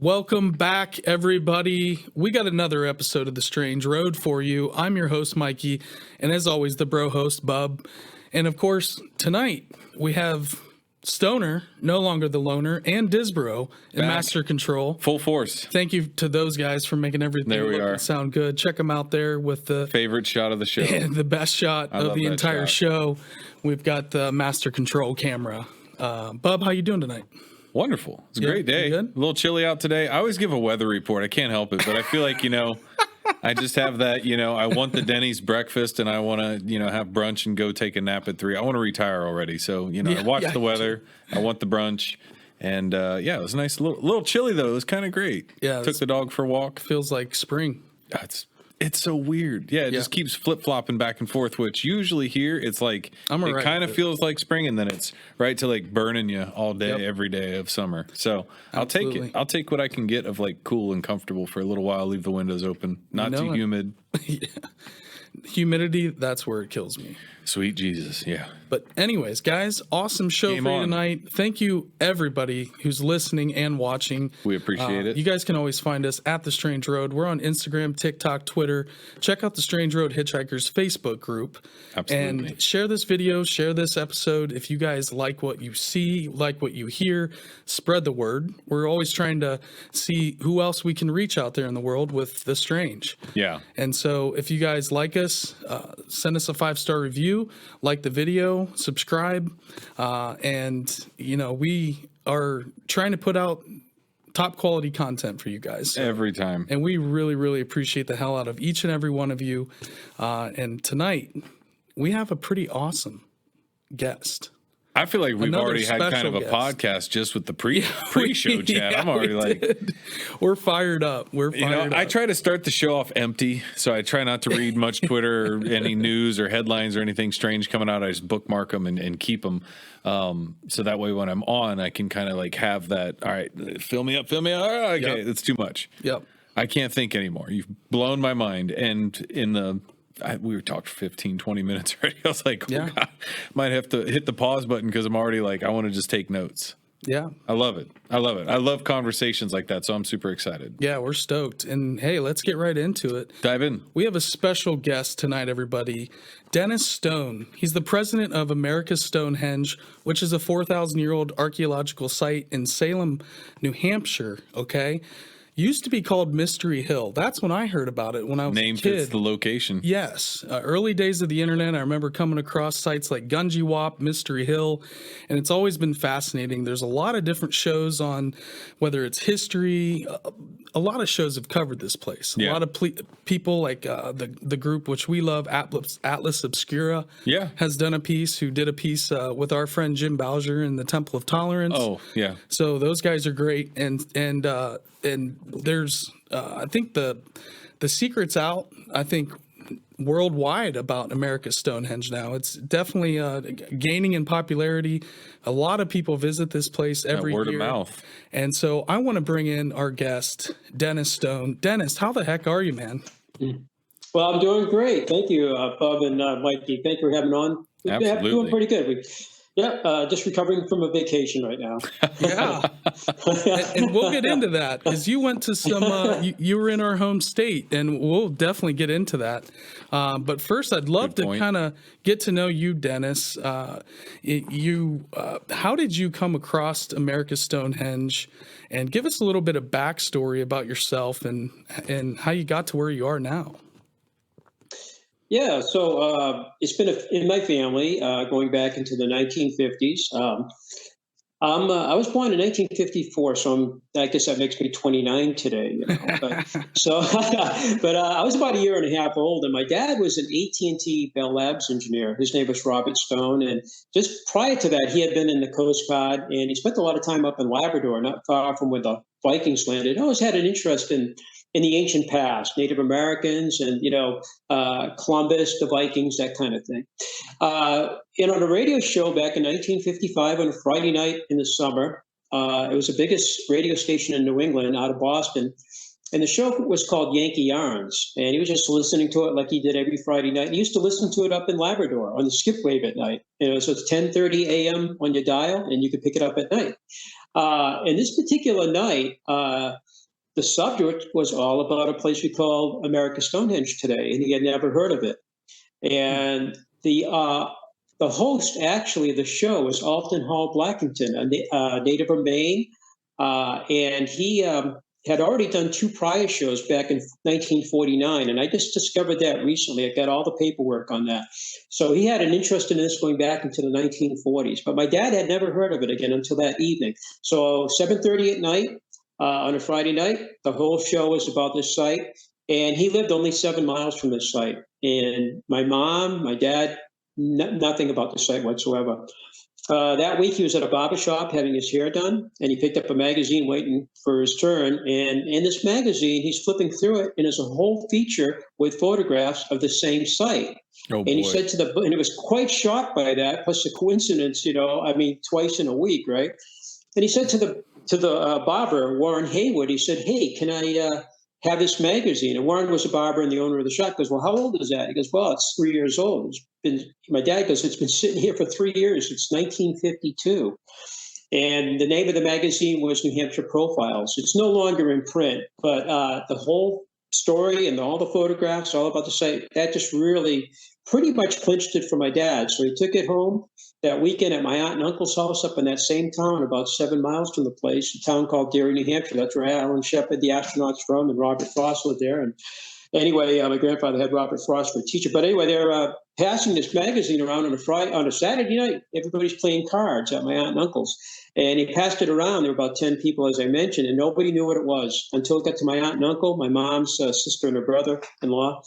Welcome back, everybody. We got another episode of The Strange Road for you. I'm your host, Mikey, and as always, the bro host, Bub. And of course, tonight we have Stoner, no longer the loner, and Disbro in Master Control. Full force. Thank you to those guys for making everything look and sound good. Check them out there with the favorite shot of the show. The best shot of the entire show. We've got the Master Control camera. Bub, how you doing tonight? Wonderful. It's a great day. A little chilly out today. I always give a weather report. I can't help it, but I feel like, I just have that, I want the Denny's breakfast and I want to, have brunch and go take a nap at 3. I want to retire already. So, I watch the weather. I want the brunch. And, it was nice. A little chilly, though. It was kind of great. Yeah. Took the dog for a walk. Feels like spring. It's so weird. Yeah, it just keeps flip-flopping back and forth, which usually here it's like it kind of feels like spring, and then it's right to like burning you all day, every day of summer. So I'll take it. I'll take what I can get of like cool and comfortable for a little while, leave the windows open, not too humid. Humidity, that's where it kills me. Sweet Jesus, yeah. But anyways, guys, awesome show for you tonight. Thank you, everybody who's listening and watching. We appreciate it. You guys can always find us at The Strange Road. We're on Instagram, TikTok, Twitter. Check out The Strange Road Hitchhikers Facebook group. Absolutely. And share this video, share this episode. If you guys like what you see, like what you hear, spread the word. We're always trying to see who else we can reach out there in the world with The Strange. Yeah. And so if you guys like us, send us a 5-star review, like the video, subscribe, and we are trying to put out top quality content for you guys every time, and we really appreciate the hell out of each and every one of you. And tonight we have a pretty awesome guest. I feel like we've already had kind of a podcast just with the pre-show chat. I'm already we're fired up. I try to start the show off empty, so I try not to read much Twitter or any news or headlines or anything strange coming out. I just bookmark them and keep them. So that way when I'm on, I can kind of like have that, all right, fill me up. All right, okay, that's too much. Yep. I can't think anymore. You've blown my mind. And we were talking for 15, 20 minutes already. I was like, God, might have to hit the pause button because I'm already like, I want to just take notes. Yeah. I love it. I love conversations like that. So I'm super excited. Yeah, we're stoked. And hey, let's get right into it. Dive in. We have a special guest tonight, everybody. Dennis Stone. He's the president of America's Stonehenge, which is a 4,000-year-old archaeological site in Salem, New Hampshire. Okay. Used to be called Mystery Hill. That's when I heard about it when I was a kid. Name fits the location. Yes. Early days of the internet, I remember coming across sites like Gungy Wop, Mystery Hill, and it's always been fascinating. There's a lot of different shows on whether it's history. A lot of shows have covered this place. A lot of people like the group which we love, Atlas Obscura, has done a piece, who did a piece with our friend Jim Bowser in the Temple of Tolerance. Oh, yeah. So those guys are great. And there's, I think the secret's out, I think, worldwide about America's Stonehenge now. It's definitely gaining in popularity. A lot of people visit this place every year. Word of mouth. And so I want to bring in our guest, Dennis Stone. Dennis, how the heck are you, man? Well, I'm doing great. Thank you, Bob and Mikey. Thank you for having me on. Absolutely. Doing pretty good. Just recovering from a vacation right now. Yeah. and we'll get into that because you went to some, you were in our home state, and we'll definitely get into that. But first, I'd love to kind of get to know you, Dennis. How did you come across America's Stonehenge? And give us a little bit of backstory about yourself and how you got to where you are now. Yeah, so it's been in my family going back into the 1950s. I was born in 1954, so I guess that makes me 29 today. But I was about a year and a half old, and my dad was an AT&T Bell Labs engineer. His name was Robert Stone, and just prior to that, he had been in the Coast Guard, and he spent a lot of time up in Labrador, not far from where the Vikings landed. I always had an interest in the ancient past, Native Americans and, Columbus, the Vikings, that kind of thing. On a radio show back in 1955 on a Friday night in the summer, it was the biggest radio station in New England out of Boston. And the show was called Yankee Yarns. And he was just listening to it like he did every Friday night. He used to listen to it up in Labrador on the skip wave at night. So it's 10:30 a.m. on your dial, and you could pick it up at night. And this particular night, the subject was all about a place we call America Stonehenge today, and he had never heard of it. And the host actually of the show was Alton Hall Blackington, a native of Maine, and he had already done 2 prior shows back in 1949, and I just discovered that recently. I got all the paperwork on that. So he had an interest in this going back into the 1940s, but my dad had never heard of it again until that evening. So 7:30 at night on a Friday night, the whole show was about this site, and he lived only 7 miles from this site. And my mom, my dad, nothing about the site whatsoever. That week, he was at a barber shop having his hair done, and he picked up a magazine waiting for his turn. And in this magazine, he's flipping through it, and there's a whole feature with photographs of the same site. Oh, and he said and it was quite shocked by that, plus the coincidence, I mean, twice in a week, right? And he said to the barber, Warren Haywood, he said, "Hey, can I have this magazine?" And Warren was a barber and the owner of the shop. He goes, "Well, how old is that?" He goes, "Well, it's 3 years old." My dad goes, "It's been sitting here for 3 years. It's 1952. And the name of the magazine was New Hampshire Profiles. It's no longer in print, but the whole story and all the photographs, all about the site, that just really pretty much clinched it for my dad. So he took it home that weekend at my aunt and uncle's house up in that same town, about 7 miles from the place, a town called Derry, New Hampshire. That's where Alan Shepard, the astronaut's from, and Robert Frost lived there. And anyway, my grandfather had Robert Frost for a teacher. But anyway, they're passing this magazine around on a Saturday night. Everybody's playing cards at my aunt and uncle's. And he passed it around. There were about 10 people, as I mentioned, and nobody knew what it was until it got to my aunt and uncle, my mom's sister and her brother-in-law.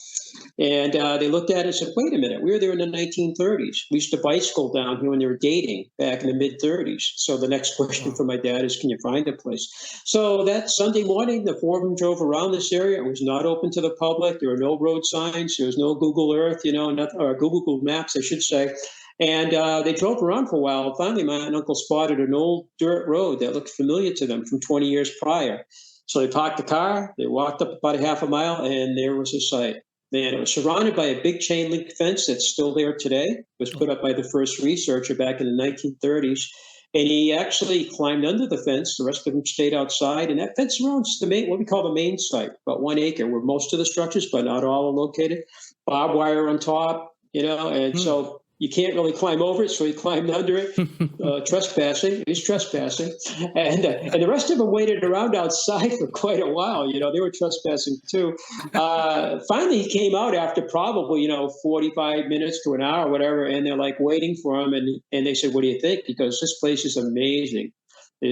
And they looked at it and said, "Wait a minute, we were there in the 1930s. We used to bicycle down here when they were dating back in the mid-30s. So the next question for my dad is, can you find a place? So that Sunday morning, the 4 of them drove around this area. It was not open to the public. There were no road signs. There was no Google Earth, nothing, or Google Maps, I should say. And they drove around for a while. Finally, my aunt and uncle spotted an old dirt road that looked familiar to them from 20 years prior. So they parked the car, they walked up about a half a mile, and there was the site. And it was surrounded by a big chain link fence that's still there today. It was put up by the first researcher back in the 1930s. And he actually climbed under the fence. The rest of them stayed outside. And that fence surrounds what we call the main site, about 1 acre, where most of the structures, but not all, are located. Barbed wire on top, and so you can't really climb over it, so he climbed under it, trespassing. He's trespassing. And the rest of them waited around outside for quite a while. They were trespassing too. Finally, he came out after probably, 45 minutes to an hour, whatever, and they're like waiting for him. And they said, "What do you think?" Because this place is amazing.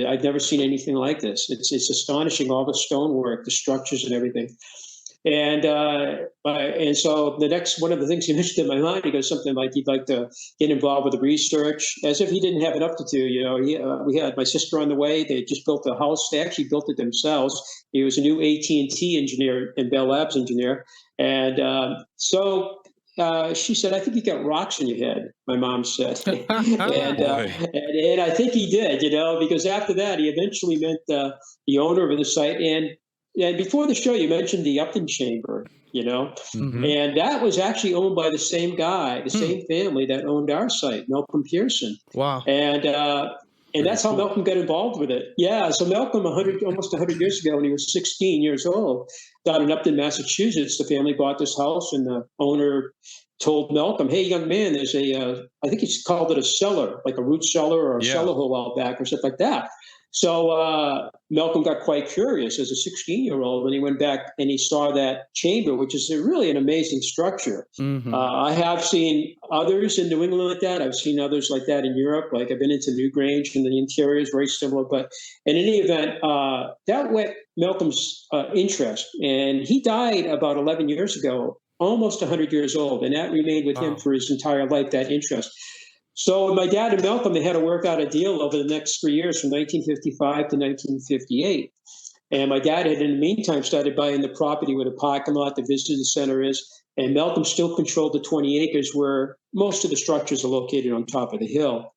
I've never seen anything like this. It's astonishing, all the stonework, the structures and everything. And so the next one of the things he mentioned in my mind, he goes something like he'd like to get involved with the research, as if he didn't have enough to do. We had my sister on the way. They just built a house. They actually built it themselves. He was a new AT&T engineer and Bell Labs engineer. And so she said, "I think you got rocks in your head," my mom said. and I think he did, because after that, he eventually met the owner of the site. And before the show, you mentioned the Upton Chamber, and that was actually owned by the same guy, the same family that owned our site, Malcolm Pearson. Wow. And that's how Malcolm got involved with it. Yeah. So Malcolm, almost 100 years ago, when he was 16 years old, down in Upton, Massachusetts, the family bought this house, and the owner told Malcolm, "Hey, young man, there's I think he called it a cellar, like a root cellar or a cellar hole out back or something like that." So Malcolm got quite curious as a 16-year-old when he went back and he saw that chamber, which is really an amazing structure. Mm-hmm. I have seen others in New England like that. I've seen others like that in Europe. Like I've been into Newgrange, and the interior is very similar. But in any event, that whet Malcolm's interest. And he died about 11 years ago, almost 100 years old. And that remained with him for his entire life, that interest. So my dad and Malcolm, they had to work out a deal over the next 3 years, from 1955 to 1958. And my dad had, in the meantime, started buying the property where the parking lot, the visitor center is. And Malcolm still controlled the 20 acres where most of the structures are located on top of the hill.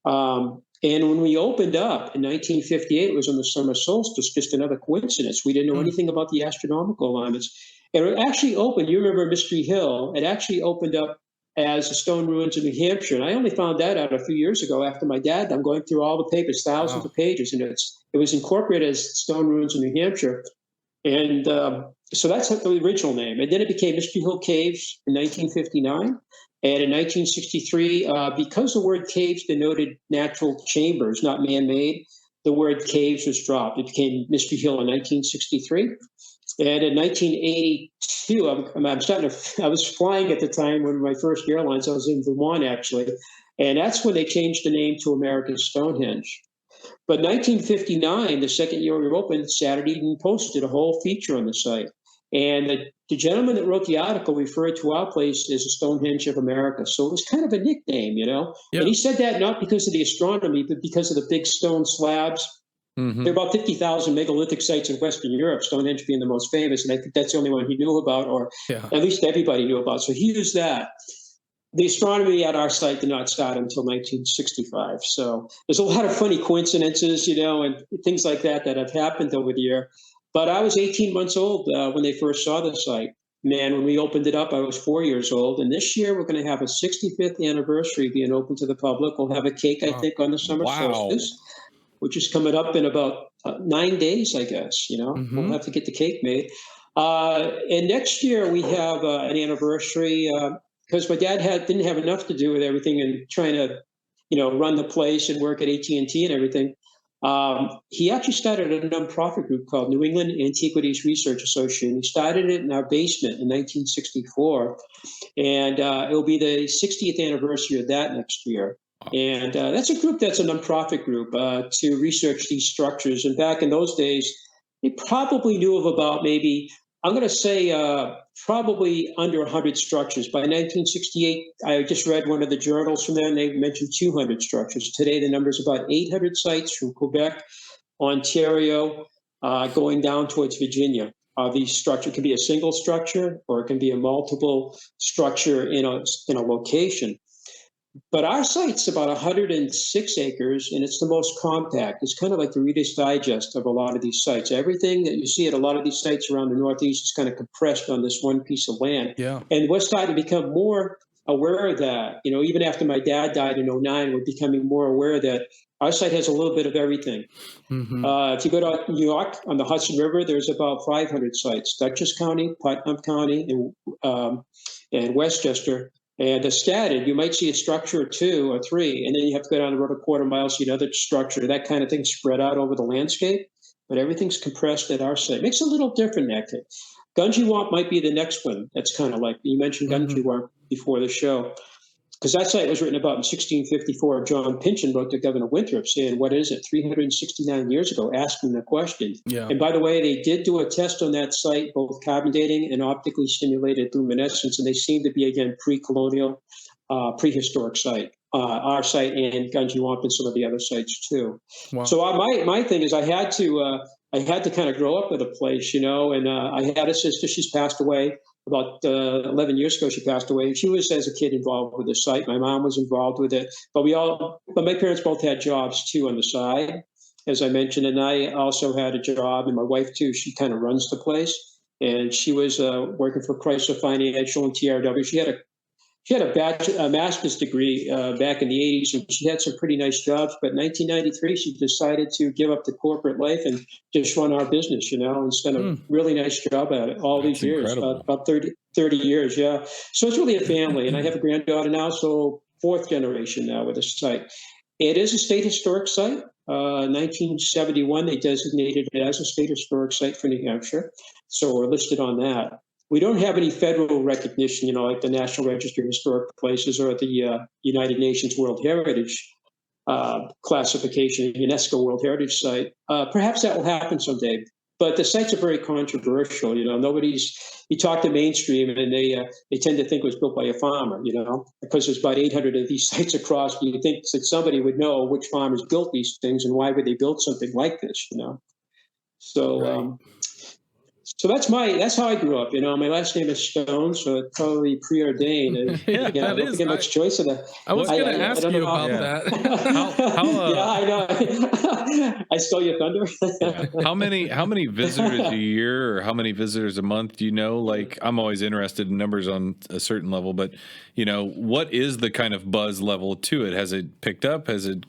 And when we opened up in 1958, it was on the summer solstice, just another coincidence. We didn't know anything about the astronomical alignments. And it actually opened, you remember Mystery Hill, it actually opened up as the stone ruins of New Hampshire. And I only found that out a few years ago after my dad. I'm going through all the papers, thousands of pages, and it was incorporated as stone ruins of New Hampshire. And so that's the original name. And then it became Mystery Hill Caves in 1959. And in 1963, because the word caves denoted natural chambers, not man-made, the word caves was dropped. It became Mystery Hill in 1963. And in 1982, I was flying at the time, one of my first airlines. I was in Vermont, actually. And that's when they changed the name to America's Stonehenge. But 1959, the second year we were open, Saturday Evening Post did a whole feature on the site. And the gentleman that wrote the article referred to our place as the Stonehenge of America. So it was kind of a nickname, Yeah. And he said that not because of the astronomy, but because of the big stone slabs. Mm-hmm. There are about 50,000 megalithic sites in Western Europe, Stonehenge being the most famous. And I think that's the only one he knew about, or at least everybody knew about. So he used that. The astronomy at our site did not start until 1965. So there's a lot of funny coincidences, and things like that have happened over the year. But I was 18 months old when they first saw the site. Man, when we opened it up, I was 4 years old. And this year, we're going to have a 65th anniversary being open to the public. We'll have a cake, I think, on the summer solstice, which is coming up in about 9 days, I guess. Mm-hmm. We'll have to get the cake made. And next year, we have an anniversary because my dad didn't have enough to do with everything and trying to, run the place and work at AT&T and everything. He actually started a nonprofit group called New England Antiquities Research Association. He started it in our basement in 1964, and it will be the 60th anniversary of that next year. And that's a group that's a nonprofit group to research these structures. And back in those days, they probably knew of about maybe, I'm going to say probably under 100 structures. By 1968, I just read one of the journals from them. They mentioned 200 structures. Today, the number is about 800 sites from Quebec, Ontario, going down towards Virginia. These structures can be a single structure or it can be a multiple structure in a location. But our site's about 106 acres, and it's the most compact. It's kind of like the Reader's Digest of a lot of these sites. Everything that you see at a lot of these sites around the Northeast is kind of compressed on this one piece of land. Yeah. And we're starting to become more aware of that. Even after my dad died in 2009, we're becoming more aware that our site has a little bit of everything. Mm-hmm. If you go to New York on the Hudson River, there's about 500 sites. Dutchess County, Putnam County, and Westchester. And scattered, you might see a structure or two or three, and then you have to go down the road a quarter mile, see another structure, that kind of thing spread out over the landscape. But everything's compressed at our site. Makes it a little different, actually. Gunjewamp might be the next one. That's kind of like, you mentioned Gunjewamp before the show. Because that site was written about in 1654. John Pynchon wrote to Governor Winthrop saying, what is it, 369 years ago, asking the question. Yeah. And by the way, they did do a test on that site, both carbon dating and optically stimulated luminescence, and they seem to be, again, pre-colonial, prehistoric site. Our site and Gunjewamp and some of the other sites, too. Wow. So my thing is I had to kind of grow up with a place, and I had a sister, she's passed away. About 11 years ago, she passed away. She was, as a kid, involved with the site. My mom was involved with it. But my parents both had jobs, too, on the side, as I mentioned. And I also had a job. And my wife, too, she kind of runs the place. And she was working for Chrysler Financial and TRW. She had a master's degree back in the 80s, and she had some pretty nice jobs. But in 1993, she decided to give up the corporate life and just run our business, and spent a really nice job at it all these years, about 30 years, yeah. So it's really a family, and I have a granddaughter now, so fourth generation now with the site. It is a state historic site. 1971, they designated it as a state historic site for New Hampshire, so we're listed on that. We don't have any federal recognition, like the National Register of Historic Places or the United Nations World Heritage classification, UNESCO World Heritage Site. Perhaps that will happen someday. But the sites are very controversial. You talk to mainstream and they tend to think it was built by a farmer, because there's about 800 of these sites across. You think that somebody would know which farmers built these things and why would they build something like this, So. Right. So that's how I grew up. My last name is Stone, so it's probably preordained. Yeah, I that don't is. get much choice of that. I was going to ask don't you know about Yeah. that. Yeah, I know. I stole your thunder. Yeah. How many visitors a year or how many visitors a month do you know? Like, I'm always interested in numbers on a certain level, but what is the kind of buzz level to it? Has it picked up? Has it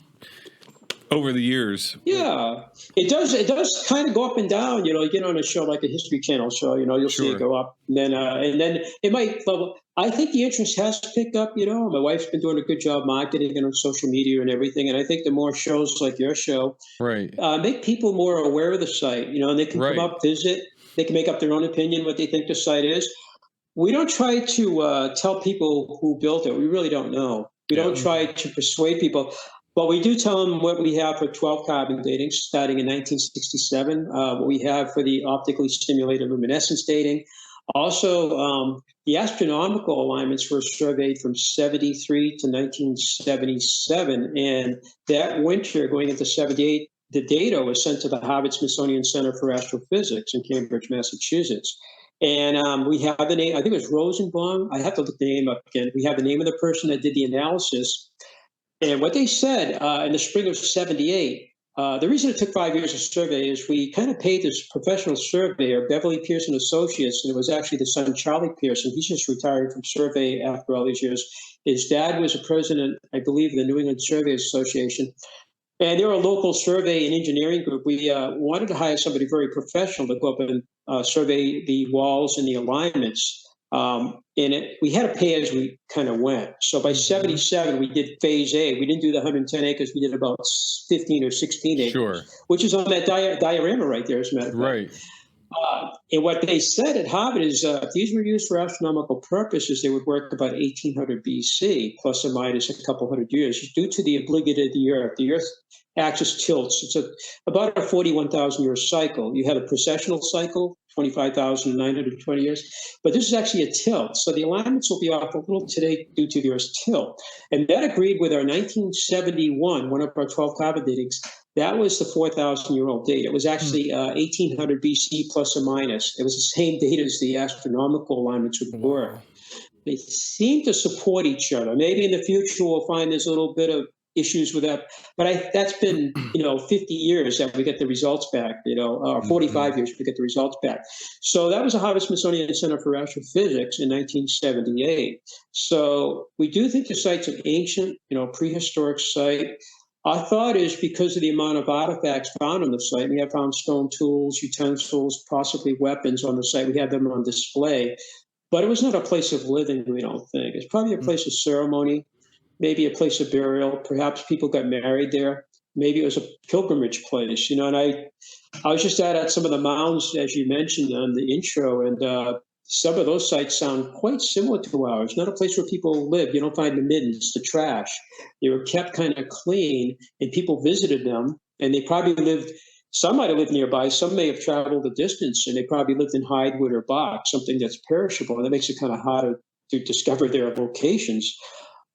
over the years? Yeah, it does. It does kind of go up and down. You get on a show like a History Channel show. You'll see it Sure. go up, and then it might level. I think the interest has picked up. My wife's been doing a good job marketing it on social media and everything. And I think the more shows like your show Right. make people more aware of the site. And they can come Right. up, visit. They can make up their own opinion what they think the site is. We don't try to tell people who built it. We really don't know. We don't try to persuade people. But we do tell them what we have for 12 carbon dating starting in 1967, what we have for the optically stimulated luminescence dating. Also, the astronomical alignments were surveyed from 73 to 1977. And that winter, going into 78, the data was sent to the Harvard-Smithsonian Center for Astrophysics in Cambridge, Massachusetts. And we have the name, I think it was Rosenbaum. I have to look the name up again. We have the name of the person that did the analysis. And what they said in the spring of 78, the reason it took 5 years to survey is we kind of paid this professional surveyor, Beverly Pearson Associates, and it was actually the son, Charlie Pearson. He's just retired from survey after all these years. His dad was a president, I believe, of the New England Surveyors Association. And they're a local survey and engineering group. We wanted to hire somebody very professional to go up and survey the walls and the alignments. We had to pay as we kind of went. So by 77, we did phase A. We didn't do the 110 acres. We did about 15 or 16 acres, which is on that diorama right there, as a matter of fact. Right. And what they said at Harvard is if these were used for astronomical purposes, they would work about 1800 BC, plus or minus a couple hundred years, due to the obliquity of the Earth. The Earth axis tilts. It's about a 41,000 year cycle. You have a precessional cycle, 25,920 years, but this is actually a tilt. So the alignments will be off a little today due to the Earth's tilt. And that agreed with our 1971, one of our 12 carbon datings. That was the 4,000-year-old date. It was actually 1800 BC plus or minus. It was the same date as the astronomical alignments would work. They seem to support each other. Maybe in the future we'll find there's a little bit of issues with that, but that's been 50 years that we get the results back. Or 45 years we get the results back. So that was the Harvard-Smithsonian Center for Astrophysics in 1978. So we do think the site's an ancient, prehistoric site. Our thought is because of the amount of artifacts found on the site, we have found stone tools, utensils, possibly weapons on the site. We have them on display, but it was not a place of living, we don't think. It's probably a place of ceremony, maybe a place of burial. Perhaps people got married there. Maybe it was a pilgrimage place, and I was just at some of the mounds, as you mentioned on the intro, and some of those sites sound quite similar to ours. Not a place where people live. You don't find the middens, the trash. They were kept kind of clean, and people visited them, and they probably lived. Some might have lived nearby. Some may have traveled a distance, and they probably lived in hide, wood, or box, something that's perishable, and that makes it kind of harder to discover their locations.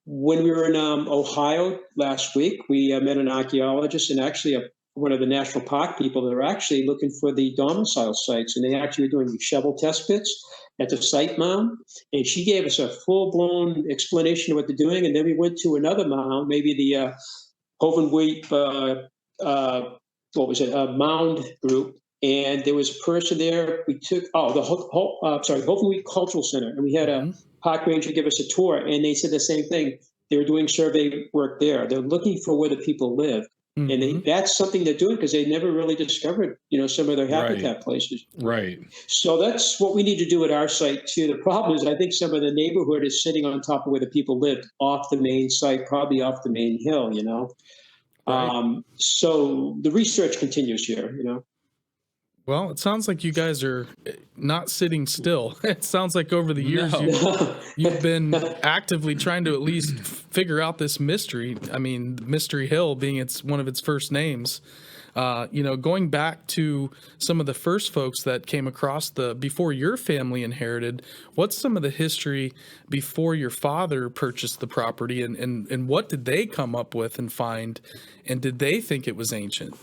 When we were in Ohio last week, we met an archaeologist and actually one of the national park people that are actually looking for the domicile sites, and they actually were doing shovel test pits at the site mound. And she gave us a full-blown explanation of what they're doing. And then we went to another mound, maybe the Hovenweep, mound group. And there was a person there. We took, Hovenweep Cultural Center. And we had a park ranger give us a tour. And they said the same thing. They were doing survey work there. They're looking for where the people live. And that's something they're doing because they never really discovered, some of their habitat places. Right. So that's what we need to do at our site too. The problem is I think some of the neighborhood is sitting on top of where the people lived, off the main site, probably off the main hill, Right. So the research continues here, Well, it sounds like you guys are not sitting still. It sounds like over the years you've been actively trying to at least figure out this mystery. I mean, Mystery Hill being one of its first names. Going back to some of the first folks that came across before your family inherited, what's some of the history before your father purchased the property, and what did they come up with and find, and did they think it was ancient?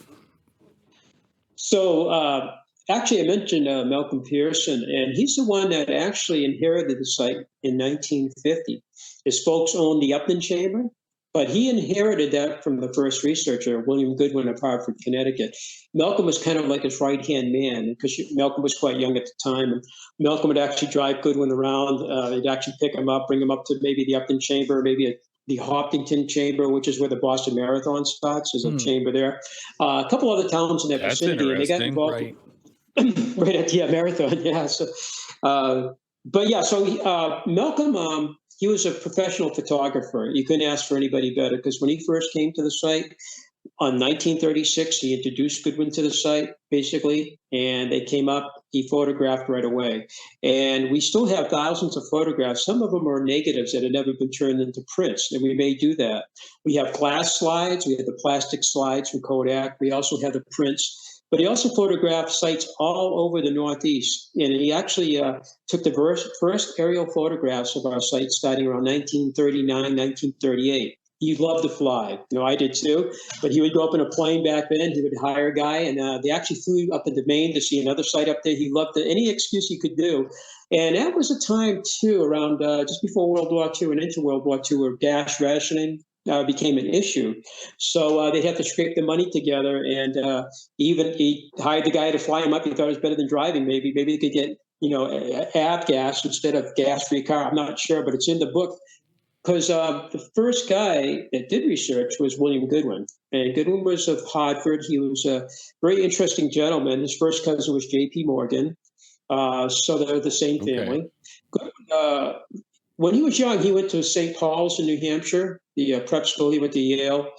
So Actually, I mentioned Malcolm Pearson, and he's the one that actually inherited the site in 1950. His folks owned the Upton Chamber, but he inherited that from the first researcher, William Goodwin of Hartford, Connecticut. Malcolm was kind of like his right-hand man because Malcolm was quite young at the time. And Malcolm would actually drive Goodwin around. He'd actually pick him up, bring him up to maybe the Upton Chamber, maybe the Hopkinton Chamber, which is where the Boston Marathon starts. There's a chamber there. A couple other towns in that That's vicinity, and they got involved. Right. Right at the marathon, yeah. So, but yeah, so Malcolm, he was a professional photographer. You couldn't ask for anybody better because when he first came to the site on 1936, he introduced Goodwin to the site basically, and they came up. He photographed right away, and we still have thousands of photographs. Some of them are negatives that have never been turned into prints, and we may do that. We have glass slides. We have the plastic slides from Kodak. We also have the prints. But he also photographed sites all over the Northeast. And he actually took the first aerial photographs of our site starting around 1939, 1938. He loved to fly. I did too. But he would go up in a plane back then. He would hire a guy. And they actually flew up into Maine to see another site up there. He loved it. Any excuse he could do. And that was a time, too, around just before World War II and into World War II, where gas rationing became an issue. So they'd have to scrape the money together, and even he hired the guy to fly him up. He thought it was better than driving. Maybe they could get avgas instead of gas for your car. I'm not sure, but it's in the book because the first guy that did research was William Goodwin, and Goodwin was of Hartford. He was a very interesting gentleman. His first cousin was J.P. Morgan, so they're the same family. Goodwin, when he was young, he went to St. Paul's in New Hampshire, the prep school. He went to Yale.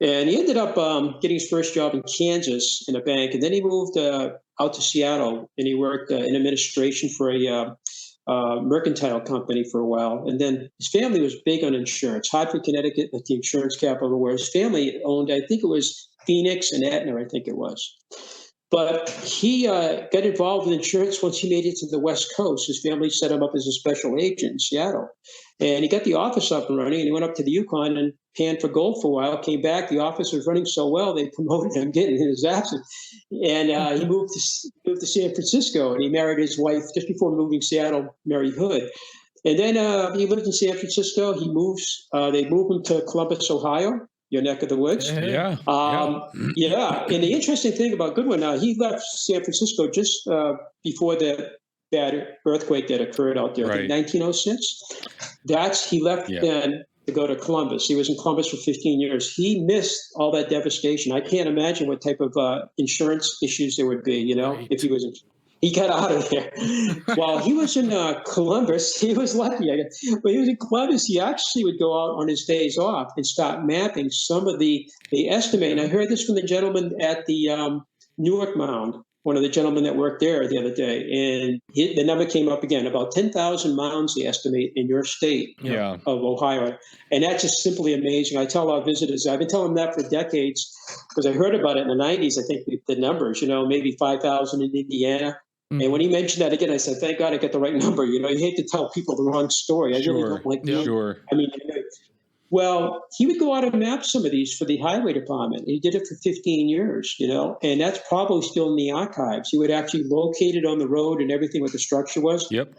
And he ended up getting his first job in Kansas in a bank. And then he moved out to Seattle, and he worked in administration for a mercantile company for a while. And then his family was big on insurance. Hartford, Connecticut, the insurance capital, where his family owned, I think it was Phoenix and Aetna, I think it was. But he got involved in insurance once he made it to the West Coast. His family set him up as a special agent in Seattle. And he got the office up and running, and he went up to the Yukon and panned for gold for a while, came back. The office was running so well, they promoted him, getting in his absence. And he moved to San Francisco, and he married his wife just before moving to Seattle, Mary Hood. And then he lived in San Francisco. They moved him to Columbus, Ohio, your neck of the woods. Yeah. Yeah. And the interesting thing about Goodwin, he left San Francisco just before the bad earthquake that occurred out there, I think 1906. He left then to go to Columbus. He was in Columbus for 15 years. He missed all that devastation. I can't imagine what type of insurance issues there would be, if he was he got out of there. While he was in Columbus, he was lucky. When he was in Columbus, he actually would go out on his days off and start mapping some of the estimate. And I heard this from the gentleman at the Newark Mound, one of the gentlemen that worked there the other day. And the number came up again, about 10,000 mounds they estimate in your state of Ohio. And that's just simply amazing. I tell our visitors, I've been telling them that for decades because I heard about it in the 90s. I think the numbers, maybe 5,000 in Indiana. And when he mentioned that again, I said, thank God I got the right number. You hate to tell people the wrong story. I really don't like that. Sure. I mean, well, he would go out and map some of these for the highway department. He did it for 15 years, and that's probably still in the archives. He would actually locate it on the road and everything what the structure was. Yep.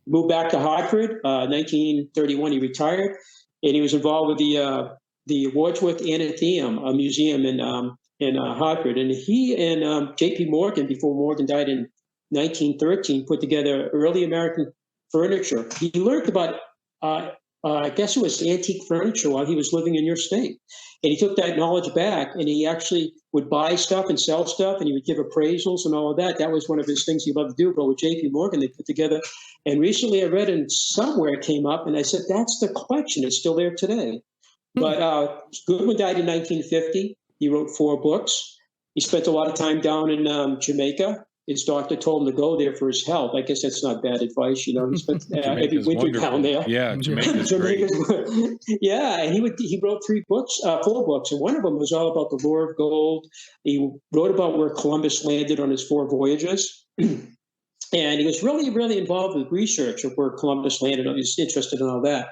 Moved back to Hartford, 1931, he retired, and he was involved with the Wadsworth Anatheum, a museum in Hartford. And he and J.P. Morgan, before Morgan died in 1913, put together early American furniture. He learned about, I guess it was antique furniture while he was living in your state. And he took that knowledge back, and he actually would buy stuff and sell stuff, and he would give appraisals and all of that. That was one of his things he loved to do. But with J.P. Morgan, they put together. And recently I read in somewhere it came up, and I said, that's the collection. It's still there today. But Goodwin died in 1950. He wrote 4 books. He spent a lot of time down in Jamaica. His doctor told him to go there for his health. I guess that's not bad advice, He spent every winter wonderful. down there. Yeah, Jamaica's great. Yeah, and he wrote 4 books, and one of them was all about the lure of gold. He wrote about where Columbus landed on his 4 voyages. And he was really, really involved with research of where Columbus landed. He was interested in all that.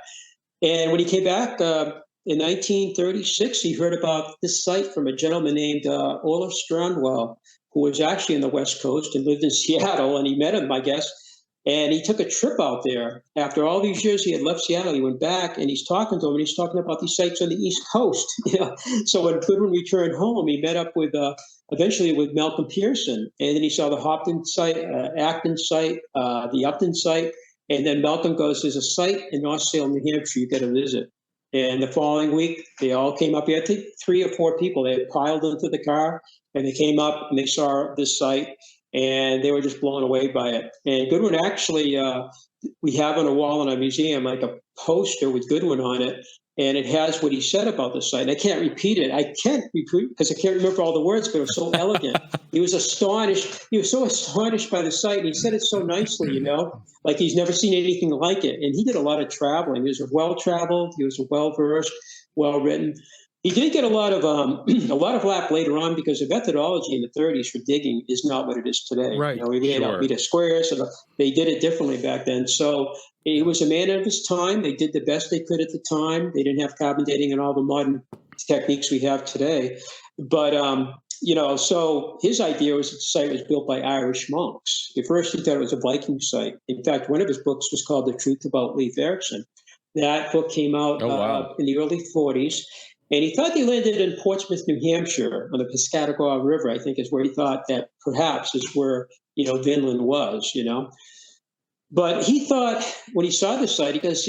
And when he came back in 1936, he heard about this site from a gentleman named Olaf Strandwell. who was actually in the West Coast and lived in Seattle, and he met him, I guess. And he took a trip out there. After all these years he had left Seattle, he went back and he's talking to him, and he's talking about these sites on the East Coast. So when Goodwin returned home, he met up with eventually with Malcolm Pearson. And then he saw the Hopton site, Acton site, the Upton site. And then Malcolm goes, there's a site in North Salem, New Hampshire, you got to visit. And the following week, they all came up here. I think 3 or 4 people, they had piled into the car, and they came up and they saw this site, and they were just blown away by it. And Goodwin actually, we have on a wall in our museum, like a poster with Goodwin on it, and it has what he said about the site. And I can't repeat it. I can't repeat because I can't remember all the words, but it was so elegant. He was astonished. He was so astonished by the site. And he said it so nicely, like he's never seen anything like it. And he did a lot of traveling. He was well-traveled. He was well-versed, well-written. He did get a lot of lap later on because the methodology in the 30s for digging is not what it is today. Right. We laid out meter squares, and they did it differently back then. So he was a man of his time. They did the best they could at the time. They didn't have carbon dating and all the modern techniques we have today. But so his idea was that the site was built by Irish monks. At first, he thought it was a Viking site. In fact, one of his books was called The Truth About Leif Erikson. That book came out in the early 40s. And he thought they landed in Portsmouth, New Hampshire, on the Piscataqua River, I think is where he thought that perhaps is where, Vinland was, But he thought when he saw the site, he goes,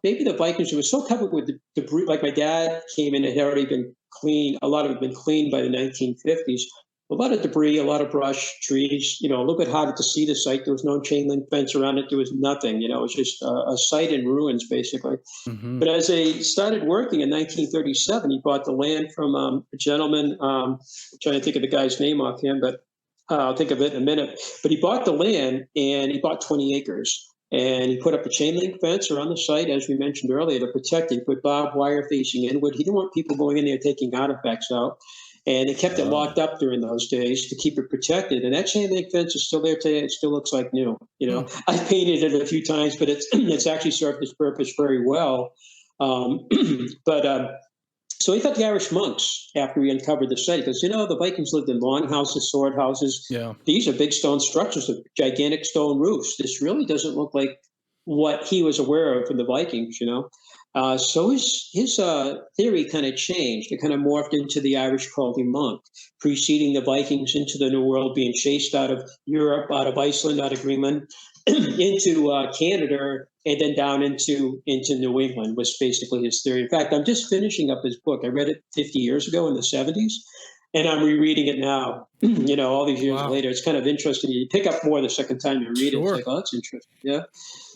maybe the Vikings were so covered with debris, like my dad came in, it had already been cleaned. A lot of it had been cleaned by the 1950s. A lot of debris, a lot of brush, trees, a little bit harder to see the site. There was no chain link fence around it. There was nothing, it was just a site in ruins, basically. Mm-hmm. But as they started working in 1937, he bought the land from a gentleman, I'm trying to think of the guy's name offhand, but I'll think of it in a minute. But he bought the land, and he bought 20 acres. And he put up a chain link fence around the site, as we mentioned earlier, to protect it. He put barbed wire facing inward. He didn't want people going in there taking artifacts out. And they kept it locked up during those days to keep it protected. And that chain link fence is still there today. It still looks like new. I've painted it a few times, but it's actually served its purpose very well. So he thought the Irish monks, after he uncovered the site, because, the Vikings lived in long houses, sword houses. Yeah. These are big stone structures with gigantic stone roofs. This really doesn't look like what he was aware of from the Vikings, So his theory kind of changed. It kind of morphed into the Irish Caldy monk, preceding the Vikings into the New World, being chased out of Europe, out of Iceland, out of Greenland, into Canada, and then down into New England was basically his theory. In fact, I'm just finishing up his book. I read it 50 years ago in the 70s, and I'm rereading it now, all these years later. It's kind of interesting. You pick up more the second time you read it. It's like, oh, that's interesting. Yeah.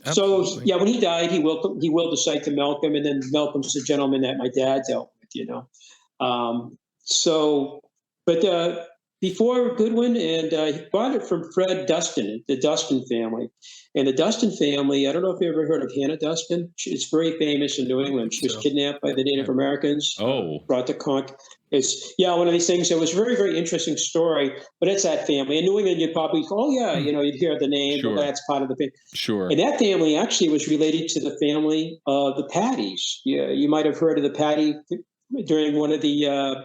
Absolutely. So, when he died, he willed the site to Malcolm, and then Malcolm's the gentleman that my dad dealt with, before Goodwin, and he bought it from Fred Dustin, the Dustin family. And the Dustin family, I don't know if you ever heard of Hannah Dustin. It's very famous in New England. She was kidnapped by the Native Americans. Brought to Conk. It's one of these things. It was a very, very interesting story, but it's that family. In New England, you'd probably go, you'd hear the name, but that's part of the family. Sure. And that family actually was related to the family of the Patties. You might have heard of the Patty during one of the,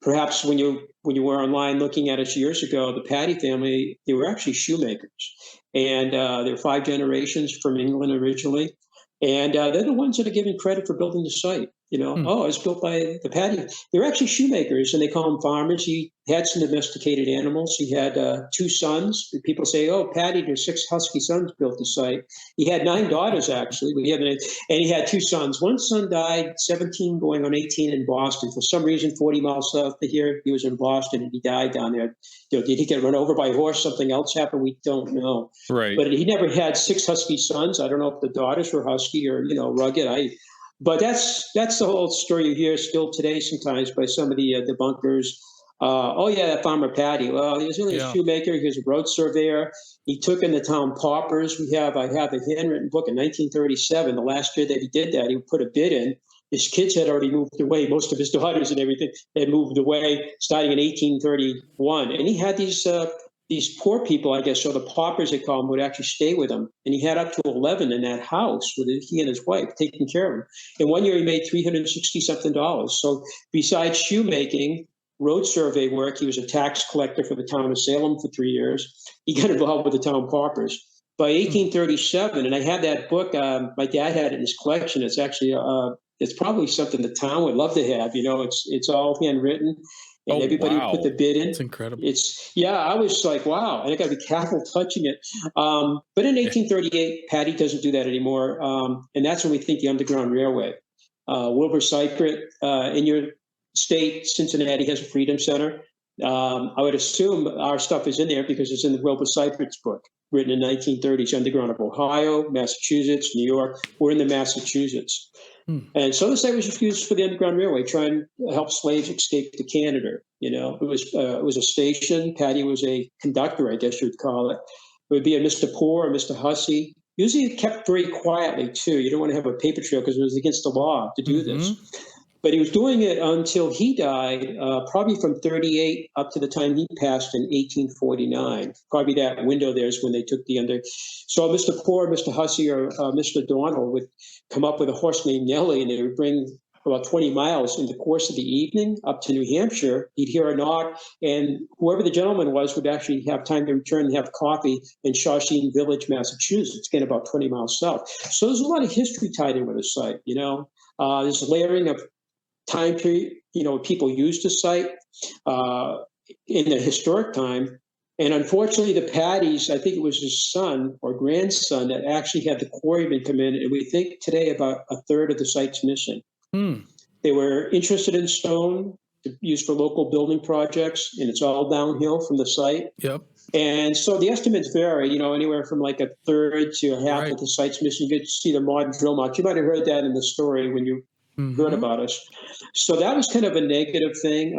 perhaps when you were online looking at us years ago, the Patty family, they were actually shoemakers. And there were 5 generations from England originally. And they're the ones that are given credit for building the site. It's built by the Patty. They're actually shoemakers, and they call them farmers. He had some domesticated animals. He had 2 sons. People say, Patty, there's 6 husky sons built the site. He had 9 daughters, actually. And he had 2 sons. One son died 17 going on 18 in Boston. For some reason, 40 miles south of here, he was in Boston, and he died down there. Did he get run over by a horse? Something else happened? We don't know. Right. But he never had 6 husky sons. I don't know if the daughters were husky or, rugged. But that's the whole story you hear still today sometimes by some of the debunkers. That farmer Patty. Well, he was really a shoemaker. He was a road surveyor. He took in the town paupers. I have a handwritten book in 1937. The last year that he did that, he put a bid in. His kids had already moved away. Most of his daughters and everything had moved away starting in 1831. And he had these poor people, I guess, or the paupers they call them, would actually stay with him. And he had up to 11 in that house with he and his wife taking care of him. And one year he made $360-something. So besides shoemaking, road survey work. He was a tax collector for the town of Salem for 3 years. He got involved with the town paupers. By 1837, and I have that book. My dad had it in his collection. It's actually it's probably something the town would love to have. It's all handwritten, and everybody wow. put the bid in. It's incredible. I was like, wow, and I got to be careful touching it. But in 1838, Patty doesn't do that anymore, and that's when we think the Underground Railway. Wilbur Sykert in your state, Cincinnati has a Freedom Center. I would assume our stuff is in there because it's in the Wilbur Sykert's book, written in 1930s, Underground of Ohio, Massachusetts, New York. We're in the Massachusetts. And so the site was used for the Underground Railway, trying to help slaves escape to Canada. It was a station. Patty was a conductor, I guess you'd call it. It would be a Mr. Poor or Mr. Hussey. Usually kept very quietly, too. You don't want to have a paper trail because it was against the law to do this. But he was doing it until he died, probably from 38 up to the time he passed in 1849. Probably that window there is when they took the under. So Mr. Poor, Mr. Hussey, or Mr. Donald would come up with a horse named Nellie, and they would bring about 20 miles in the course of the evening up to New Hampshire. He'd hear a knock, and whoever the gentleman was would actually have time to return and have coffee in Shawshene Village, Massachusetts, again about 20 miles south. So there's a lot of history tied in with the site. There's layering of time period, people used the site in the historic time. And unfortunately, the Patties, I think it was his son or grandson that actually had the quarrymen come in. And we think today about a third of the site's missing. They were interested in stone used for local building projects, and it's all downhill from the site. Yep. And so the estimates vary, anywhere from like a third to a half of the site's missing. You get to see the modern drill marks. You might have heard that in the story when you heard about us. So that was kind of a negative thing.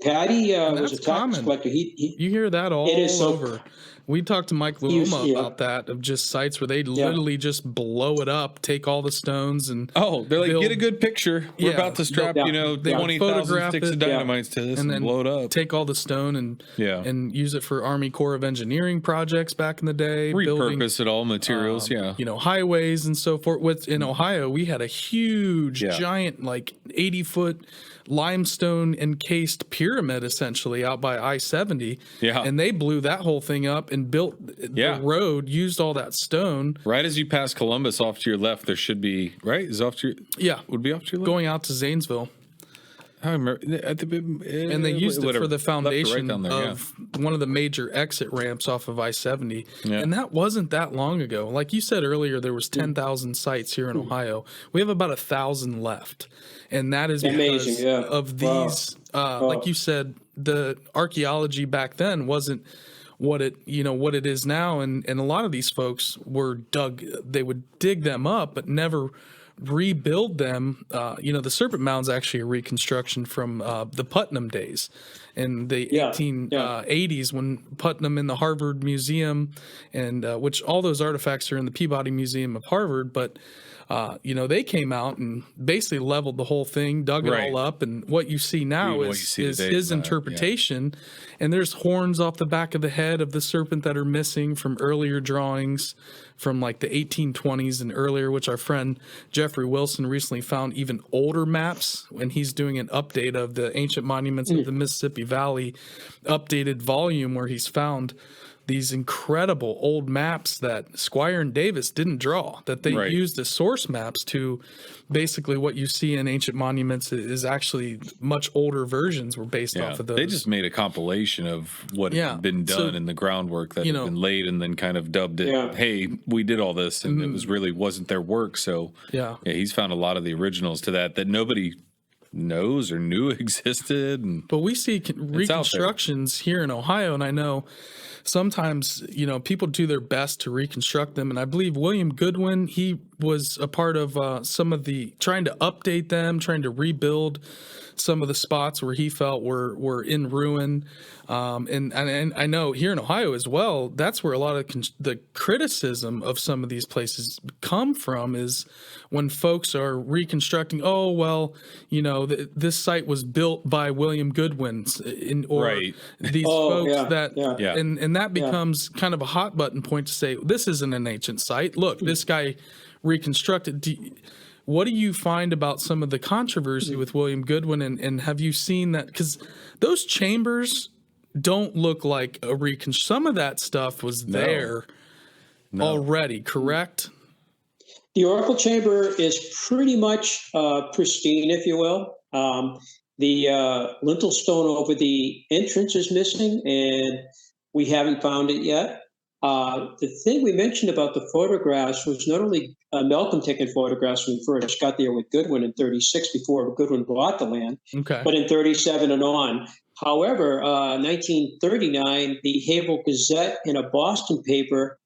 Patty was a tax collector. You hear that all over. We talked to Mike Luoma about that, of just sites where they literally just blow it up, take all the stones and they're like, get a good picture. We're about to strap 20,000 sticks of dynamite to this and blow it up. Take all the stone and use it for Army Corps of Engineering projects back in the day. Repurpose it all, materials, highways and so forth. In Ohio, we had a huge, giant, like 80-foot limestone encased pyramid essentially out by I-70. And they blew that whole thing up and built the road, used all that stone. Right as you pass Columbus, off to your left, there should be, is off to your, would be off to your left? Going out to Zanesville. I remember, and they used it for the foundation of one of the major exit ramps off of I-70. And that wasn't that long ago. Like you said earlier, there was 10,000 sites here in Ohio. We have about 1,000 left. And that is because of these, like you said, the archaeology back then wasn't what it is now. And a lot of these folks they would dig them up, but never rebuild them. The Serpent Mound's actually a reconstruction from the Putnam days in the 1880s when Putnam in the Harvard Museum, and which all those artifacts are in the Peabody Museum of Harvard, but they came out and basically leveled the whole thing, dug it all up, and what you see now is his interpretation. And there's horns off the back of the head of the serpent that are missing from earlier drawings from like the 1820s and earlier, which our friend Jeffrey Wilson recently found even older maps when he's doing an update of the Ancient Monuments of the Mississippi Valley updated volume, where he's found these incredible old maps that Squire and Davis didn't draw, that they used as source maps to basically what you see in Ancient Monuments is actually much older versions were based off of those. They just made a compilation of what had been done and the groundwork that had been laid, and then kind of dubbed it, hey, we did all this, and it was really wasn't their work. So he's found a lot of the originals to that nobody knows or knew existed. But we see reconstructions here in Ohio, and I know sometimes, people do their best to reconstruct them. And I believe William Goodwin, he was a part of some of the trying to update them, trying to rebuild some of the spots where he felt were in ruin. And I know here in Ohio as well, that's where a lot of the criticism of some of these places come from, is when folks are reconstructing, this site was built by William Goodwin, these folks and that becomes kind of a hot button point to say, this isn't an ancient site. Look, this guy reconstructed. what do you find about some of the controversy with William Goodwin? And have you seen that? Because those chambers don't look like a some of that stuff was there already, correct? The oracle chamber is pretty much pristine, if you will. The lintel stone over the entrance is missing, and we haven't found it yet. The thing we mentioned about the photographs was not only Malcolm taking photographs when he first got there with Goodwin in 36 before Goodwin bought the land, but in 37 and on. However, 1939, the Haverhill Gazette in a Boston paper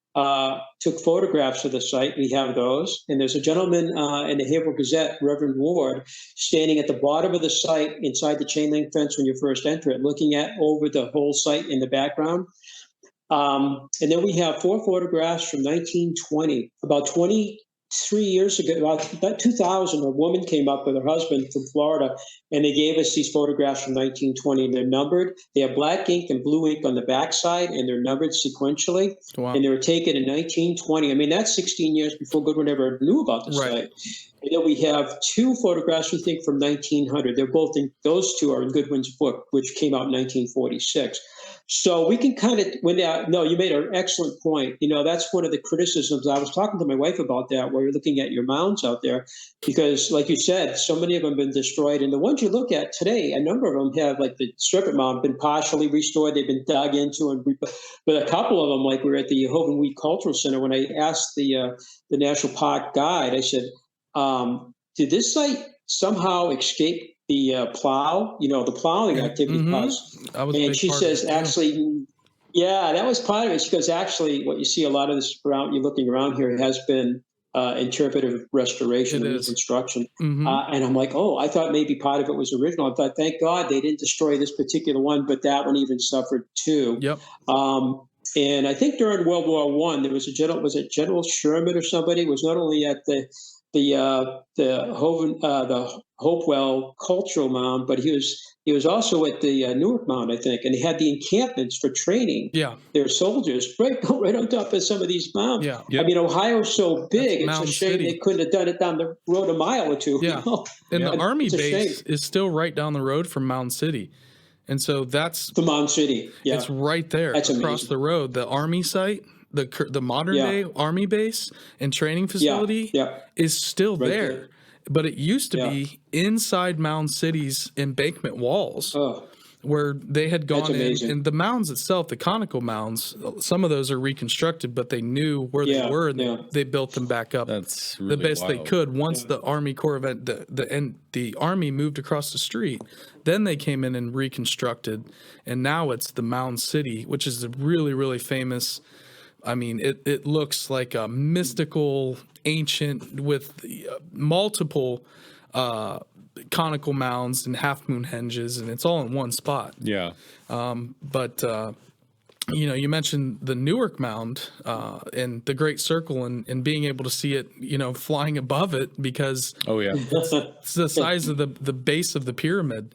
took photographs of the site. We have those. And there's a gentleman in the Haverhill Gazette, Reverend Ward, standing at the bottom of the site inside the chain link fence when you first enter it, looking at over the whole site in the background. And then we have 4 photographs from 1920. About 23 years ago, about 2000, a woman came up with her husband from Florida, and they gave us these photographs from 1920. And they're numbered. They have black ink and blue ink on the backside, and they're numbered sequentially. Wow. And they were taken in 1920. I mean, that's 16 years before Goodwin ever knew about the site. And then we have 2 photographs, we think, from 1900. They're both those 2 are in Goodwin's book, which came out in 1946. So we can kind of, you made an excellent point. That's one of the criticisms. I was talking to my wife about that, where you're looking at your mounds out there, because like you said, so many of them have been destroyed. And the ones you look at today, a number of them have, like the Serpent Mound, been partially restored. They've been dug into, but a couple of them, like we were at the Hoven Wheat Cultural Center, when I asked the National Park guide, I said, did this site somehow escape the plow, the plowing activity? And she says, actually, that was part of it. She goes, actually, what you see a lot of this around, you're looking around here, has been interpretive restoration and reconstruction. And I'm like, I thought maybe part of it was original. I thought, thank God they didn't destroy this particular one, but that one even suffered too. And I think during World War I, there was General Sherman or somebody was not only at the Hopewell Cultural Mound, but he was also at the Newark Mound, I think, and he had the encampments for training their soldiers right on top of some of these mounds. I mean, Ohio's so big; it's a shame they couldn't have done it down the road a mile or two. And the Army base is still right down the road from Mound City, and so that's the Mound City. It's right there across the road. The Army site. The modern day Army base and training facility is still there, but it used to be inside Mound City's embankment walls, where they had gone in. And the mounds itself, the conical mounds, some of those are reconstructed, but they knew where they were, and they built them back up. That's really the best wild. they could. Once the Army Corps of the Army moved across the street, then they came in and reconstructed, and now it's the Mound City, which is a really, really famous. I mean, it looks like a mystical, ancient with multiple conical mounds and half moon henges, and it's all in one spot. But you mentioned the Newark Mound and the Great Circle, and being able to see it, flying above it, because it's the size of the base of the pyramid.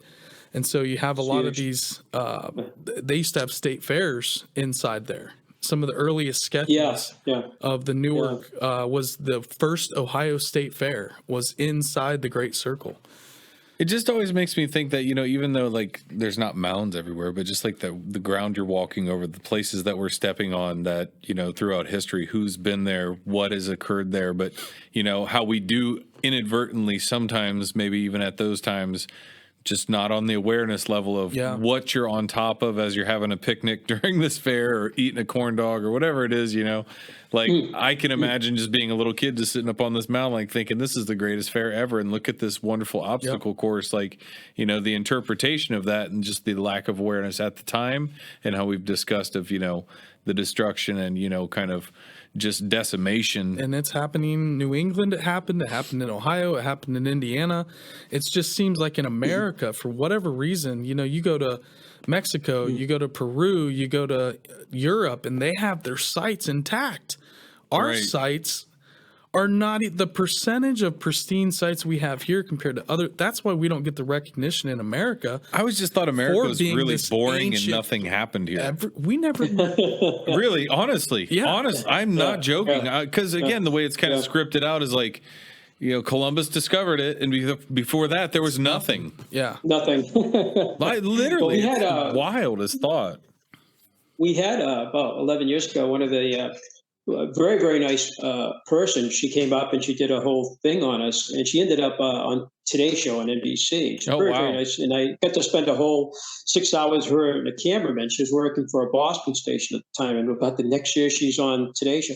And so you have a lot of these. They used to have state fairs inside there. Some of the earliest sketches of the Newark was the first Ohio State Fair was inside the Great Circle. It just always makes me think that, even though like there's not mounds everywhere, but just like the ground you're walking over, the places that we're stepping on, that, throughout history, who's been there, what has occurred there, but, how we do inadvertently sometimes, maybe even at those times, just not on the awareness level of what you're on top of as you're having a picnic during this fair or eating a corn dog or whatever it is, like I can imagine just being a little kid just sitting up on this mountain, like thinking this is the greatest fair ever. And look at this wonderful obstacle course, like, the interpretation of that and just the lack of awareness at the time, and how we've discussed of, the destruction and, kind of just decimation. And it's happening in New England. It happened in Ohio. It happened in Indiana. It just seems like in America, for whatever reason, you go to Mexico, you go to Peru, you go to Europe, and they have their sites intact. Our sites are not the percentage of pristine sites we have here compared to other. That's why we don't get the recognition in America. I always just thought America was really boring and nothing happened here. We never really, honestly, I'm not joking. Because again, the way it's kind of scripted out is like, Columbus discovered it, and before that, there was nothing. Yeah. Nothing. Literally, it's wild as thought. We had about 11 years ago, one of the very, very nice person. She came up and she did a whole thing on us, and she ended up on Today Show on NBC. She's very, very nice. And I got to spend a whole 6 hours with her and a cameraman. She was working for a Boston station at the time, and about the next year she's on Today Show.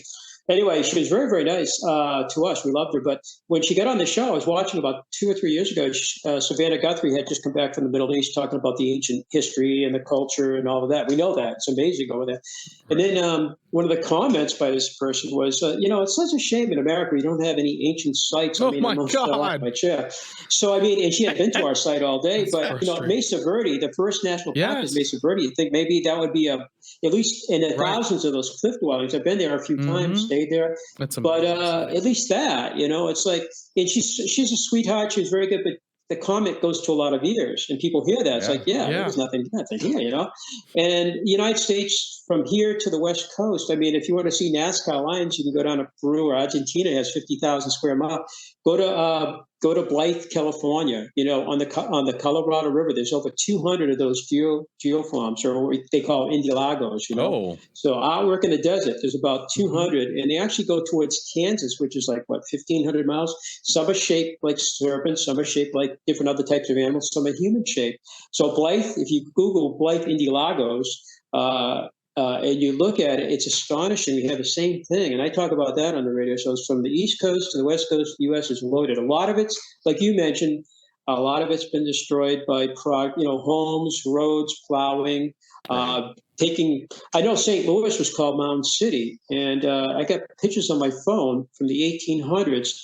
Anyway, she was very, very nice to us. We loved her. But when she got on the show, I was watching about 2 or 3 years ago, Savannah Guthrie had just come back from the Middle East talking about the ancient history and the culture and all of that. We know that. It's amazing over there. And then one of the comments by this person was, it's such a shame in America we don't have any ancient sites. Oh, my God. My chair. So, and she had been to our site all day. But, Mesa Verde, the first national park is Mesa Verde. You think maybe that would be at least in the thousands of those cliff dwellings. I've been there a few times, stayed there. That's but at least that, it's like, and she's a sweetheart. She was very good, but the comment goes to a lot of ears, and people hear that. It's like, there's nothing here, And the United States from here to the West Coast, if you want to see NASCAR lines, you can go down to Peru or Argentina. It has 50,000 square miles. Go to Blythe, California. On the Colorado River, there's over 200 of those geofarms, or what they call Indialagos. So I work in the desert. There's about 200, and they actually go towards Kansas, which is like 1,500 miles. Some are shaped like serpents, some are shaped like different other types of animals, some are human shaped. So Blythe, if you Google Blythe Indialagos, and you look at it, it's astonishing. We have the same thing. And I talk about that on the radio shows. From the East Coast to the West Coast, the U.S. is loaded. A lot of it's, like you mentioned, a lot of it's been destroyed by homes, roads, plowing, I know St. Louis was called Mound City. And I got pictures on my phone from the 1800s.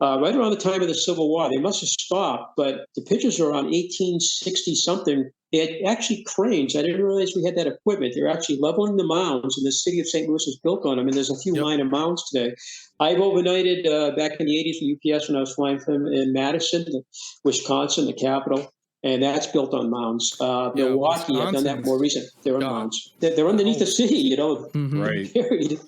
Right around the time of the Civil War. They must have stopped, but the pictures are on 1860-something. They had actually cranes. I didn't realize we had that equipment. They're actually leveling the mounds, and the city of St. Louis was built on them, and there's a few minor mounds today. I've overnighted back in the 80s with UPS when I was flying from in Madison, Wisconsin, the capital, and that's built on mounds. Milwaukee, I've done that more recent. They're on mounds. They're underneath the city, Right. Buried.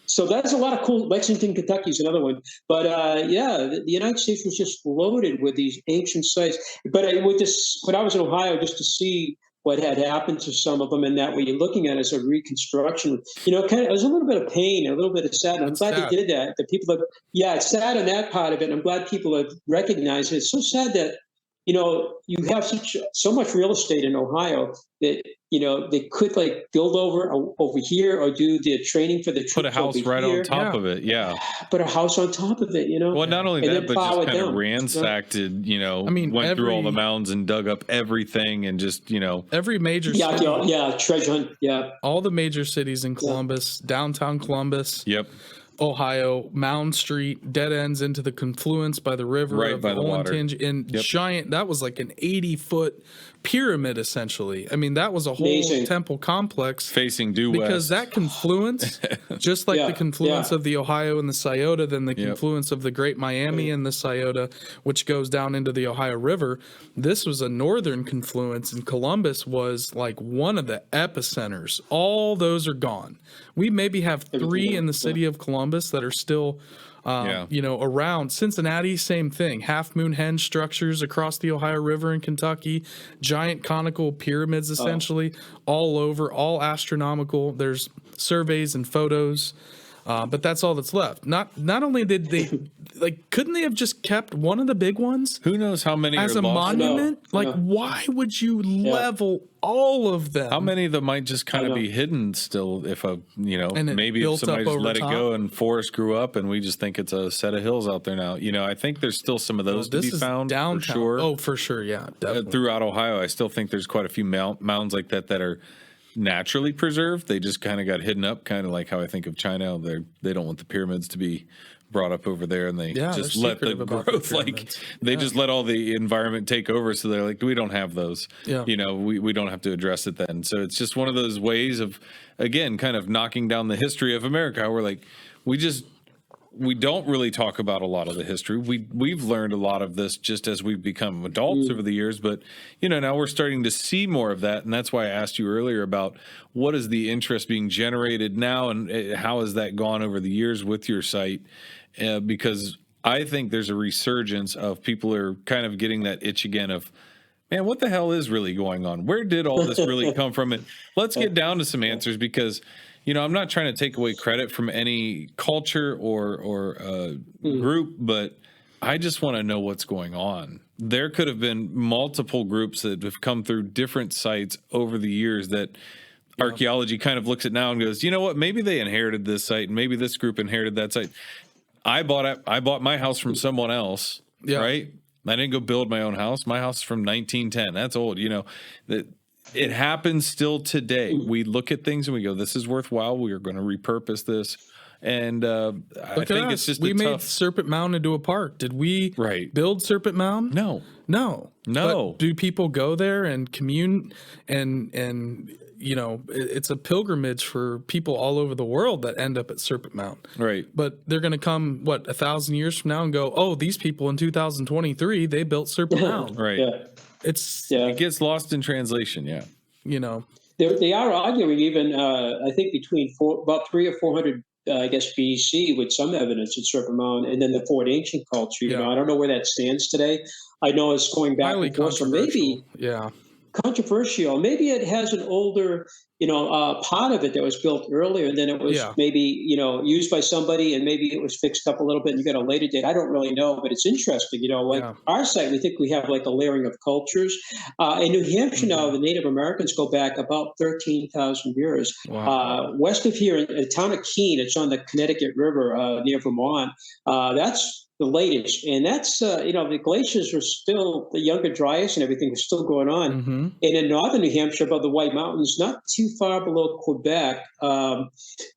So that's a lot of cool. Lexington, Kentucky is another one. But the United States was just loaded with these ancient sites. But when I was in Ohio, just to see what had happened to some of them, and that what you're looking at is a reconstruction. It was a little bit of pain, a little bit of sadness. I'm glad they did that. The people it's sad on that part of it. And I'm glad people have recognized it. It's so sad that you have so much real estate in Ohio that they could build over here or do the training for the troops. Put a house right on top of it, Put a house on top of it, Well, not only that, but just kind of ransacked it. Went through all the mounds and dug up everything, and just every major city, treasure hunt, all the major cities in Columbus, downtown Columbus. Yep. Ohio, Mound Street, dead ends into the confluence by the river, right by the water. Giant, that was like an 80-foot pyramid, essentially. That was a whole temple complex facing due west. Because that confluence, just like the confluence of the Ohio and the Scioto, then the confluence of the Great Miami and the Scioto, which goes down into the Ohio River, this was a northern confluence, and Columbus was like one of the epicenters. All those are gone. We maybe have 3 in the city of Columbus that are still around. Cincinnati, same thing. Half Moon Henge structures across the Ohio River in Kentucky, giant conical pyramids, essentially, all over, all astronomical. There's surveys and photos, but that's all that's left. Not only did they, couldn't they have just kept one of the big ones? Who knows how many as are a lost? monument? Why would you level all of them? How many of them might just kind of be hidden still? If maybe if somebody just let it go and forest grew up, and we just think it's a set of hills out there now. I think there's still some of those to be found downtown. For sure. Oh, for sure, yeah, definitely. Throughout Ohio, I still think there's quite a few mounds like that are naturally preserved. They just kind of got hidden up, kind of like how I think of China. They don't want the pyramids to be brought up over there, and they just let the growth, they just let all the environment take over. So they're like, we don't have those. We don't have to address it then. So it's just one of those ways of, again, kind of knocking down the history of America. We're like, we don't really talk about a lot of the history. We've learned a lot of this just as we've become adults over the years, but now we're starting to see more of that, and that's why I asked you earlier about what is the interest being generated now, and how has that gone over the years with your site? Because I think there's a resurgence of people are kind of getting that itch again of, man, what the hell is really going on? Where did all this really come from? And let's get down to some answers because, I'm not trying to take away credit from any culture or group, but I just want to know what's going on. There could have been multiple groups that have come through different sites over the years that archaeology kind of looks at now and goes, you know what? Maybe they inherited this site and maybe this group inherited that site. I bought my house from someone else, right? I didn't go build my own house. My house is from 1910. That's old. That it happens still today. We look at things and we go, this is worthwhile. We are going to repurpose this. And I think it's just we made Serpent Mound into a park. Did we build Serpent Mound? No. But do people go there and commune and it's a pilgrimage for people all over the world that end up at Serpent Mound. Right. But they're going to come, 1,000 years from now and go, oh, these people in 2023, they built Serpent Mound. Right. Yeah. It gets lost in translation. Yeah. They are arguing even, I think between about 300 or 400, BC with some evidence in Serpent Mound, and then the Fort Ancient culture. I don't know where that stands today. I know it's going back highly and forth, so maybe controversial. Maybe it has an older, part of it that was built earlier, and then it was maybe, used by somebody, and maybe it was fixed up a little bit, and you got a later date. I don't really know, but it's interesting. Our site, we think we have like a layering of cultures. In New Hampshire now, the Native Americans go back about 13,000 years. Wow. West of here, in the town of Keene, it's on the Connecticut River near Vermont. That's the latest, and that's the glaciers are still, the Younger Dryas and everything is still going on. Mm-hmm. And in northern New Hampshire, above the White Mountains, not too far below Quebec,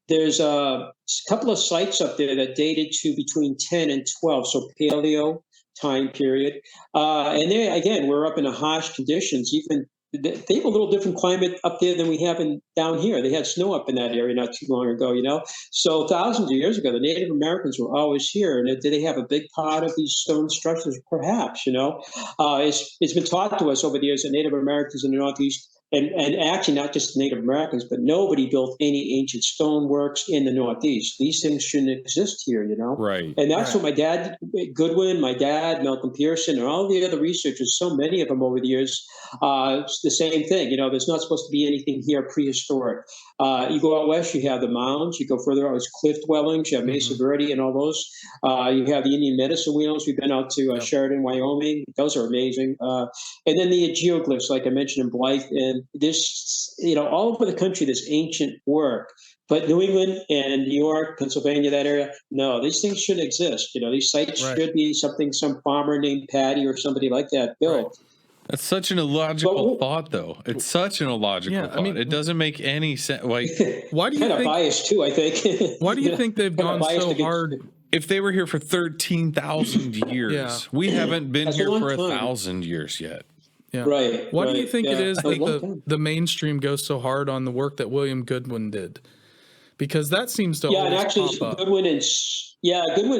there's a couple of sites up there that dated to between 10 and 12, so Paleo time period. And there again, we're up in the harsh conditions. Even they have a little different climate up there than we have down here. They had snow up in that area not too long ago, So thousands of years ago, the Native Americans were always here. And did they have a big part of these stone structures? Perhaps, It's been taught to us over the years that Native Americans in the Northeast, and actually not just Native Americans, but nobody built any ancient stoneworks in the Northeast. These things shouldn't exist here, Right. And that's what my dad, Goodwin, my dad, Malcolm Pearson, and all the other researchers, so many of them over the years, it's the same thing. There's not supposed to be anything here prehistoric. You go out west, you have the mounds. You go further out, it's cliff dwellings. You have Mesa Verde and all those. You have the Indian medicine wheels. We've been out to Sheridan, Wyoming. Those are amazing. And then the geoglyphs, like I mentioned in Blythe. And this, all over the country, this ancient work. But New England and New York, Pennsylvania, that area, no, these things shouldn't exist. These sites should be something some farmer named Patty or somebody like that built. Right. That's such an illogical thought, though. It's such an illogical thought. It doesn't make any sense. Like, why do you kind of biased too? I think. Why do you think they've gone so hard? If they were here for 13,000 years, we haven't been here for 1,000 years yet. Yeah. Right. Why do you think it is that the mainstream goes so hard on the work that William Goodwin did? Because that seems to always and actually pop up. Goodwin and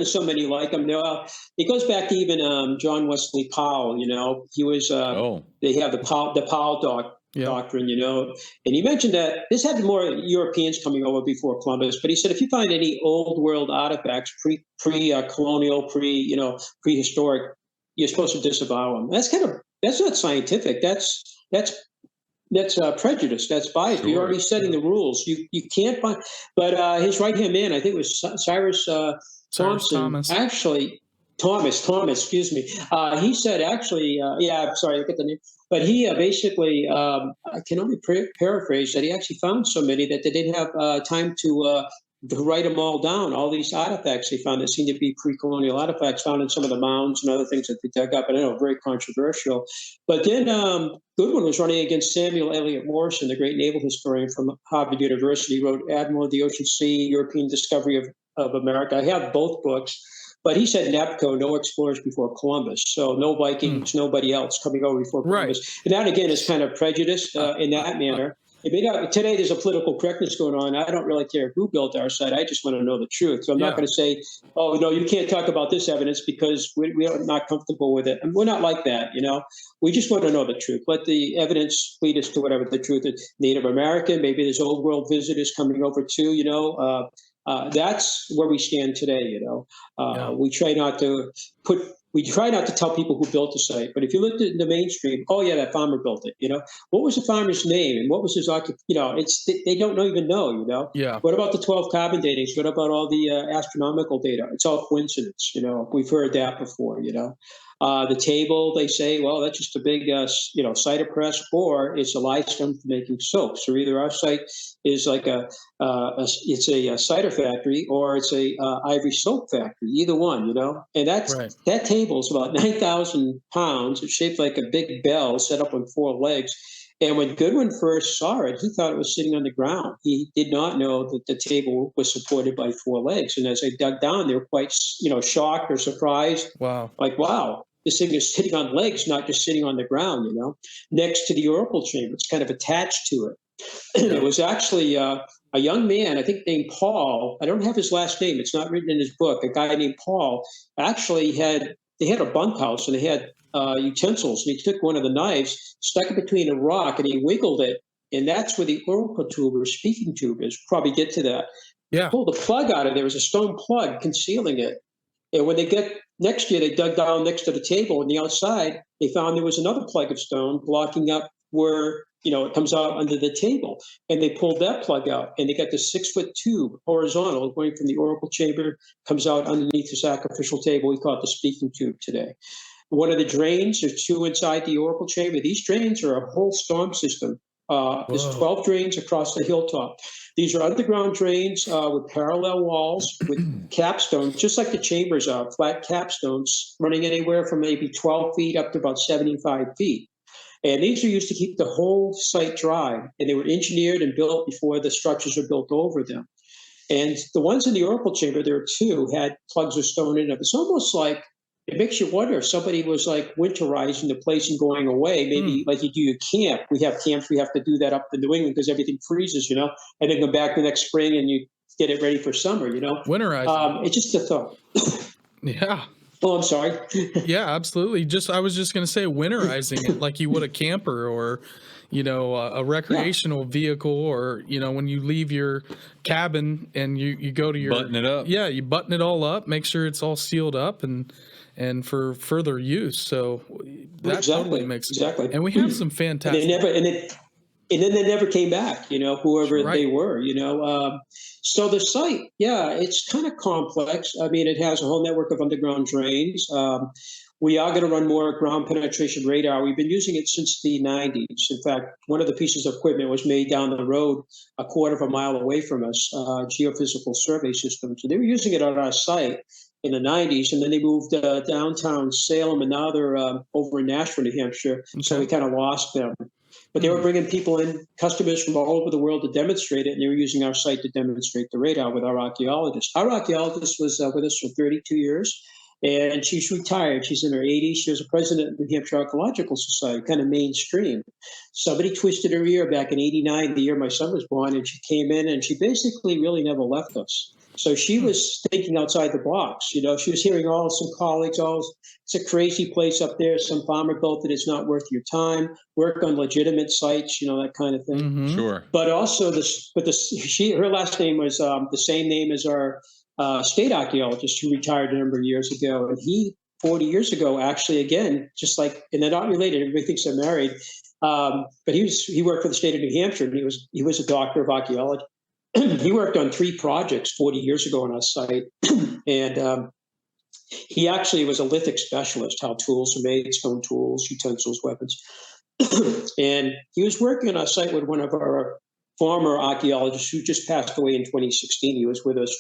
so many like him. It goes back to even John Wesley Powell. He was. They have the Powell doctrine. And he mentioned that this had more Europeans coming over before Columbus. But he said if you find any old world artifacts, pre-colonial, prehistoric, you're supposed to disavow them. That's not scientific. That's prejudice. That's bias. Sure. You're already setting the rules. You can't find. But his right hand man, I think it was Cyrus Thompson. Actually, Thomas. Excuse me. He said actually. I'm sorry. I get the name. But he basically, I can only paraphrase that he actually found so many that they didn't have time to write them all down. All these artifacts they found that seemed to be pre-colonial artifacts found in some of the mounds and other things that they dug up. And I know, very controversial. But then Goodwin was running against Samuel Eliot Morison, the great naval historian from Harvard University. He wrote Admiral of the Ocean Sea, European Discovery of America. I have both books. But he said NAPCO, no explorers before Columbus. So no Vikings, nobody else coming over before Columbus. Right. And that, again, is kind of prejudiced in that manner. Today, there's a political correctness going on. I don't really care who built our site. I just want to know the truth. So I'm not going to say, oh, no, you can't talk about this evidence because we're not comfortable with it. And we're not like that, We just want to know the truth. Let the evidence lead us to whatever the truth is. Native American, maybe there's old world visitors coming over too, That's where we stand today. We try not to tell people who built the site, but if you looked at the mainstream, oh yeah, that farmer built it. What was the farmer's name and what was his it's they don't even know. Yeah. What about the 12 carbon datings? What about all the astronomical data? It's all coincidence. We've heard that before. The table, they say, well, that's just a big, cider press, or it's a limestone for making soap. So either our site is like it's a cider factory, or it's a ivory soap factory. Either one, And that table is about 9,000 pounds. It's shaped like a big bell, set up on four legs. And when Goodwin first saw it, he thought it was sitting on the ground. He did not know that the table was supported by four legs. And as they dug down, they were quite, shocked or surprised. Wow. Like, wow, this thing is sitting on legs, not just sitting on the ground, next to the oracle chamber. It's kind of attached to it. It was actually a young man, I think named Paul. I don't have his last name. It's not written in his book. A guy named Paul actually they had a bunkhouse and they had utensils. And he took one of the knives, stuck it between a rock, and he wiggled it. And that's where the oracle tube or speaking tube is. Probably get to that. Yeah. Pulled the plug out of there. Was a stone plug concealing it. And when they next year, they dug down next to the table on the outside, they found there was another plug of stone blocking up where, it comes out under the table. And they pulled that plug out and they got the 6-foot tube horizontal going from the oracle chamber, comes out underneath the sacrificial table. We call it the speaking tube today. One of the drains, there's two inside the oracle chamber. These drains are a whole storm system. There's 12 drains across the hilltop. These are underground drains with parallel walls with capstones, just like the chambers are, flat capstones running anywhere from maybe 12 feet up to about 75 feet. And these are used to keep the whole site dry. And they were engineered and built before the structures were built over them. And the ones in the oracle chamber, there are two, had plugs of stone in them. It's almost like, it makes you wonder if somebody was like winterizing the place and going away, maybe like you do your camp. We have camps, we have to do that up in New England because everything freezes, and then come back the next spring and you get it ready for summer, Winterizing. It's just a thought. Yeah. Oh, I'm sorry. Yeah, absolutely. I was just going to say winterizing it like you would a camper or, a recreational vehicle, or, when you leave your cabin and you go to your button it up. Yeah. You button it all up, make sure it's all sealed up and for further use. So that totally makes sense. Exactly. And we have some fantastic. And then they never came back, whoever they were, So the site, it's kind of complex. I mean, it has a whole network of underground drains. We are going to run more ground penetration radar. We've been using it since the 90s. In fact, one of the pieces of equipment was made down the road a quarter of a mile away from us, geophysical survey system. So they were using it on our site in the 90s, and then they moved downtown Salem, and now they're over in Nashville, New Hampshire. Okay. So we kind of lost them. But they were bringing people in, customers from all over the world to demonstrate it, and they were using our site to demonstrate the radar with our archaeologist. Our archaeologist was with us for 32 years, and she's retired. She's in her 80s. She was a president of the New Hampshire Archaeological Society, kind of mainstream. Somebody twisted her ear back in '89, the year my son was born, and she came in, and she basically really never left us. So she was thinking outside the box. She was hearing some colleagues, it's a crazy place up there. Some farmer built it. It's not worth your time. Work on legitimate sites, that kind of thing. Mm-hmm. Sure. But also her last name was the same name as our state archaeologist who retired a number of years ago. And he, 40 years ago, actually, again, just like, and they're not related. Everybody thinks they're married. But he worked for the state of New Hampshire, and he was a doctor of archaeology. He worked on 3 projects 40 years ago on our site. And he actually was a lithic specialist, how tools are made, stone tools, utensils, weapons. And he was working on our site with one of our former archaeologists who just passed away in 2016. He was with us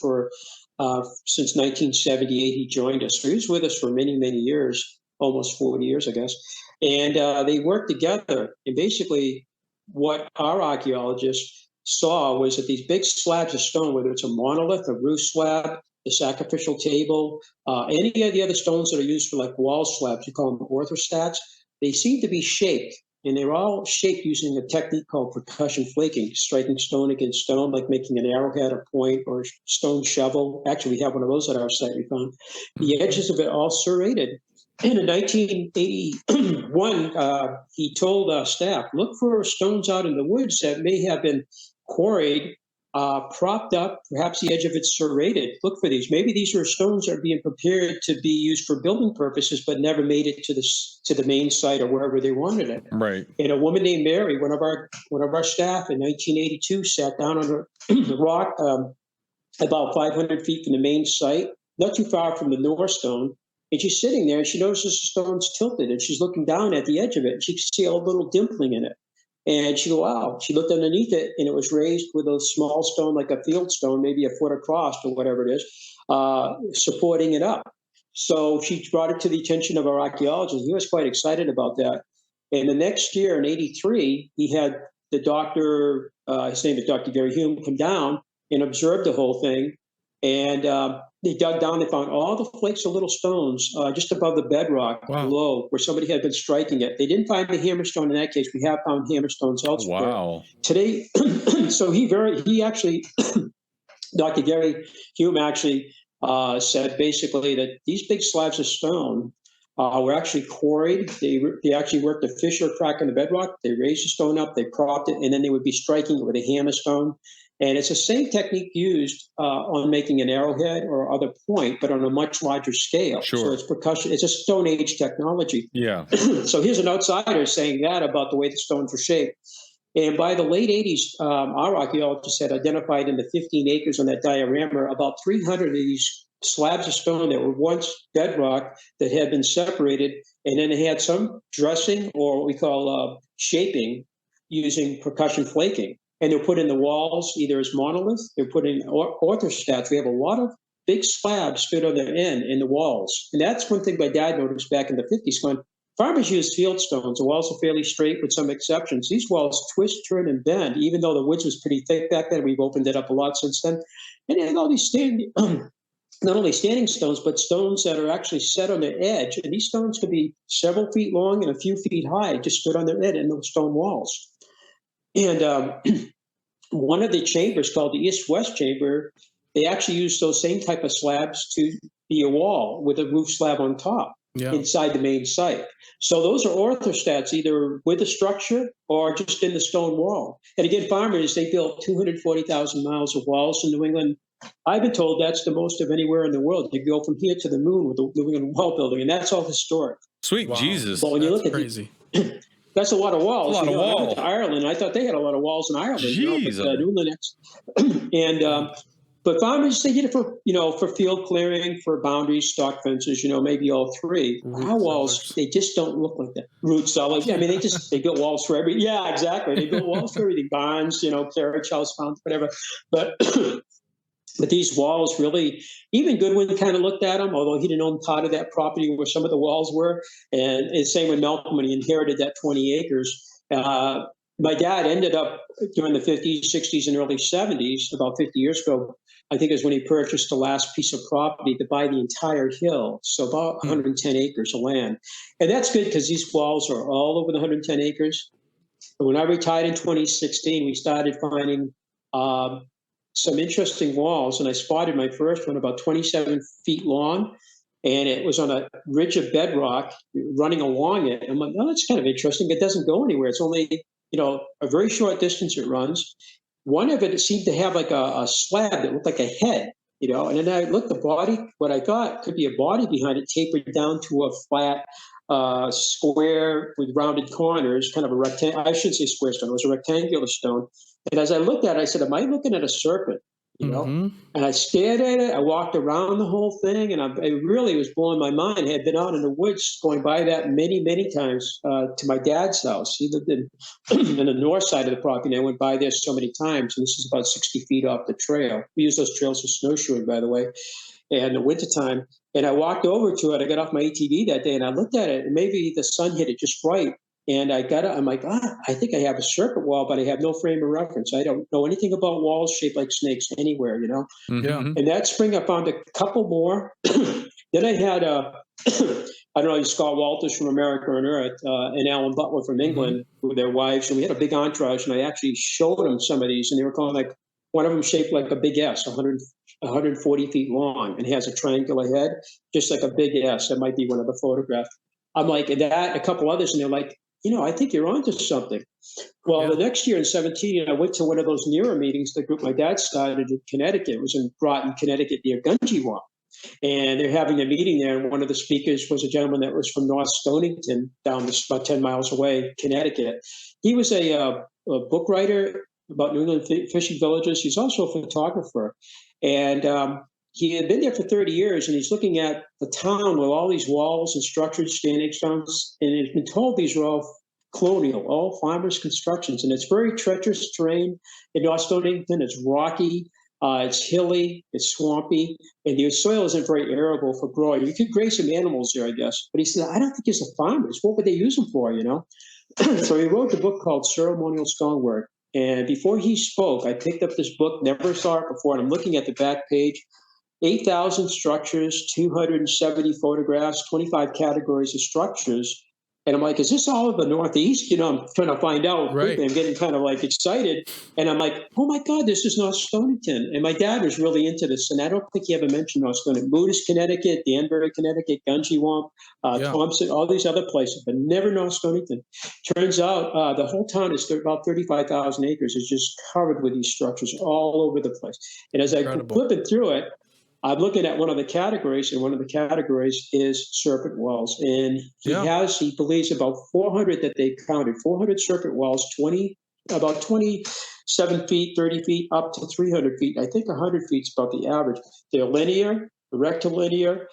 since 1978. He joined us. So he was with us for many, many years, almost 40 years, I guess. And they worked together. And basically what our archaeologists saw was that these big slabs of stone, whether it's a monolith, a roof slab, the sacrificial table, any of the other stones that are used for like wall slabs, we call them orthostats, they seem to be shaped. And they're all shaped using a technique called percussion flaking, striking stone against stone, like making an arrowhead, a point, or a stone shovel. Actually, we have one of those at our site we found. The edges of it all serrated. And in 1981, he told our staff, look for stones out in the woods that may have been quarried propped up. Perhaps the edge of it's serrated. Look for these. Maybe these are stones that are being prepared to be used for building purposes, but never made it to the main site or wherever they wanted it. Right. And a woman named Mary, one of our staff in 1982, sat down on the rock about 500 feet from the main site, not too far from the North Stone. And she's sitting there, and she notices the stone's tilted, and she's looking down at the edge of it, and she can see a little dimpling in it. And she go, wow. She looked underneath it, and it was raised with a small stone, like a field stone, maybe a foot across or whatever it is, supporting it up. So she brought it to the attention of our archaeologist. He was quite excited about that. And the next year, in '83, he had the doctor, his name is Dr. Gary Hume, come down and observed the whole thing. And they dug down and found all the flakes of little stones just above the bedrock below where somebody had been striking it. They didn't find the hammerstone in that case. We have found hammerstones elsewhere. Wow. Today, so he actually, Dr. Gary Hume actually said basically that these big slabs of stone were actually quarried. They actually worked a fissure crack in the bedrock. They raised the stone up, they propped it, and then they would be striking it with a hammerstone. And it's the same technique used on making an arrowhead or other point, but on a much larger scale. Sure. So it's percussion. It's a Stone Age technology. Yeah. So here's an outsider saying that about the way the stones were shaped. And by the late 80s, our archaeologists had identified in the 15 acres on that diorama about 300 of these slabs of stone that were once bedrock that had been separated, and then they had some dressing or what we call shaping using percussion flaking. And they're put in the walls either as monoliths, they're put in orthostats. We have a lot of big slabs stood on their end in the walls. And that's one thing my dad noticed back in the 50s when farmers used field stones. The walls are fairly straight with some exceptions. These walls twist, turn, and bend, even though the woods was pretty thick back then. We've opened it up a lot since then. And they had all these not only standing stones, but stones that are actually set on their edge. And these stones could be several feet long and a few feet high, just stood on their edge in those stone walls. And one of the chambers called the East-West chamber, they actually used those same type of slabs to be a wall with a roof slab on top inside the main site. So those are orthostats, either with the structure or just in the stone wall. And again, farmers, they built 240,000 miles of walls in New England. I've been told that's the most of anywhere in the world. You go from here to the moon with the New England wall building, and that's all historic. Sweet Jesus. But when you look at crazy. That's a lot of walls. A lot of walls. I went to Ireland. I thought they had a lot of walls in Ireland. Jeez. But farmers, they did it for field clearing, for boundaries, stock fences, maybe all three. Our walls, they just don't look like that. Root cellars. I mean, they built walls for everything. Yeah, exactly. They built walls for everything. Barns, carriage house, fountains, whatever. But these walls really, even Goodwin kind of looked at them, although he didn't own part of that property where some of the walls were. And same with Malcolm when he inherited that 20 acres. My dad ended up during the 50s, 60s, and early 70s, about 50 years ago, I think is when he purchased the last piece of property to buy the entire hill. So about 110 acres of land. And that's good because these walls are all over the 110 acres. But when I retired in 2016, we started finding some interesting walls, and I spotted my first one about 27 feet long, and it was on a ridge of bedrock running along it. I'm like, oh, that's kind of interesting. It doesn't go anywhere. It's only, a very short distance it runs. One of it seemed to have like a slab that looked like a head, and then I looked the body, what I thought could be a body behind it tapered down to a flat square with rounded corners, kind of a rectangle. I should say square stone. It was a rectangular stone. And as I looked at it, I said, am I looking at a serpent? And I stared at it. I walked around the whole thing, and it really was blowing my mind. I had been out in the woods going by that many, many times to my dad's house. He lived in the north side of the property, and I went by there so many times. And this is about 60 feet off the trail. We use those trails for snowshoeing, by the way, in the wintertime. And I walked over to it. I got off my ATV that day, and I looked at it, and maybe the sun hit it just right. And I'm like, I think I have a serpent wall, but I have no frame of reference. I don't know anything about walls shaped like snakes anywhere, Yeah. And that spring, I found a couple more. Then I had I don't know, Scott Walters from America on Earth and Alan Butler from England with their wives. And we had a big entourage, and I actually showed them some of these, and they were calling like, one of them shaped like a big S, 140 feet long, and has a triangular head, just like a big S. That might be one of the photographs. I'm like, and that, a couple others, and they're like I think you're onto something. Well, the next year in 17, I went to one of those NERA meetings, the group my dad started in Connecticut. It was in Groton, Connecticut, near Gunjiwap. And they're having a meeting there. And one of the speakers was a gentleman that was from North Stonington, down this, about 10 miles away, Connecticut. He was a book writer about New England fishing villages. He's also a photographer. And he had been there for 30 years, and he's looking at the town with all these walls and structures, standing stones. And he's been told these are all colonial, all farmers' constructions. And it's very treacherous terrain in North Stonington. It's rocky. It's hilly, it's swampy, and the soil isn't very arable for growing. You could graze some animals there, I guess. But he said, I don't think it's the farmers. What would they use them for, So he wrote the book called Ceremonial Stonework. And before he spoke, I picked up this book, never saw it before, and I'm looking at the back page. 8,000 structures, 270 photographs, 25 categories of structures. And I'm like, is this all of the Northeast? I'm trying to find out. Right. I'm getting kind of like excited. And I'm like, oh my God, this is North Stonington. And my dad was really into this. And I don't think he ever mentioned North Stonington. Moodus, Connecticut, Danbury, Connecticut, Gunjiwamp, Thompson, all these other places, but never North Stonington. Turns out the whole town is about 35,000 acres. It's just covered with these structures all over the place. And as I flip it through it, I'm looking at one of the categories, and one of the categories is serpent wells. And he believes about 400 that they counted, 400 serpent wells, about 27 feet, 30 feet, up to 300 feet. I think 100 feet is about the average. They're linear, rectilinear,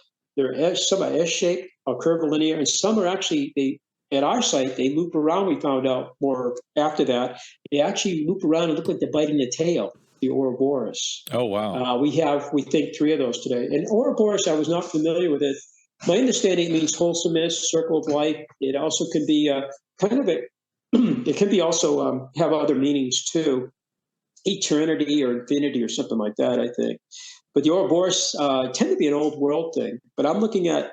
some are S-shaped or curvilinear, and some are actually, at our site, they loop around, we found out more after that. They actually loop around and look like they're biting the tail. The Ouroboros. Oh, wow. We think 3 of those today. And Ouroboros, I was not familiar with it. My understanding means wholesomeness, circle of life. It also can be it can be also have other meanings too. Eternity or infinity or something like that, I think. But the Ouroboros tend to be an old world thing. But I'm looking at,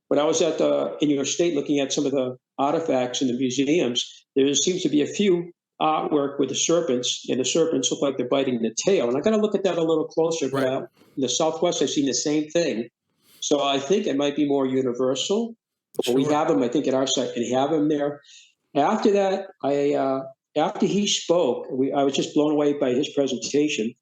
when I was in your state looking at some of the artifacts in the museums, there seems to be a few artwork with the serpents, and the serpents look like they're biting the tail. And I got to look at that a little closer. Right. But in the Southwest, I've seen the same thing. So I think it might be more universal. Sure. We have them, I think, at our site, and have them there. After that, after he spoke, I was just blown away by his presentation.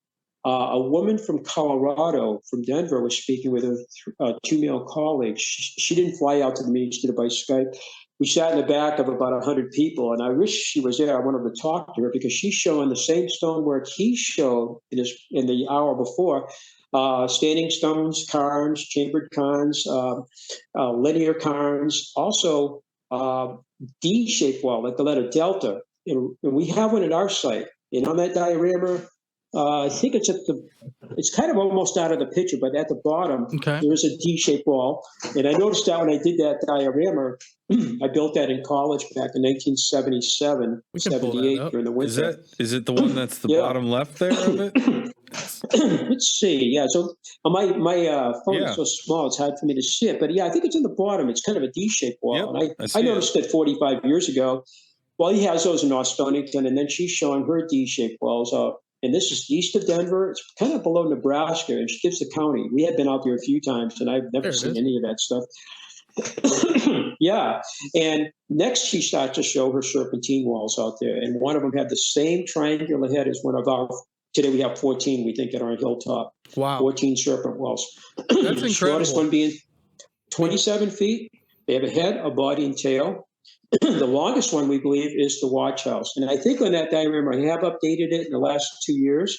A woman from Colorado, from Denver, was speaking with her 2 male colleagues. She didn't fly out to the meeting, she did it by Skype. We sat in the back of about 100 people, and I wish she was there. I wanted to talk to her because she's showing the same stonework he showed in the hour before. Standing stones, cairns, chambered cairns, linear cairns, also D-shaped wall, like the letter delta. And we have one at our site. And on that diorama, I think it's kind of almost out of the picture, but at the bottom, there is a D-shaped wall. And I noticed that when I did that diorama, I built that in college back in 1977, 78 during the winter. Is it the one that's the bottom left there of it? Let's see. Yeah. So my phone is so small, it's hard for me to see it. But yeah, I think it's in the bottom. It's kind of a D-shaped wall. Yep, and I noticed it 45 years ago. Well, he has those in North Stonington, and then she's showing her D-shaped walls out. And this is east of Denver. It's kind of below Nebraska, and she gives the county. We had been out there a few times, and I've never seen any of that stuff. Yeah. And next, she starts to show her serpentine walls out there. And one of them had the same triangular head as one of our. Today we have 14, we think, at our hilltop. Wow. 14 serpent walls. That's incredible. The shortest one being 27 feet. They have a head, a body, and tail. The longest one, we believe, is the watch house. And I think on that diagram, I have updated it in the last 2 years.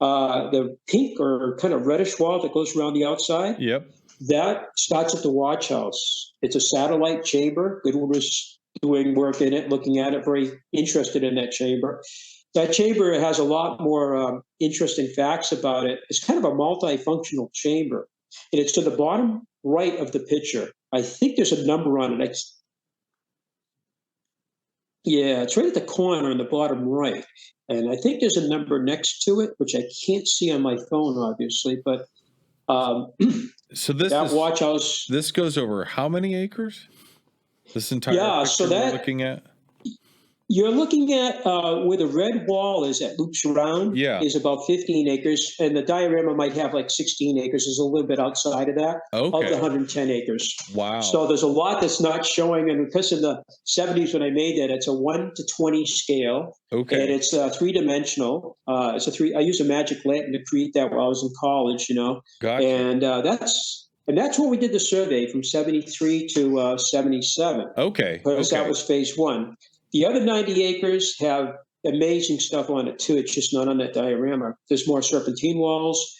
The pink or kind of reddish wall that goes around the outside, that starts at the watch house. It's a satellite chamber. Goodwin was doing work in it, looking at it, very interested in that chamber. That chamber has a lot more interesting facts about it. It's kind of a multifunctional chamber. And it's to the bottom right of the picture. I think there's a number on it. It's right at the corner in the bottom right. And I think there's a number next to it, which I can't see on my phone, obviously. But so watch house. This goes over how many acres? This entire picture we're looking at? You're looking at where the red wall is that loops around is about 15 acres, and the diorama might have like 16 acres. Is a little bit outside of that, of the 110 acres. Wow. So there's a lot that's not showing, and because in the 70s when I made that, it's a 1:20 scale, and it's three-dimensional. I used a magic lantern to create that while I was in college, Gotcha. And that's when we did the survey from 73 to 77. Okay. Because that was phase one. The other 90 acres have amazing stuff on it too. It's just not on that diorama. There's more serpentine walls.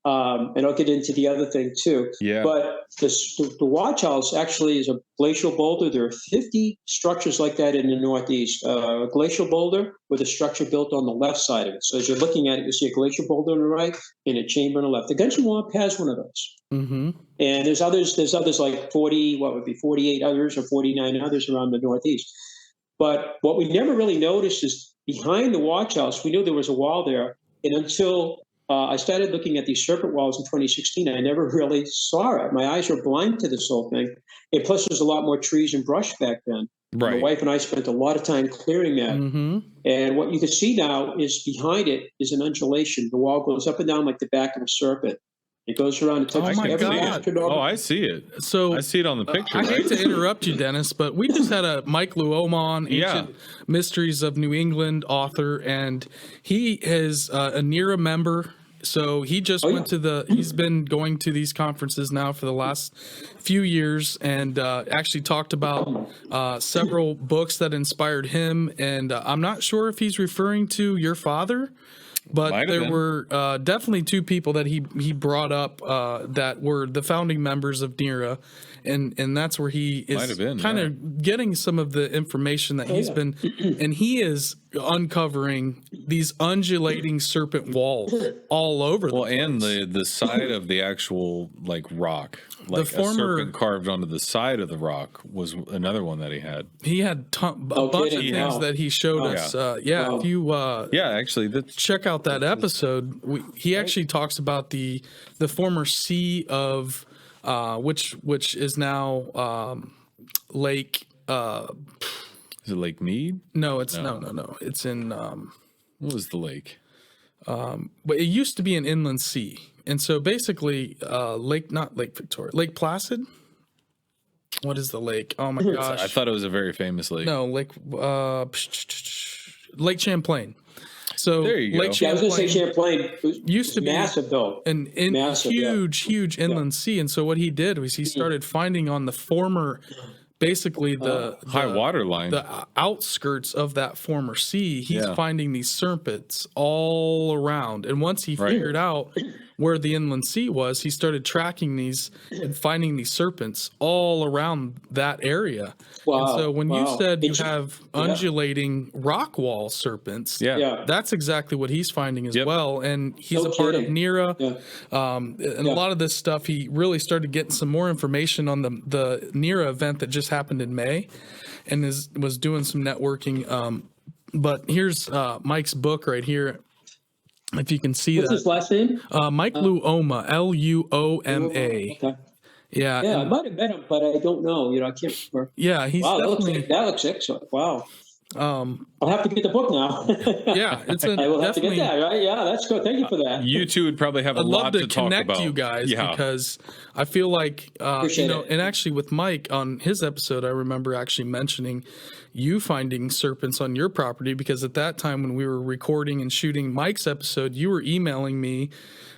And I'll get into the other thing too. Yeah. But the Watch House actually is a glacial boulder. There are 50 structures like that in the Northeast. A glacial boulder with a structure built on the left side of it. So as you're looking at it, you see a glacial boulder on the right and a chamber on the left. The Gungeon Wamp has one of those. Mm-hmm. And there's others like 48 others or 49 others around the Northeast. But what we never really noticed is behind the Watch House, we knew there was a wall there. And until I started looking at these serpent walls in 2016, I never really saw it. My eyes were blind to this whole thing. And plus, there's a lot more trees and brush back then. Right. My wife and I spent a lot of time clearing that. Mm-hmm. And what you can see now is behind it is an undulation. The wall goes up and down like the back of a serpent. It goes around and touches every astronaut. Oh, I see it. So I see it on the picture. I hate to interrupt you, Dennis, but we just had a Mike Luoma on, Ancient Mysteries of New England author, and he is a NERA member. So he just went to he's been going to these conferences now for the last few years, and actually talked about several books that inspired him. And I'm not sure if he's referring to your father, but there were definitely two people that he brought up that were the founding members of NERA, and that's where he is kind of getting some of the information that he's been, and he is uncovering these undulating serpent walls all over. And the side of the actual rock, like a serpent carved onto the side of the rock, was another one that he had. He had a bunch of things that he showed us. If you actually check out that episode, he actually talks about the former sea of which is now Lake. Is it Lake Mead? No, it's no. It's in. What was the lake? But it used to be an inland sea, and so basically, not Lake Victoria, Lake Placid. What is the lake? Oh my gosh! I thought it was a very famous lake. No, Lake Champlain. So there you go. Lake Champlain, I was going to say Champlain used to be massive, though. An huge inland sea, and so what he did was he started finding on the former. Basically, the high water line, the outskirts of that former sea, he's finding these serpents all around. And once he figured out where the inland sea was, he started tracking these and finding these serpents all around that area. Wow. And so when you said you have undulating rock wall serpents, that's exactly what he's finding as well. And he's a part of NERA. And a lot of this stuff, he really started getting some more information on the NERA event that just happened in May, and was doing some networking. But here's Mike's book right here. If you can see What's his last name? Mike Luoma, Luoma. Okay. Yeah. I might have met him, but I don't know. I can't remember. Yeah, he's definitely. That looks excellent. Wow. I'll have to get the book now. I will have to get that. Right? Yeah, that's good. Thank you for that. You two would probably have a lot to talk about. I'd love to connect you guys because I feel like and actually with Mike on his episode, I remember actually mentioning you finding serpents on your property, because at that time when we were recording and shooting Mike's episode, you were emailing me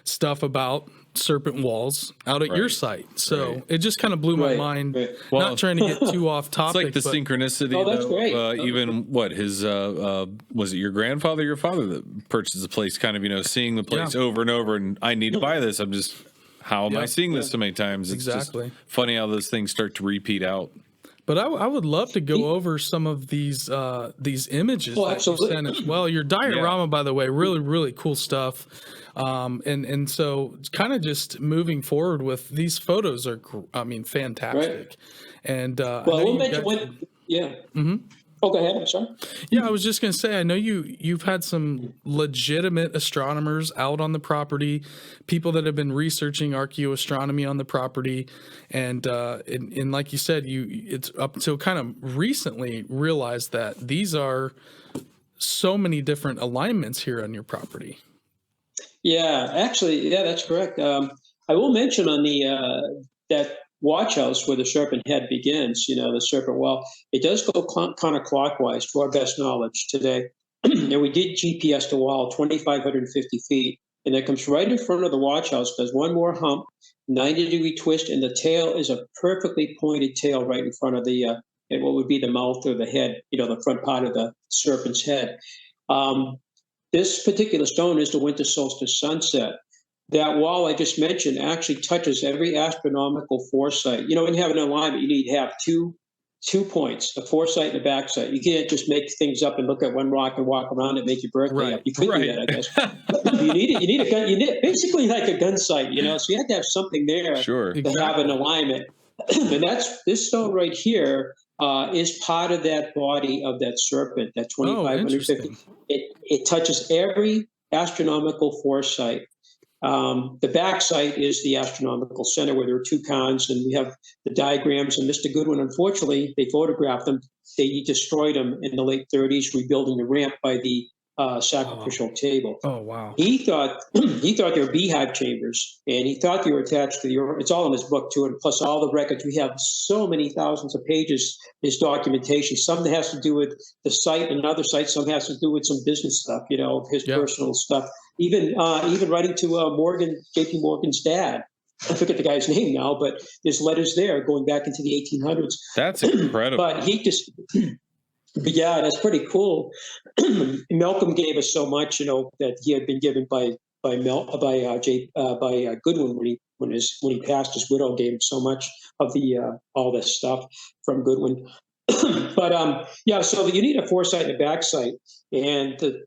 stuff about serpent walls out at your site. So it just kind of blew my mind. Well, not trying to get too off topic. It's like the synchronicity. That's great. Even his was it your grandfather, your father that purchased the place? Kind of seeing the place over and over, and I need to buy this. I'm just how am I seeing this so many times? It's just funny how those things start to repeat out. But I would love to go over some of these images that you sent as well. Your diorama, by the way, really, really cool stuff. And so kind of just moving forward with these photos are, fantastic. Right. And we'll mention Oh, go ahead. I'm sorry. Yeah, I was just going to say, I know you've had some legitimate astronomers out on the property, people that have been researching archaeoastronomy on the property, and like you said, it's up until kind of recently realized that these are so many different alignments here on your property. Yeah, actually, yeah, that's correct. I will mention on the that watch house where the serpent head begins, the serpent well, it does go counterclockwise to our best knowledge today. And we did GPS the wall 2,550 feet, and it comes right in front of the watch house, does one more hump, 90-degree twist, and the tail is a perfectly pointed tail right in front of what would be the mouth or the head, the front part of the serpent's head. This particular stone is the winter solstice sunset. That wall I just mentioned actually touches every astronomical foresight. When you have an alignment, you need to have two points, a foresight and a backside. You can't just make things up and look at one rock and walk around and make your birthday up. You could do that, I guess. You need a gun. You need basically like a gun sight, So you have to have something there to have an alignment. And this stone right here is part of that body of that serpent, that 2,550. It touches every astronomical foresight. The back site is the astronomical center where there are two cons, and we have the diagrams. And Mr. Goodwin, unfortunately, they photographed them. They destroyed them in the late 30s, rebuilding the ramp by the sacrificial table. Oh, wow. He thought they were beehive chambers, and he thought they were attached to the. It's all in his book too, and plus all the records. We have so many thousands of pages. His documentation. Some that has to do with the site and other sites. Some has to do with some business stuff. His personal stuff. Even writing to J.P. Morgan's dad. I forget the guy's name now, but there's letters there going back into the 1800s. That's incredible. But he just. But yeah, that's pretty cool. Malcolm gave us so much, that he had been given by Goodwin when he passed. His widow gave him so much of the all this stuff from Goodwin. But so you need a foresight and a backsite, and the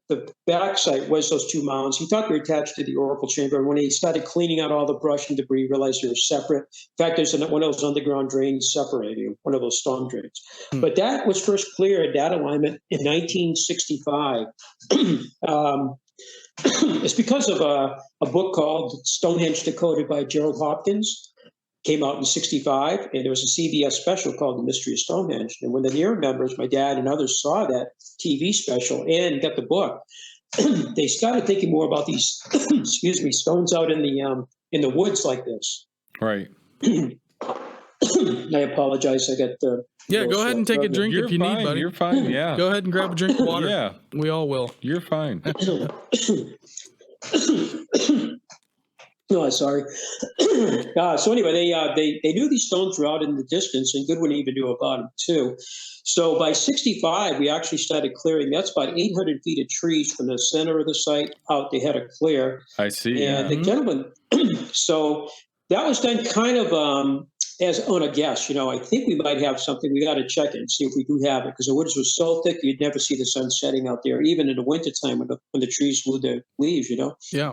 backsite was those two mounds. He thought they were attached to the oracle chamber, and when he started cleaning out all the brush and debris, he realized they were separate. In fact, there's one of those underground drains separating, one of those storm drains. But that was first cleared, that alignment, in 1965. It's because of a book called Stonehenge Decoded by Gerald Hopkins. Came out in 65, and there was a CBS special called The Mystery of Stonehenge. And when the NEAR members, my dad and others, saw that TV special and got the book, they started thinking more about these, stones out in the woods like this. Right. I apologize. I got the. Yeah, go ahead and take a drink if you need, buddy. You're fine. Yeah. Go ahead and grab a drink of water. Yeah, we all will. You're fine. No, sorry. So anyway, they knew these stones were out in the distance, and Goodwin even knew about them too. So by 65, we actually started clearing. That's about 800 feet of trees from the center of the site out. They had to clear. I see. And the gentleman. So that was done kind of as on a guess. I think we might have something. We got to check it and see if we do have it, because the woods was so thick you'd never see the sun setting out there, even in the wintertime when the trees blew their leaves. Yeah.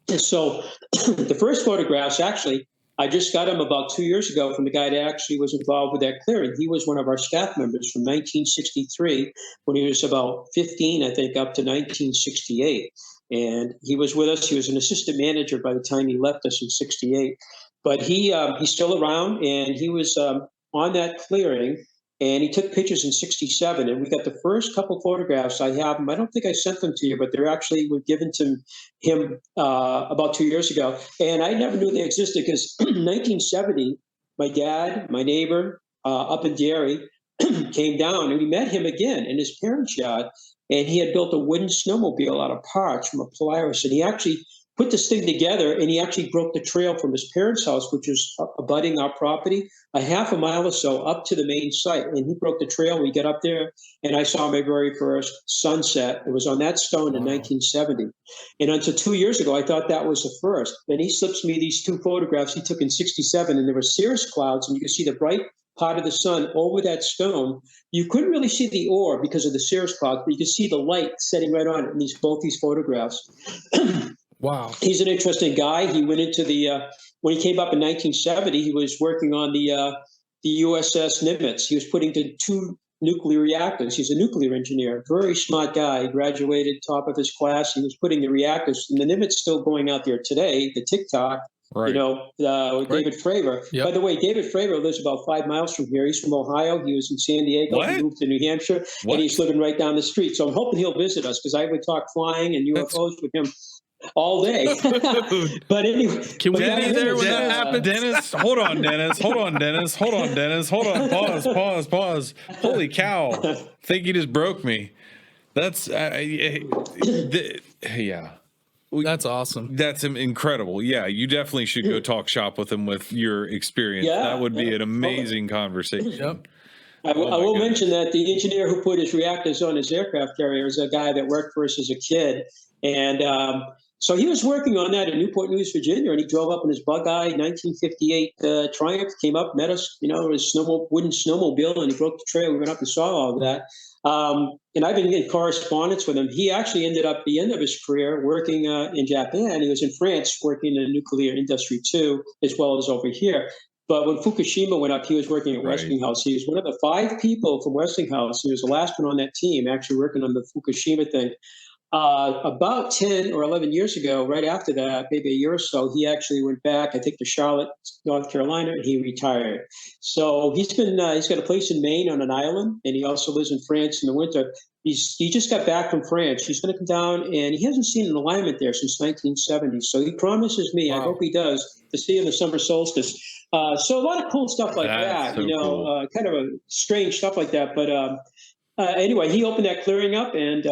And so the first photographs, actually, I just got them about 2 years ago from the guy that actually was involved with that clearing. He was one of our staff members from 1963 when he was about 15, I think, up to 1968. And he was with us. He was an assistant manager by the time he left us in 68. But he's still around, and he was on that clearing. And he took pictures in 67, and we got the first couple photographs. I have them. I don't think I sent them to you, but they're actually were given to him about 2 years ago. And I never knew they existed because 1970, my dad, my neighbor up in Derry, came down, and we met him again in his parents' yard. And he had built a wooden snowmobile out of parts from a Polaris, and he actually put this thing together, and he actually broke the trail from his parents' house, which was abutting our property, a half a mile or so up to the main site. And he broke the trail. We get up there, and I saw my very first sunset. It was on that stone in 1970. And until 2 years ago, I thought that was the first. Then he slips me these two photographs he took in 67, and there were cirrus clouds, and you could see the bright part of the sun over that stone. You couldn't really see the ore because of the cirrus clouds, but you could see the light setting right on it in both these photographs. Wow. He's an interesting guy. He went into when he came up in 1970, he was working on the USS Nimitz. He was putting the two nuclear reactors. He's a nuclear engineer, very smart guy. He graduated top of his class. He was putting the reactors, and the Nimitz still going out there today, the TikTok, Right. With David Fravor. Yep. By the way, David Fravor lives about 5 miles from here. He's from Ohio. He was in San Diego. What? He moved to New Hampshire, What? and he's living right down the street. So I'm hoping he'll visit us because I would talk flying and UFOs with him all day. But anyway, Can we be there when that happens? Dennis, hold on, Dennis. Pause. Holy cow. I think you just broke me. That's, yeah. That's awesome. That's incredible. Yeah, you definitely should go talk shop with him with your experience. Yeah. That would be an amazing conversation. Yep. I will mention that the engineer who put his reactors on his aircraft carrier is a guy that worked for us as a kid. And so he was working on that in Newport News, Virginia, and he drove up in his bug-eye 1958 Triumph, came up, met us, his wooden snowmobile, and he broke the trail. We went up and saw all of that. And I've been in correspondence with him. He actually ended up, the end of his career, working in Japan. He was in France working in the nuclear industry too, as well as over here. But when Fukushima went up, he was working at Westinghouse. He was one of the 5 people from Westinghouse. He was the last one on that team, actually working on the Fukushima thing. About 10 or 11 years ago, right after that, maybe a year or so, he actually went back, I think, to Charlotte, North Carolina, and he retired. So he's got a place in Maine on an island, and he also lives in France in the winter. He just got back from France. He's going to come down, and he hasn't seen an alignment there since 1970. So he promises me, I hope he does, to see in the summer solstice. So a lot of cool stuff like that, so cool. Kind of a strange stuff like that. But anyway, he opened that clearing up, and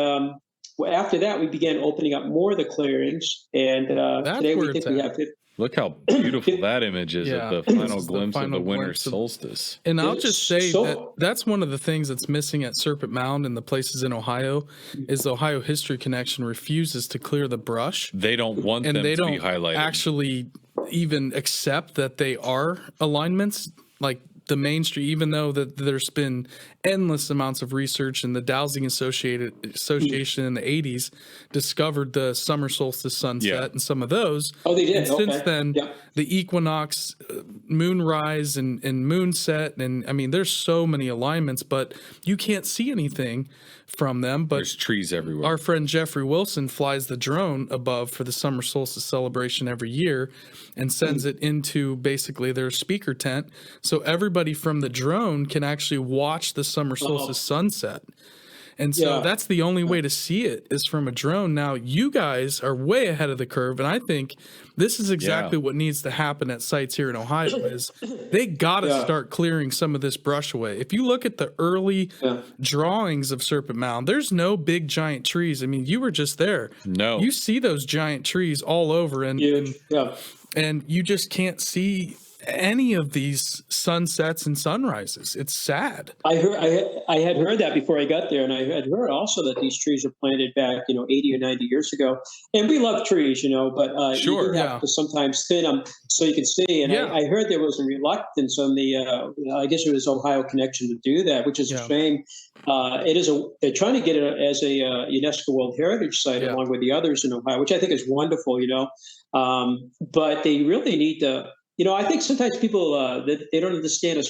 after that, we began opening up more of the clearings, and today we think we have 50. Look how beautiful that image is of the final glimpse of the winter glimpse of- solstice. And I'll just say that's one of the things that's missing at Serpent Mound and the places in Ohio is the Ohio History Connection refuses to clear the brush. They don't want them to be highlighted. Actually even accept that they are alignments like the Main Street, even though that there's been endless amounts of research, and the Dowsing Association in the 80s discovered the summer solstice sunset and some of those. Oh, they did. And since then, the equinox, moonrise, and moonset, and I mean, there's so many alignments, but you can't see anything from them. But there's trees everywhere. Our friend Jeffrey Wilson flies the drone above for the summer solstice celebration every year and sends it into basically their speaker tent, so everybody from the drone can actually watch the summer solstice sunset. And so that's the only way to see it is from a drone. Now, you guys are way ahead of the curve, and I think this is exactly what needs to happen at sites here in Ohio is they got to start clearing some of this brush away. If you look at the early drawings of Serpent Mound, there's no big giant trees. I mean, you were just there. No. You see those giant trees all over, and you just can't see any of these sunsets and sunrises. It's sad. I had heard that before I got there, and I had heard also that these trees were planted back, 80 or 90 years ago. And we love trees, but you have to sometimes thin them so you can see. And I heard there was a reluctance on the, I guess it was Ohio Connection to do that, which is a shame. They're trying to get it as a UNESCO World Heritage Site along with the others in Ohio, which I think is wonderful, but they really need to. I think sometimes people they don't understand.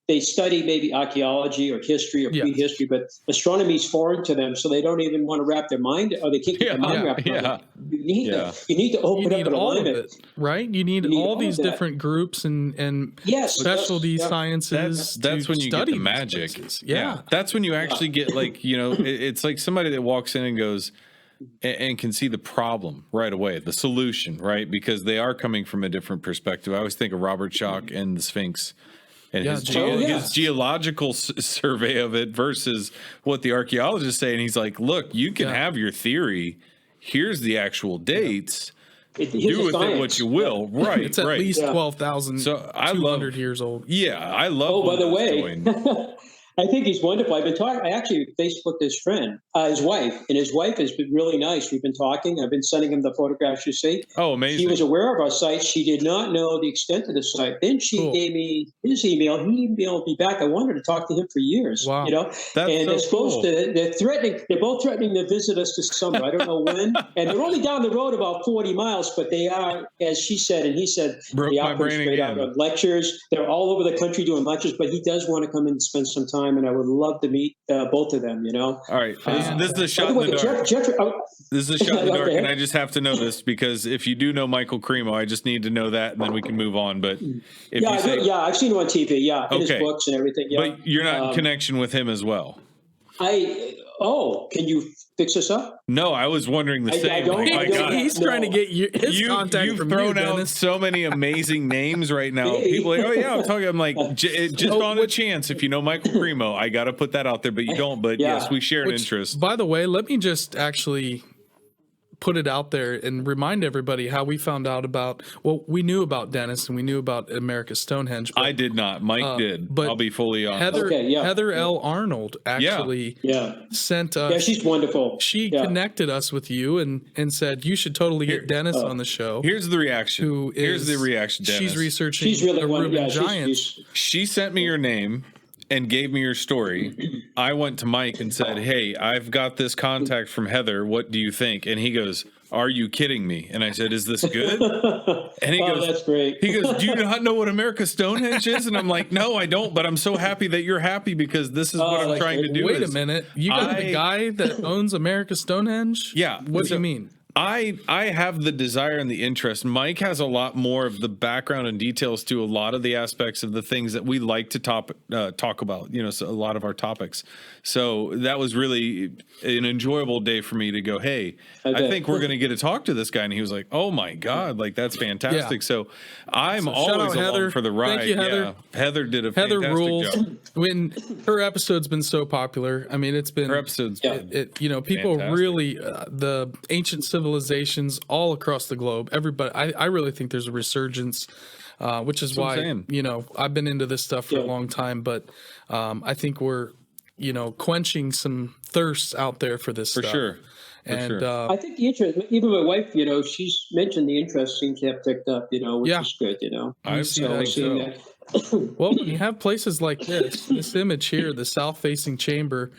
They study maybe archaeology or history or prehistory, but astronomy is foreign to them, so they don't even want to wrap their mind, or they can't get their mind wrapped around it. You need to open up an alignment, right? You need all these different groups and specialty sciences. That's when you get the magic. That's when you actually get it's like somebody that walks in and goes and can see the problem right away, the solution, right? Because they are coming from a different perspective. I always think of Robert Schoch and the Sphinx and his geological survey of it versus what the archaeologists say. And he's like, look, you can have your theory. Here's the actual dates. Do with it what you will. Right. It's at least 12,200 years old. Yeah. I love. Oh, by the way, I think he's wonderful. I've been talking. I actually Facebooked his friend, his wife, and his wife has been really nice. We've been talking. I've been sending him the photographs you see. Oh, amazing! He was aware of our site. She did not know the extent of the site. Then she gave me his email. He emailed me back. I wanted to talk to him for years. Wow, that's and they're supposed cool. to. They're threatening. They're both threatening to visit us this summer. I don't know when. And they're only down the road about 40 miles, but they are, as she said and he said, broke they my are brain straight again. out of lectures. They're all over the country doing lectures, but he does want to come and spend some time time, and I would love to meet both of them. All right, this is a shot in the dark. This is a shot in the dark, and I just have to know this because if you do know Michael Cremo, I just need to know that, and then we can move on. But if I've seen him on TV. Yeah, in his books and everything. Yeah. But you're not in connection with him as well. Can you fix this up? No, I was wondering the same. He's trying to get his contact you've from thrown you, out Dennis. so many amazing names right now. People are like, oh yeah, I'm talking. I'm like, just on a chance, if you know Michael Cremo, I got to put that out there, but you don't. But yes, we share an interest. By the way, let me just actually put it out there and remind everybody how we found out about. Well, we knew about Dennis and we knew about America's Stonehenge. But, I did not. Mike did. But I'll be fully honest. Heather L. Arnold actually sent us. Yeah, she's wonderful. She connected us with you and said you should totally get Dennis on the show. Here's the reaction. Here's the reaction, Dennis. She's researching the Reuben Giants. She sent me your name and gave me your story. I went to Mike and said, hey, I've got this contact from Heather. What do you think? And he goes, are you kidding me? And I said, is this good? And he goes, that's great. He goes, do you not know what America's Stonehenge is? And I'm like, no, I don't, but I'm so happy that you're happy because this is what I'm trying to do. Wait a minute. You got the guy that owns America's Stonehenge? Yeah. What do you mean? I have the desire and the interest. Mike has a lot more of the background and details to a lot of the aspects of the things that we like to talk about, so a lot of our topics. So that was really an enjoyable day for me to go, hey, I think we're going to get to talk to this guy. And he was like, oh my God, like that's fantastic. Yeah. So I'm always along for the ride. Thank you, Heather. Yeah. Heather did a fantastic job. When her episode's been so popular. I mean, it's been her episode's people fantastic. Really the ancient civilizations all across the globe. Everybody, I really think there's a resurgence, which is why I've been into this stuff for a long time. But I think we're quenching some thirsts out there for this stuff. Sure. And I think the interest, even my wife, she's mentioned the interest seems to have picked up, which is good, I've seen that. Well, when you have places like this image here, the south-facing chamber,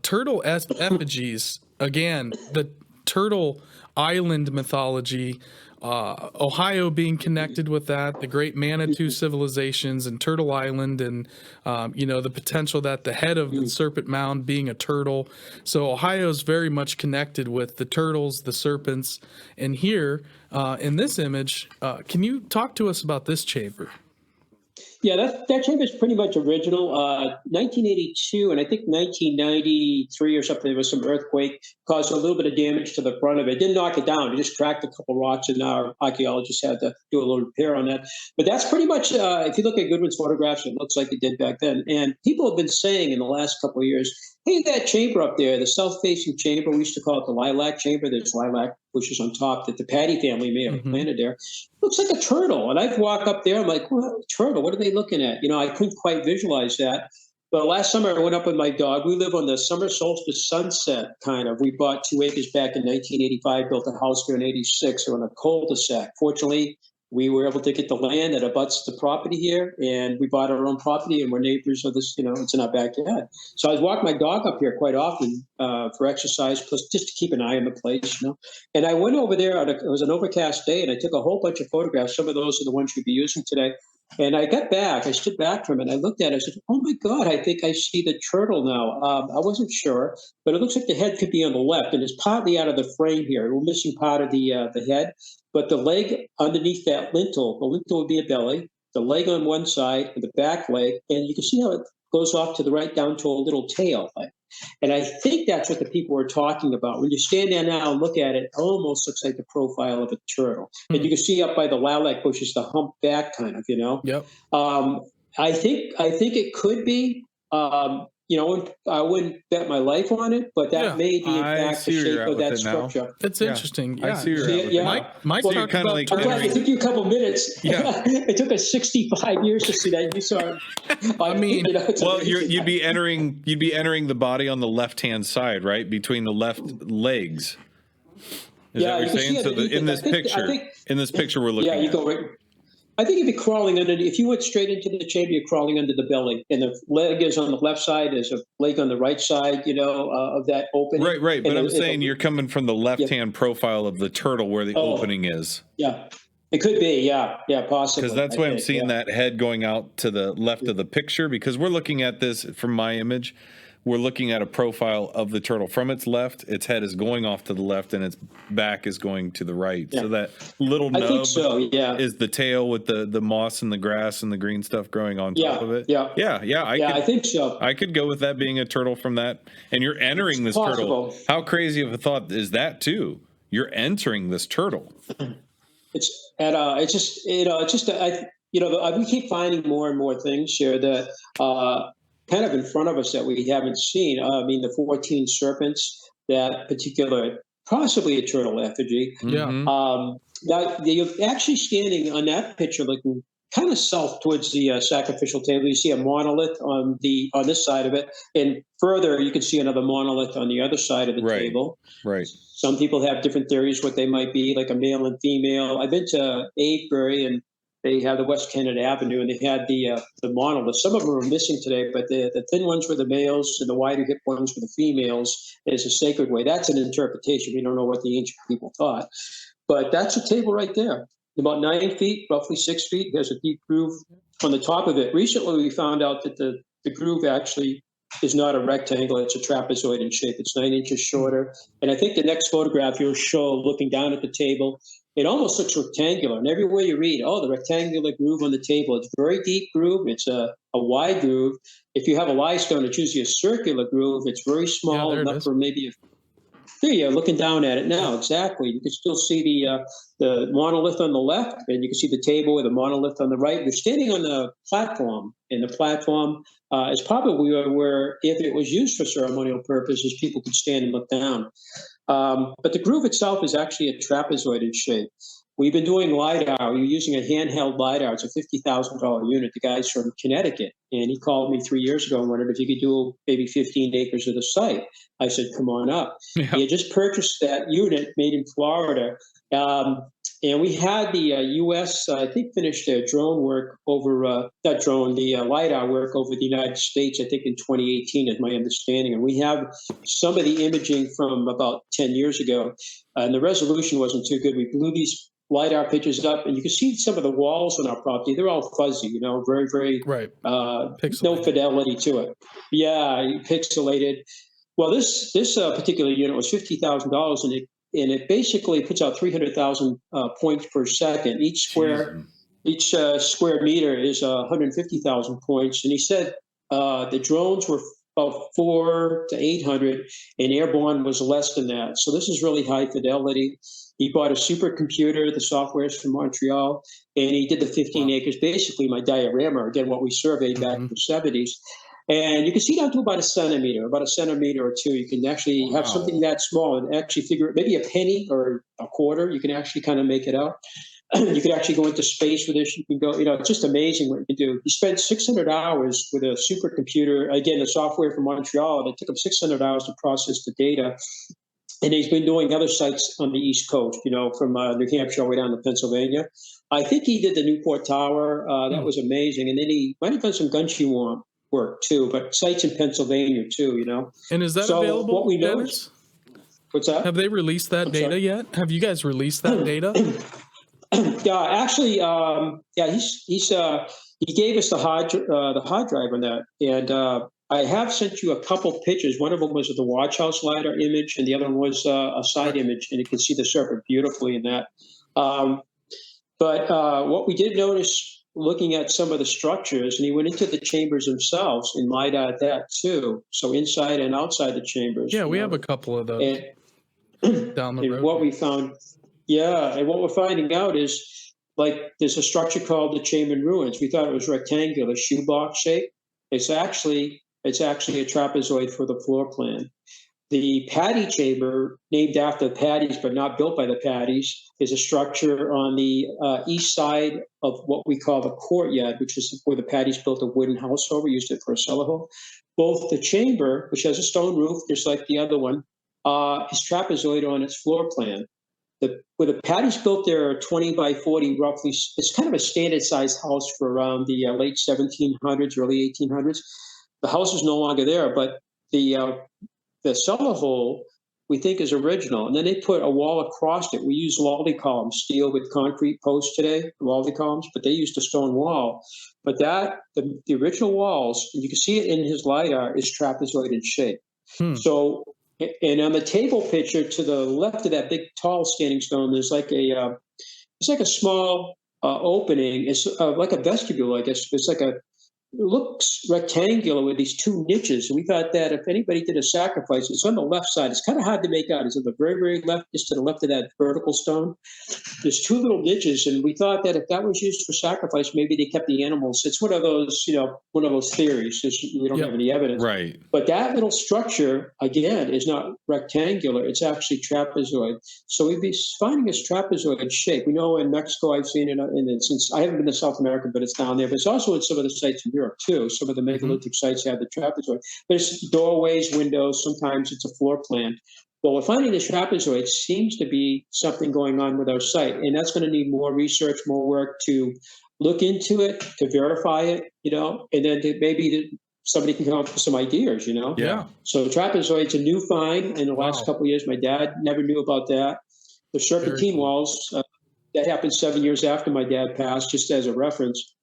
turtle effigies, again, the turtle island mythology, Ohio being connected with that, the great Manitou civilizations and Turtle Island, and the potential that the head of the Serpent Mound being a turtle. So Ohio's very much connected with the turtles, the serpents. And here in this image, can you talk to us about this chamber? Yeah, that chamber is pretty much original. 1982 and I think 1993 or something, there was some earthquake, caused a little bit of damage to the front of it. It didn't knock it down. It just cracked a couple rocks, and our archaeologists had to do a little repair on that. But that's pretty much, if you look at Goodwin's photographs, it looks like it did back then. And people have been saying in the last couple of years, hey, that chamber up there, the south-facing chamber, we used to call it the lilac chamber. There's lilac bushes on top that the Patty family may have planted there. Looks like a turtle. And I'd walk up there, I'm like, well, turtle, what are they looking at? I couldn't quite visualize that. But last summer, I went up with my dog. We live on the summer solstice sunset, kind of. We bought 2 acres back in 1985, built a house here in 86. We're on a cul-de-sac. Fortunately, we were able to get the land that abuts the property here, and we bought our own property, and we're neighbors of this, it's in our backyard. So I was walking my dog up here quite often for exercise, plus just to keep an eye on the place, And I went over there, it was an overcast day, and I took a whole bunch of photographs. Some of those are the ones we'll be using today. And I got back, I stood back from it, and I looked at it, I said, oh my God, I think I see the turtle now. I wasn't sure, but it looks like the head could be on the left, and it's partly out of the frame here. We're missing part of the head, but the leg underneath that lintel, the lintel would be a belly, the leg on one side, and the back leg, and you can see how it goes off to the right down to a little tail. And I think that's what the people were talking about. When you stand there now and look at it, it almost looks like the profile of a turtle. And you can see up by the lilac bushes, the hump back kind of, Yep. I think it could be. I wouldn't bet my life on it, but that may be in fact the shape of that structure. That's interesting. Yeah. I see you're Mike so talked about. I'm glad it took you a couple minutes. Yeah. It took us 65 years to see that. You saw it. I mean, well, you'd be entering the body on the left-hand side, right, between the left legs. Is that what you're saying? So in this picture we're looking at. You go right. I think if you're crawling if you went straight into the chamber, you're crawling under the belly, and the leg is on the left side. There's a leg on the right side, of that opening. Right. But I'm saying you're coming from the left-hand profile of the turtle where the opening is. Yeah. It could be, yeah, possibly. Because that's why I'm seeing that head going out to the left of the picture, because we're looking at this from my image. We're looking at a profile of the turtle. From its left, its head is going off to the left and its back is going to the right. Yeah. So that little nub is the tail with the moss and the grass and the green stuff growing on top of it. I think so. I could go with that being a turtle from that. And you're entering this turtle. How crazy of a thought is that too? You're entering this turtle. We keep finding more and more things here that kind of in front of us that we haven't seen. I mean, the 14 serpents, that particular, possibly a turtle effigy. Yeah. Now you're actually standing on that picture, looking kind of south towards the sacrificial table. You see a monolith on this side of it, and further you can see another monolith on the other side of the table. Right. Some people have different theories what they might be, like a male and female. I've been to Avebury, and they have the West Canada Avenue, and they had the monoliths. Some of them are missing today, but the thin ones were the males, and the wider hip ones were the females. It's a sacred way. That's an interpretation. We don't know what the ancient people thought. But that's a table right there. About 9 feet, roughly 6 feet. There's a deep groove on the top of it. Recently, we found out that the groove actually is not a rectangle. It's a trapezoid in shape. It's 9 inches shorter. And I think the next photograph you'll show, looking down at the table, it almost looks rectangular. And everywhere you read, the rectangular groove on the table, it's a very deep groove. It's a wide groove. If you have a limestone, it's usually a circular groove. It's very small, enough for maybe there you are, looking down at it now. Exactly. You can still see the monolith on the left, and you can see the table with the monolith on the right. You're standing on the platform, and the platform is probably where, if it was used for ceremonial purposes, people could stand and look down. But the groove itself is actually a trapezoid in shape. We've been doing LiDAR. We're using a handheld LiDAR. It's a $50,000 unit. The guy's from Connecticut, and he called me 3 years ago and wondered if he could do maybe 15 acres of the site. I said, come on up. Yeah. He had just purchased that unit made in Florida. And we had the U.S., I think, finished their drone work over, the LiDAR work over the United States, I think in 2018 is my understanding. And we have some of the imaging from about 10 years ago, and the resolution wasn't too good. We blew these LiDAR pictures up, and you can see some of the walls on our property. They're all fuzzy, very, very, no fidelity to it. Yeah, pixelated. Well, this particular unit was $50,000, and it basically puts out 300,000 points per second. Each square meter is 150,000 points. And he said the drones were about 400 to 800, and airborne was less than that. So this is really high fidelity. He bought a supercomputer. The software is from Montreal, and he did the 15 acres, basically my diorama, again, what we surveyed back in the 70s. And you can see down to about a centimeter or two. You can actually have something that small and actually figure it, maybe a penny or a quarter. You can actually kind of make it out. You could actually go into space with this. You can go, it's just amazing what you can do. He spent 600 hours with a supercomputer. Again, the software from Montreal, and it took him 600 hours to process the data. And he's been doing other sites on the East Coast, from New Hampshire all the way down to Pennsylvania. I think he did the Newport Tower. That was amazing. And then he might have done some gunship work too, but sites in Pennsylvania too, And is that available, what we know, Dennis? What's that? Have they released that data yet? Have you guys released that data? Yeah, actually, he gave us the hard drive on that, and I have sent you a couple pictures. One of them was of the Watch House LiDAR image, and the other one was a side image, and you can see the serpent beautifully in that. But what we did notice, looking at some of the structures, and he went into the chambers themselves in LiDAR at that too. So inside and outside the chambers. Yeah, we have a couple of those down the road. What we found, and what we're finding out is, like, there's a structure called the Chamber Ruins. We thought it was rectangular, shoebox shape. It's actually a trapezoid for the floor plan. The Paddy Chamber, named after the Paddies but not built by the Paddies, is a structure on the east side of what we call the courtyard, which is where the Paddies built a wooden house over, used it for a cellar hole. Both the chamber, which has a stone roof, just like the other one, is trapezoid on its floor plan. Where the Paddies built their 20 by 40, roughly, it's kind of a standard sized house for around the late 1700s, early 1800s. The house is no longer there, but the cellar hole we think is original. And then they put a wall across it. We use Lally columns, steel with concrete posts today, Lally columns, but they used a stone wall. But the original walls, and you can see it in his LiDAR, is trapezoid in shape. So, and on the table picture to the left of that big, tall standing stone, there's like a small opening. It's like a vestibule, I guess. It's like it looks rectangular with these two niches. And we thought that if anybody did a sacrifice, it's on the left side. It's kind of hard to make out. It's at the very, very left, just to the left of that vertical stone. There's two little niches. And we thought that if that was used for sacrifice, maybe they kept the animals. It's one of those, one of those theories. We don't have any evidence. Right. But that little structure, again, is not rectangular. It's actually trapezoid. So we'd be finding it's trapezoid shape. We know in Mexico, I've seen it, since I haven't been to South America, but it's down there. But it's also in some of the sites in Europe too. Some of the megalithic sites have the trapezoid. But it's doorways, windows. Sometimes it's a floor plan. Well, we're finding the trapezoid seems to be something going on with our site, and that's going to need more research, more work to look into it, to verify it, and then maybe somebody can come up with some ideas, Yeah. So trapezoid's a new find in the last couple of years. My dad never knew about that. The serpentine walls, that happened 7 years after my dad passed, just as a reference.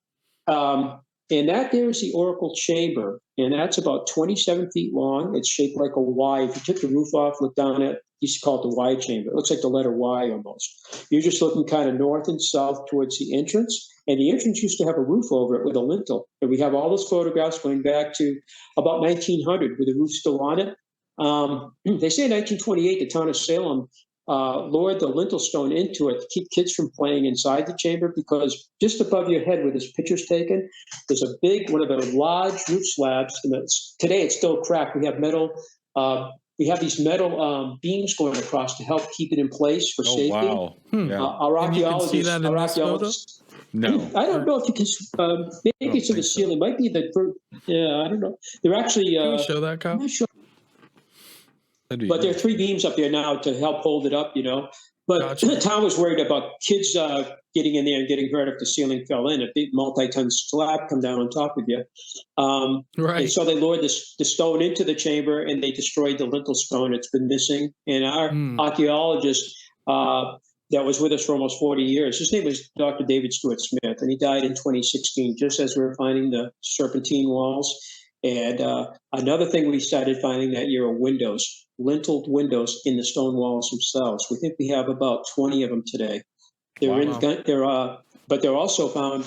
And that there is the oracle chamber, and that's about 27 feet long. It's shaped like a Y. If you took the roof off, look down at it, you used to call it the Y chamber. It looks like the letter Y almost. You're just looking kind of north and south towards the entrance, and the entrance used to have a roof over it with a lintel. And we have all those photographs going back to about 1900 with the roof still on it. They say in 1928, the town of Salem lowered the lintel stone into it to keep kids from playing inside the chamber, because just above your head where this picture's taken, there's a big, one of the large roof slabs. And today it's still cracked. We have metal. We have these metal beams going across to help keep it in place for safety. Wow. Yeah. Our archaeologists. No. I don't know if you can. Maybe it's in the ceiling. Might be I don't know. They're actually. Can we show that, Kyle? I'm not sure. But there are three beams up there now to help hold it up, But Gotcha. The town was worried about kids getting in there and getting hurt if the ceiling fell in, if the multi-ton slab come down on top of you. Right. And so they lowered the stone into the chamber, and they destroyed the lintel stone. It's been missing. And our archaeologist that was with us for almost 40 years, his name was Dr. David Stewart Smith, and he died in 2016, just as we were finding the serpentine walls. And another thing we started finding that year are windows, linteled windows in the stone walls themselves. We think we have about 20 of them today. But they're also found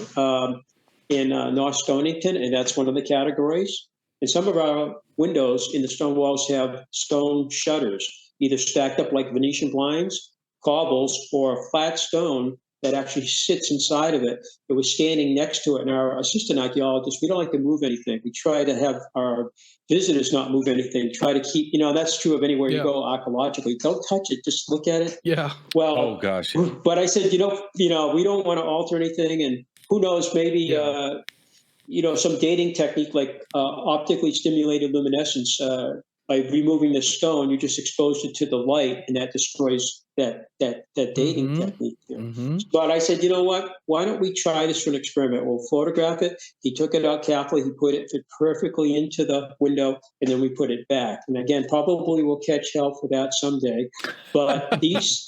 in North Stonington, and that's one of the categories. And some of our windows in the stone walls have stone shutters, either stacked up like Venetian blinds, cobbles, or flat stone that actually sits inside of it. It was standing next to it. And our assistant archaeologists, we don't like to move anything. We try to have our visitors not move anything. Try to keep, that's true of anywhere you go archaeologically. Don't touch it. Just look at it. Yeah. Well, oh gosh. But I said, we don't want to alter anything. And who knows, maybe, some dating technique like optically stimulated luminescence, by removing the stone, you just expose it to the light, and that destroys that dating technique. But I said, you know what? Why don't we try this for an experiment? We'll photograph it. He took it out carefully. He put it fit perfectly into the window, and then we put it back. And again, probably we'll catch hell for that someday. But these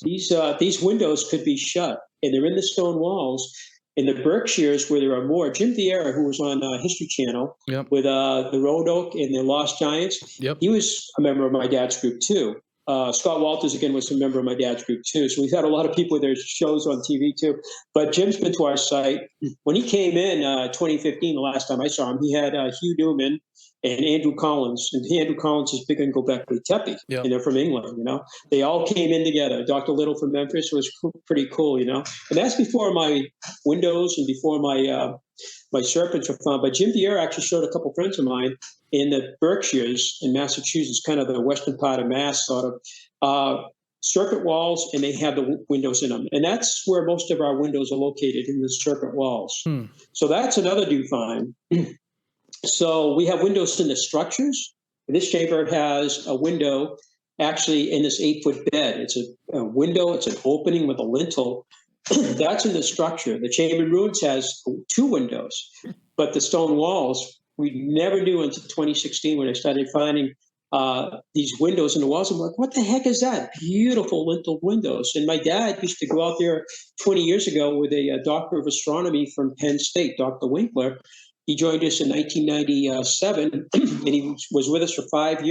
windows could be shut, and they're in the stone walls. In the Berkshires, where there are more, Jim Vieira, who was on History Channel with the Roanoke and the Lost Giants, he was a member of my dad's group too. Scott Walters, again, was a member of my dad's group too. So we've had a lot of people with their shows on TV too. But Jim's been to our site. When he came in 2015, the last time I saw him, he had Hugh Newman and Andrew Collins. And Andrew Collins is big on Göbekli Tepe, and they're from England, They all came in together. Dr. Little from Memphis was pretty cool, And that's before my windows and before my serpents were found. But Jim Vieira actually showed a couple friends of mine in the Berkshires in Massachusetts, kind of the western part of Mass, sort of, serpent walls, and they have the windows in them. And that's where most of our windows are located, in the serpent walls. So that's another new find. So we have windows in the structures. This chamber has a window actually in this 8-foot bed. It's a window, it's an opening with a lintel. That's in the structure. The chamber ruins has 2 windows, but the stone walls, we never knew until 2016 when I started finding these windows in the walls. I'm like, what the heck is that? Beautiful lintel windows. And my dad used to go out there 20 years ago with a doctor of astronomy from Penn State, Dr. Winkler. He joined us in 1997, and he was with us for 4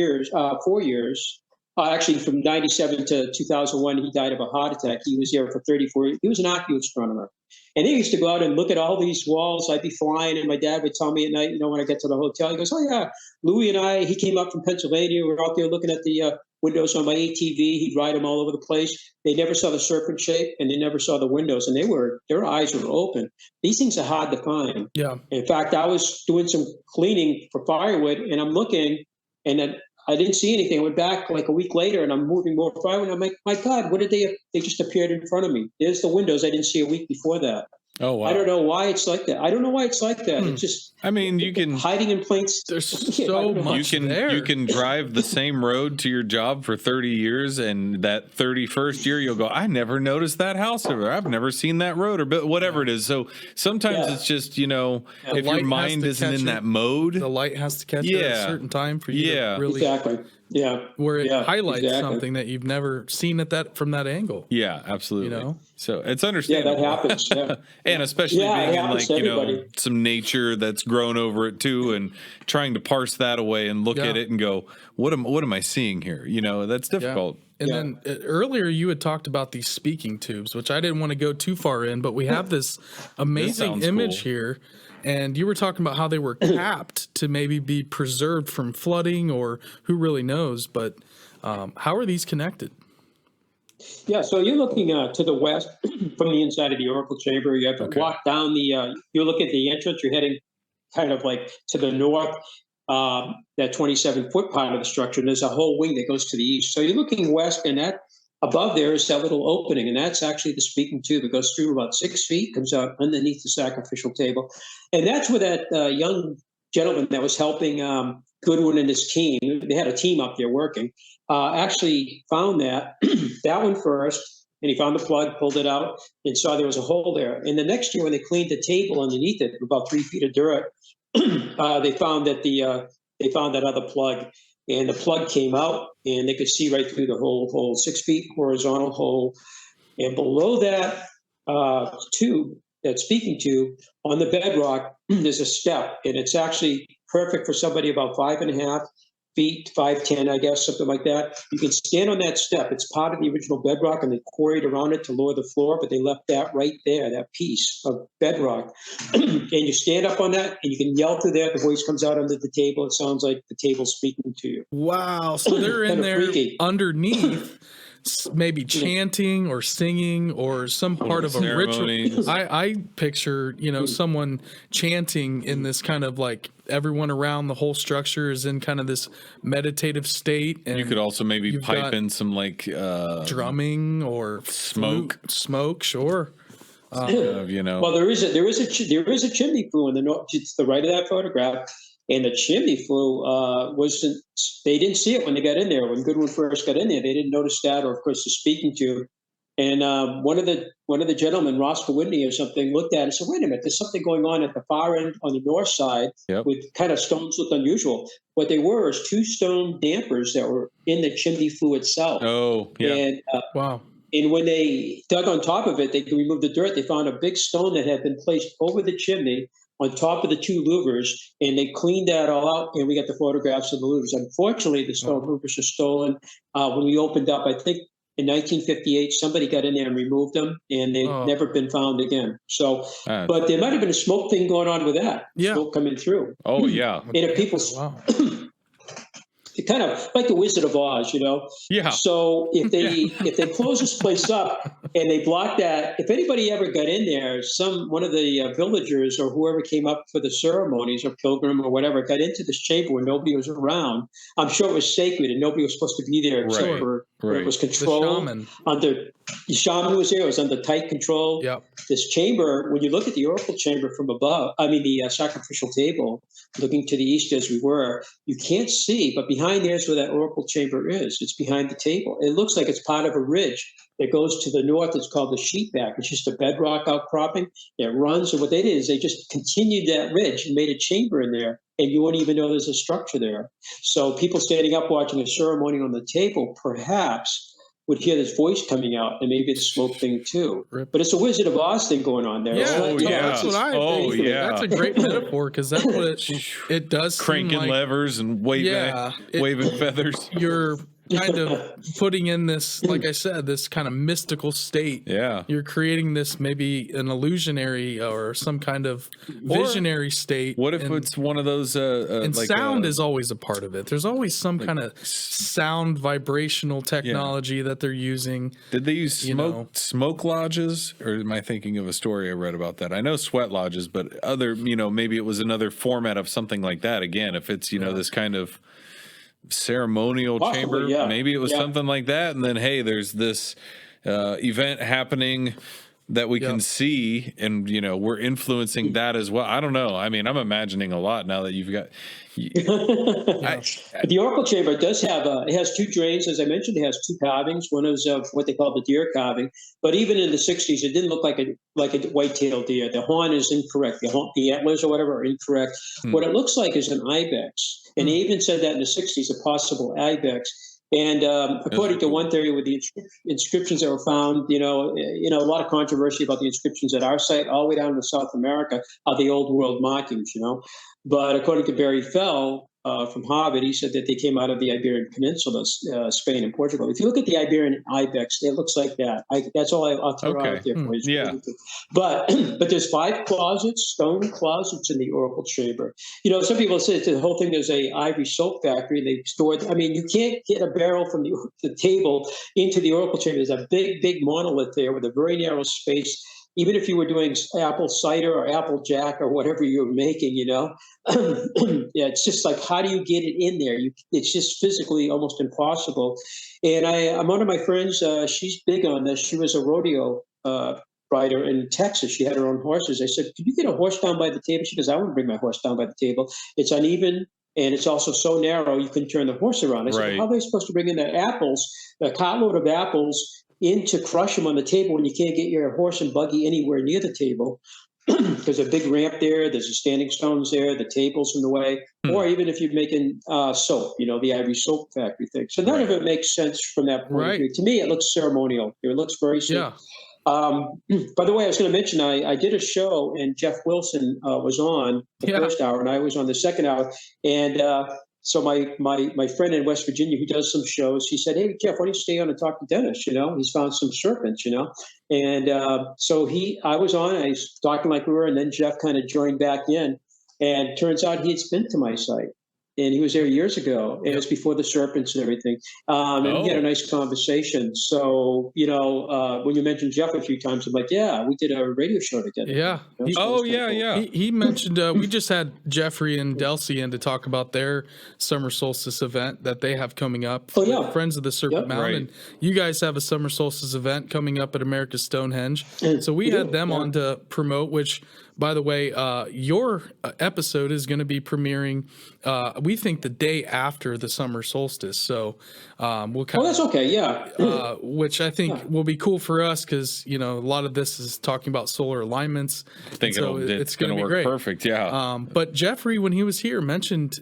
years. Actually, from 97 to 2001, he died of a heart attack. He was there for 34 years. He was an archaeoastronomer. And he used to go out and look at all these walls. I'd be flying, and my dad would tell me at night, when I get to the hotel, he goes, oh, yeah, Louis and I, he came up from Pennsylvania. We were out there looking at the windows on my ATV. He'd ride them all over the place. They never saw the serpent shape, and they never saw the windows, and their eyes were open. These things are hard to find. Yeah. In fact, I was doing some cleaning for firewood, and I'm looking, and then I didn't see anything. I went back like a week later, and I'm moving more firewood. I'm like, my God, what did they just appeared in front of me. There's the windows I didn't see a week before that. Oh, wow. I don't know why it's like that. It's just, I mean, you can hiding in plain. There's so much there. You can drive the same road to your job for 30 years, and that 31st year you'll go, I never noticed that house over there. I've never seen that road or whatever it is. So sometimes it's just, if your mind isn't in that mode, the light has to catch it at a certain time for you to really exactly. Yeah. Where it highlights something that you've never seen from that angle. Yeah, absolutely. So it's understandable. Yeah, that happens. Yeah. And especially being in some nature that's grown over it too, and trying to parse that away and look at it and go, what am I seeing here? That's difficult. And then earlier you had talked about these speaking tubes, which I didn't want to go too far in, but we have this amazing image here. And you were talking about how they were capped to maybe be preserved from flooding, or who really knows, but how are these connected? Yeah, so you're looking to the west from the inside of the oracle chamber. You have to walk down you look at the entrance, you're heading kind of like to the north, that 27-foot part of the structure, and there's a whole wing that goes to the east. So you're looking west, and that above there is that little opening, and that's actually the speaking tube. It goes through about 6 feet, comes out underneath the sacrificial table. And that's where that young gentleman that was helping Goodwin and his team, they had a team up there working, actually found that one first, and he found the plug, pulled it out, and saw there was a hole there. And the next year when they cleaned the table underneath it, about 3 feet of dirt, they found that other plug. And the plug came out, and they could see right through the whole hole, 6 feet horizontal hole. And below that tube, that speaking tube, on the bedrock, there's a step, and it's actually perfect for somebody about 5.5 feet, 5'10", I guess, something like that. You can stand on that step. It's part of the original bedrock, and they quarried around it to lower the floor, but they left that right there, that piece of bedrock. And you stand up on that, and you can yell through there. The voice comes out under the table. It sounds like the table's speaking to you. Wow. So they're in there underneath, maybe chanting or singing or some part of a ritual. I picture, someone chanting in this kind of like everyone around the whole structure is in kind of this meditative state. And you could also maybe pipe in some like drumming or smoke. Sure. Well, there is a chimney flue in the north. It's the right of that photograph. And the chimney flue they didn't see it when they got in there. When Goodwin first got in there, they didn't notice that, or of course the speaking tube. And one of the gentlemen, Roscoe Whitney or something, looked at it and said, wait a minute, there's something going on at the far end on the north side with kind of stones looked unusual. What they were is 2 stone dampers that were in the chimney flue itself. Oh, yeah. And, wow. And when they dug on top of it, they removed the dirt. They found a big stone that had been placed over the chimney on top of the 2 louvers, and they cleaned that all out, and we got the photographs of the louvers. Unfortunately, the stone louvers are stolen. When we opened up, I think in 1958, somebody got in there and removed them, and they've never been found again. So, but there might have been a smoke thing going on with that. Smoke coming through. Oh, yeah. And if people... It's kind of like the Wizard of Oz, Yeah. So if they close this place up and they block that, if anybody ever got in there, one of the villagers or whoever came up for the ceremonies or pilgrim or whatever got into this chamber where nobody was around. I'm sure it was sacred and nobody was supposed to be there except for it was controlled. The shaman was there. It was under tight control. Yep. This chamber, when you look at the oracle chamber from above, the sacrificial table, looking to the east as we were, you can't see, but behind there's where that oracle chamber is. It's behind the table. It looks like it's part of a ridge that goes to the north. It's called the sheepback. It's just a bedrock outcropping. It runs, and what they did is they just continued that ridge and made a chamber in there, and you wouldn't even know there's a structure there. So people standing up watching a ceremony on the table perhaps would hear this voice coming out, and maybe it's a smoke thing too. But it's a Wizard of Oz thing going on there. That's what I think. That's a great metaphor, because that's what it does. Cranking levers and waving feathers. You're kind of putting in this, like I said, this kind of mystical state. Yeah. You're creating this maybe an illusionary or some kind of visionary state. What if it's one of those and like sound is always a part of it. There's always some kind of sound vibrational technology that they're using. Did they use smoke lodges, or am I thinking of a story I read about that? I know sweat lodges, but other, maybe it was another format of something like that. Again, if it's, this kind of ceremonial chamber, maybe it was something like that. And then, hey, there's this event happening that we can see, and we're influencing that as well. I don't know. I mean, I'm imagining a lot now that you've got. The oracle chamber does have it has two drains, as I mentioned. It has two carvings. One is of what they call the deer carving, but even in the 60s, it didn't look like a white-tailed deer. The horn is incorrect. The antlers or whatever are incorrect. What it looks like is an ibex, and they even said that in the 60s, a possible ibex. And according to one theory, with the inscriptions that were found, a lot of controversy about the inscriptions at our site, all the way down to South America, are the old world markings, But according to Barry Fell from Harvard, he said that they came out of the Iberian Peninsula, Spain and Portugal. If you look at the Iberian ibex, it looks like that. That's all I'll throw out there for you. Yeah. But there's 5 closets, stone closets in the oracle chamber. Some people say the whole thing is a ivory soap factory. They stored. I mean, you can't get a barrel from the table into the oracle chamber. There's a big monolith there with a very narrow space. Even if you were doing apple cider or apple jack or whatever you were making, it's just like, how do you get it in there? It's just physically almost impossible. And I'm one of my friends, she's big on this. She was a rodeo rider in Texas. She had her own horses. I said, could you get a horse down by the table? She goes, I wouldn't bring my horse down by the table. It's uneven. And it's also so narrow, you can turn the horse around. I said, how are they supposed to bring in a cartload of apples in to crush them on the table when you can't get your horse and buggy anywhere near the table? There's a big ramp there. There's the standing stones there. The table's in the way. Or even if you're making soap, the ivory soap factory thing. So none of it makes sense from that point of view. To me, it looks ceremonial. It looks very by the way, I was going to mention, I did a show, and Jeff Wilson was on the first hour, and I was on the second hour. And so my friend in West Virginia who does some shows, he said, hey, Jeff, why don't you stay on and talk to Dennis? He's found some serpents, And so I was on, I was talking like we were, and then Jeff kind of joined back in. And turns out he had been to my site. And he was there years ago, and it's before the serpents and everything. And we had a nice conversation. So, when you mentioned Jeff a few times, I'm like, yeah, we did a radio show together. Yeah. Cool. He mentioned, we just had Jeffrey and Kelsey in to talk about their summer solstice event that they have coming up. Friends of the Serpent Mountain. And you guys have a summer solstice event coming up at America's Stonehenge. So we had them on to promote, which, by the way, your episode is going to be premiering, we think, the day after the summer solstice. So we'll kind that's okay, yeah. Which I think will be cool for us because, a lot of this is talking about solar alignments. I think it's going to work great. Perfect, yeah. But Jeffrey, when he was here, mentioned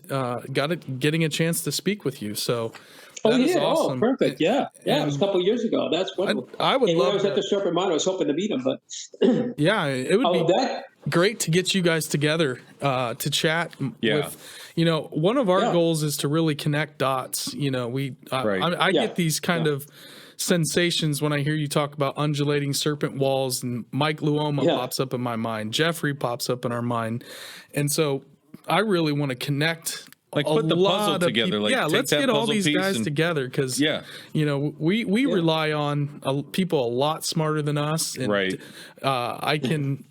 getting a chance to speak with you. So awesome. Oh, perfect. Yeah. It was a couple of years ago. That's wonderful. I would love when I was at the Serpent Mountain, I was hoping to meet him, but it would be great to get you guys together to chat with. One of our goals is to really connect dots. I get these kind of sensations when I hear you talk about undulating serpent walls, and Mike Luoma pops up in my mind. Jeffrey pops up in our mind. And so I really want to connect. Put the puzzle together. Let's get all these guys together because, we rely on people a lot smarter than us. And,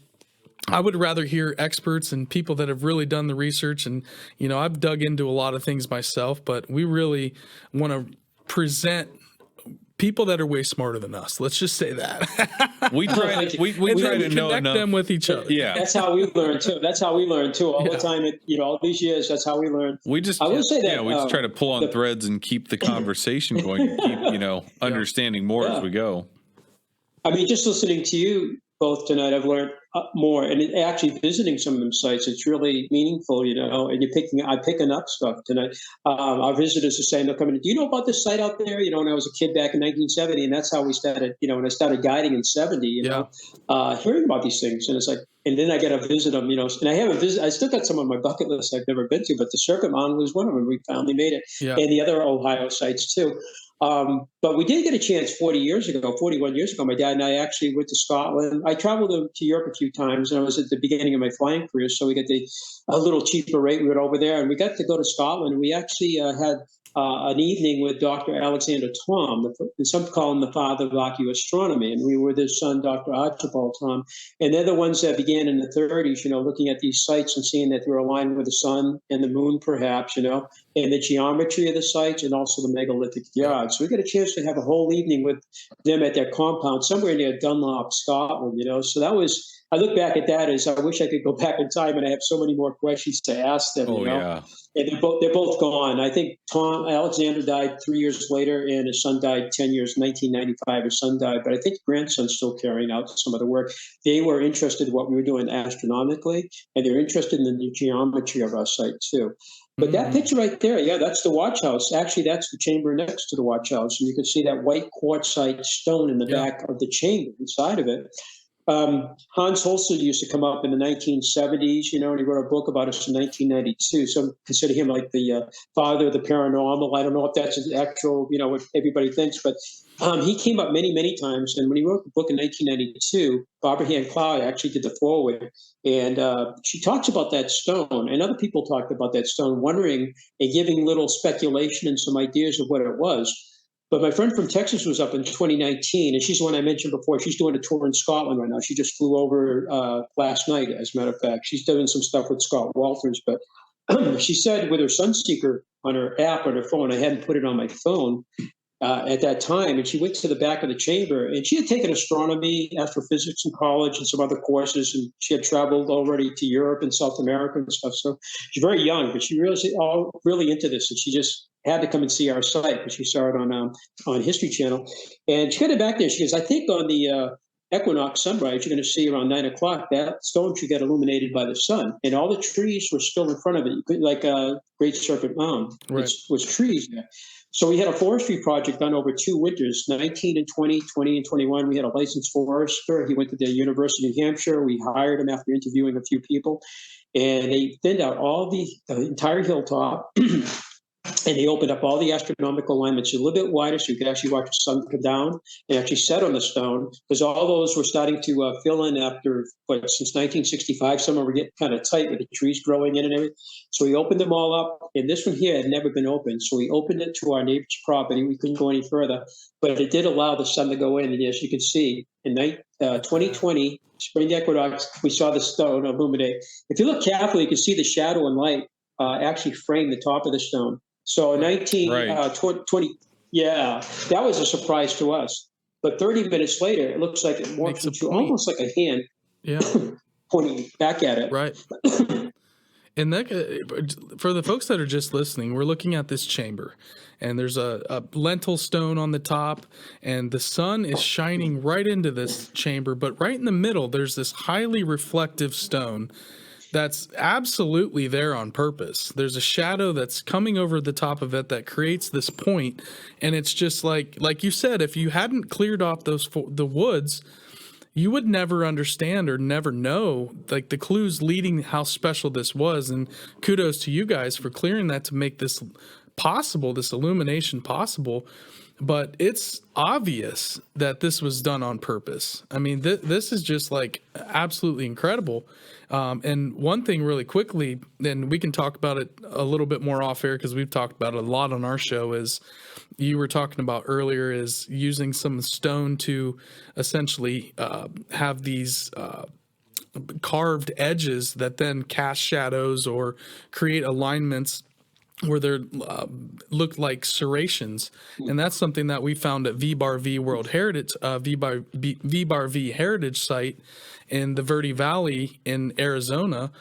I would rather hear experts and people that have really done the research. And, I've dug into a lot of things myself, but we really want to present people that are way smarter than us. Let's just say that. we try to connect them with each other. Yeah, that's how we learn too. All the time. All these years, that's how we learn. We just, we just try to pull on threads and keep the conversation going. And keep, understanding more as we go. I mean, just listening to you both tonight, I've learned more, and actually visiting some of them sites, it's really meaningful, and I'm picking up stuff tonight. Our visitors are saying, they're coming, do you know about this site out there? When I was a kid back in 1970, and that's how we started, when I started guiding in 70, hearing about these things. And it's like, and then I got to visit them, and I haven't visited, I still got some on my bucket list I've never been to, but the Circuit Mountain was one of them. We finally made it. Yeah. And the other Ohio sites too. But we did get a chance 41 years ago, my dad and I actually went to Scotland. I traveled to Europe a few times, and I was at the beginning of my flying career, so we got a little cheaper rate. We went over there, and we got to go to Scotland. And we actually had an evening with Dr. Alexander Thom, some call him the father of archaeoastronomy, and we were with his son, Dr. Archibald Thom. And they're the ones that began in the 30s, looking at these sites and seeing that they were aligned with the sun and the moon, perhaps, and the geometry of the sites, and also the megalithic yards. So we got a chance to have a whole evening with them at their compound somewhere near Dunlop, Scotland. So that was. I look back at that as I wish I could go back in time, and I have so many more questions to ask them. Yeah. And they're both gone. I think Alexander died 3 years later, and his son died 10 years, 1995. His son died, but I think the grandson's still carrying out some of the work. They were interested in what we were doing astronomically, and they're interested in the geometry of our site too. But that picture right there, that's the watch house. Actually, that's the chamber next to the watch house, and you can see that white quartzite stone in the back of the chamber inside of it. Hans Holzer used to come up in the 1970s, and he wrote a book about us in 1992. So consider him like the father of the paranormal. I don't know if that's an actual, what everybody thinks, but he came up many, many times. And when he wrote the book in 1992, Barbara Hand Cloud actually did the foreword, and she talks about that stone, and other people talked about that stone, wondering and giving little speculation and some ideas of what it was. But my friend from Texas was up in 2019, and she's the one I mentioned before. She's doing a tour in Scotland right now. She just flew over last night, as a matter of fact. She's doing some stuff with Scott Walters. But she said with her Sunseeker on her app on her phone, I hadn't put it on my phone at that time, and she went to the back of the chamber, and she had taken astronomy, astrophysics in college and some other courses, and she had traveled already to Europe and South America and stuff. So she's very young, but she really really into this, and she just had to come and see our site because she saw it on History Channel. And she got it back there. She goes, I think on the equinox sunrise, you're going to see around 9 o'clock, that stone should get illuminated by the sun. And all the trees were still in front of it, like a Great Serpent Mound, which was trees there. So we had a forestry project done over 2 winters, 19 and 20 and 21. We had a licensed forester. He went to the University of New Hampshire. We hired him after interviewing a few people. And they thinned out all the entire hilltop. And they opened up all the astronomical alignments a little bit wider so you could actually watch the sun come down and actually set on the stone, because all those were starting to fill in after, since 1965. Some were getting kind of tight with the trees growing in and everything. So we opened them all up, and this one here had never been opened. So we opened it to our neighbor's property. We couldn't go any further, but it did allow the sun to go in. And as you can see, in 2020, spring equinox, we saw the stone illuminate. If you look carefully, you can see the shadow and light actually frame the top of the stone. So in 1920, that was a surprise to us. But 30 minutes later, it looks like it morphs into almost like a hand pointing back at it. Right. And that, for the folks that are just listening, we're looking at this chamber, and there's a lentil stone on the top, and the sun is shining right into this chamber. But right in the middle, there's this highly reflective stone that's absolutely there on purpose. There's a shadow that's coming over the top of it that creates this point, and it's just like you said, if you hadn't cleared off the woods, you would never understand or never know like the clues leading how special this was. And kudos to you guys for clearing that to make this possible, this illumination possible. But it's obvious that this was done on purpose. I mean, this is just like absolutely incredible. And one thing really quickly, and we can talk about it a little bit more off air because we've talked about it a lot on our show, is you were talking about earlier, is using some stone to essentially have these carved edges that then cast shadows or create alignments where they look like serrations. And that's something that we found at V-Bar-V World Heritage, V-Bar-V Heritage Site in the Verde Valley in Arizona,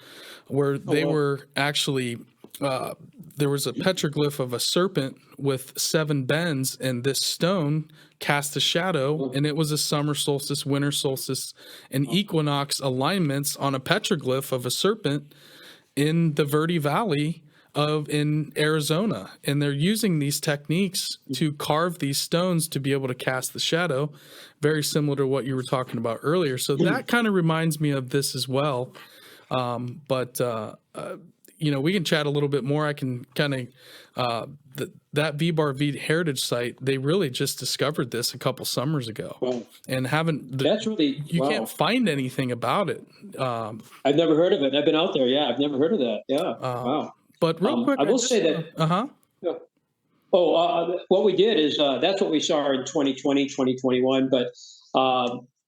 where they were actually there was a petroglyph of a serpent with 7 bends, and this stone cast a shadow, and it was a summer solstice, winter solstice, and equinox alignments on a petroglyph of a serpent in the Verde Valley in Arizona. And they're using these techniques to carve these stones to be able to cast the shadow, very similar to what you were talking about earlier. So that kind of reminds me of this as well. We can chat a little bit more. I can kind of, that V-Bar V Heritage Site, they really just discovered this a couple summers ago and you can't find anything about it. I've never heard of it. I've been out there. Yeah. I've never heard of that. Yeah. Wow. But real quick, I will say that. What we did is that's what we saw in 2020, 2021, but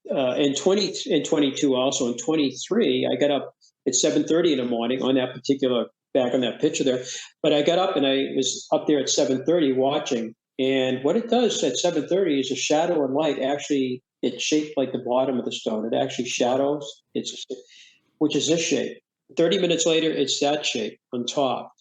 in 22 also in 23, I got up at 7:30 in the morning on that particular, back on that picture there. But I got up and I was up there at 7:30 watching. And what it does at 7:30 is a shadow and light actually, it's shaped like the bottom of the stone. It actually shadows, which is this shape. 30 minutes later, it's that shape on top.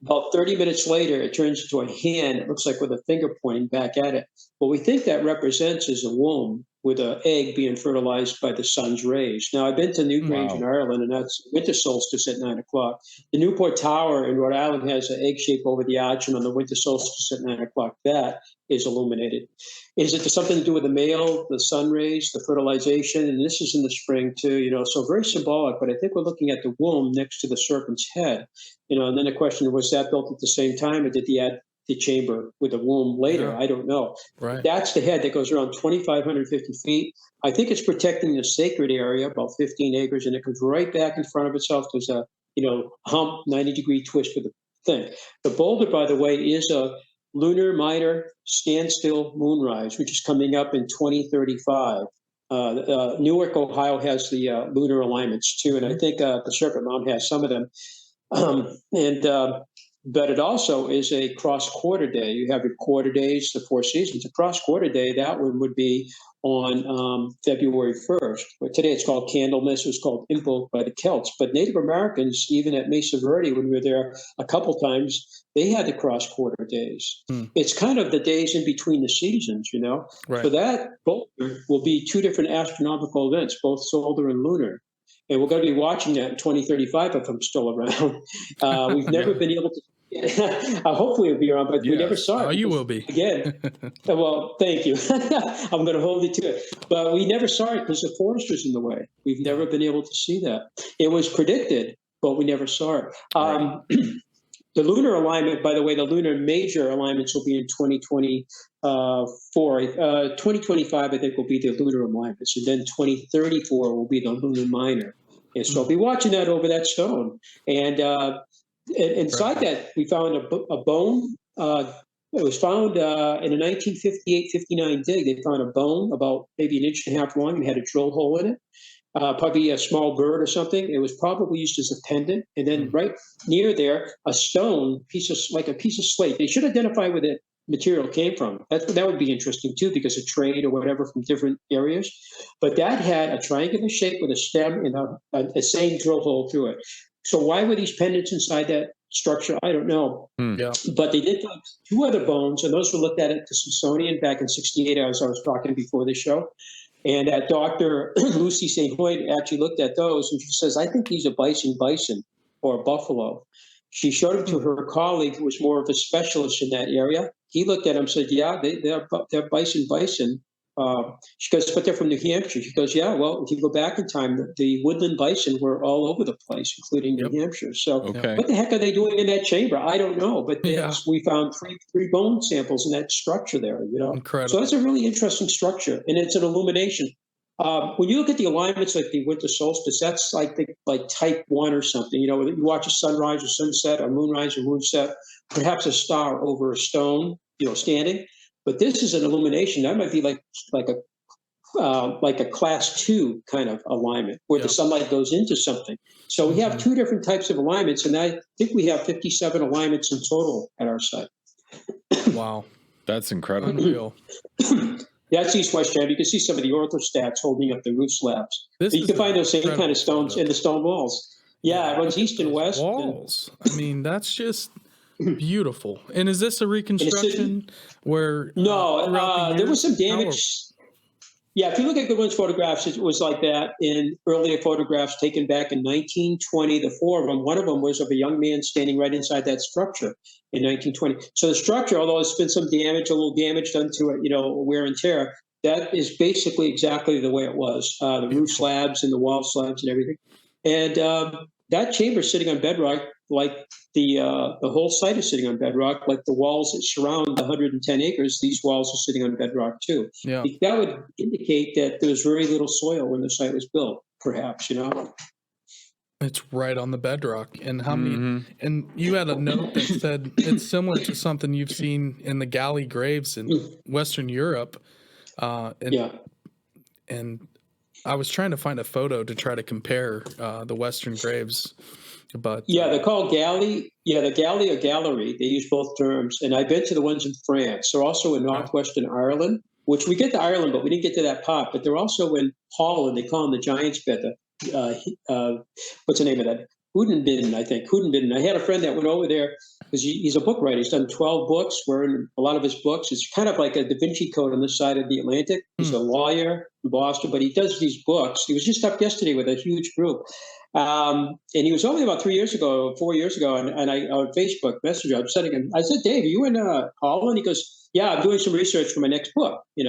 About 30 minutes later, it turns into a hand. It looks like with a finger pointing back at it. What we think that represents is a womb with an egg being fertilized by the sun's rays. Now, I've been to Newgrange in Ireland, and that's winter solstice at 9 o'clock. The Newport Tower in Rhode Island has an egg shape over the arch, and on the winter solstice at 9 o'clock, that is illuminated. Is it something to do with the male, the sun rays, the fertilization? And this is in the spring too, so very symbolic. But I think we're looking at the womb next to the serpent's head, and then the question, was that built at the same time, or did he add the chamber with the womb later? I don't know. Right. That's the head that goes around 2,550 feet. I think it's protecting the sacred area, about 15 acres, and it comes right back in front of itself. There's a, hump, 90-degree twist with the thing. The boulder, by the way, is a lunar minor standstill moonrise, which is coming up in 2035. Newark, Ohio has the lunar alignments too, and I think the Serpent Mound has some of them. But it also is a cross-quarter day. You have your quarter days, the 4 seasons. A cross-quarter day, that one would be on February 1st. But today it's called Candlemas. It was called Imbolc by the Celts. But Native Americans, even at Mesa Verde, when we were there a couple times, they had the cross-quarter days. It's kind of the days in between the seasons, Right. So that boulder will be 2 different astronomical events, both solar and lunar. And we're going to be watching that in 2035 if I'm still around. We've never been able to. Hopefully we'll be around, but we never saw it. Oh, you will be. Again. Well, thank you. I'm going to hold you to it. But we never saw it because the forest was in the way. We've never been able to see that. It was predicted, but we never saw it. The lunar alignment, by the way, the lunar major alignments will be in 2024. 2025, I think, will be the lunar alignments. And then 2034 will be the lunar minor. And so I'll be watching that over that stone. And inside that, we found a bone. It was found in a 1958-59 dig. They found a bone about maybe 1.5 inches long and had a drill hole in it. Probably a small bird or something. It was probably used as a pendant. And then right near there, a stone, like a piece of slate. They should identify where the material came from. That would be interesting too, because of trade or whatever from different areas. But that had a triangular shape with a stem and a same drill hole through it. So why were these pendants inside that structure? I don't know. Yeah. But they did find 2 other bones, and those were looked at the Smithsonian back in '68, as I was talking before the show. And Dr. Lucy St. Hoyt actually looked at those, and she says, I think these are bison or buffalo. She showed them to her colleague, who was more of a specialist in that area. He looked at them and said, yeah, they're bison. She goes, but they're from New Hampshire. She goes, yeah, well, if you go back in time, the woodland bison were all over the place, including New Hampshire. So what the heck are they doing in that chamber? I don't know. But we found three bone samples in that structure there, Incredible. So it's a really interesting structure, and it's an illumination. When you look at the alignments like the winter solstice, that's like type 1 or something. You watch a sunrise or sunset, or moonrise or moonset, perhaps a star over a stone, standing. But this is an illumination. That might be like a class 2 kind of alignment where the sunlight goes into something. So we have 2 different types of alignments, and I think we have 57 alignments in total at our site. Wow. That's incredible. Unreal. That's east-west jam. You can see some of the orthostats holding up the roof slabs. You can find those same kind of stones in the stone walls. Yeah, it runs east and west. Walls. I mean, that's just beautiful. And is this a And reconstruction where no, there was some How- damage. Yeah, if you look at Goodwin's photographs, it was like that in earlier photographs taken back in 1920. The four of them, one of them was of a young man standing right inside that structure in 1920. So the structure, although there's been some damage, a little damage done to it, wear and tear, that is basically exactly the way it was. The roof slabs and the wall slabs and everything. And that chamber is sitting on bedrock, like the whole site is sitting on bedrock, like the walls that surround the 110 acres. These walls are sitting on bedrock too. Yeah. That would indicate that there was very little soil when the site was built, perhaps. It's right on the bedrock. And how many? And you had a note that said it's similar to something you've seen in the galley graves in Western Europe. And I was trying to find a photo to try to compare the Western graves, but they're called galley. Yeah, the galley or gallery. They use both terms. And I've been to the ones in France. They're also in northwestern Ireland, which we get to Ireland, but we didn't get to that part. But they're also in Holland. They call them the Giant's Bed. What's the name of that? Hoedenbidden, I think. Hoedenbidden. I had a friend that went over there because he's a book writer. He's done 12 books. We're in a lot of his books. It's kind of like a Da Vinci Code on this side of the Atlantic. He's a lawyer in Boston, but he does these books. He was just up yesterday with a huge group. And he was only about 4 years ago, and I on Facebook Messenger, I'm sending him. I said, Dave, are you in Holland? He goes, yeah, I'm doing some research for my next book, And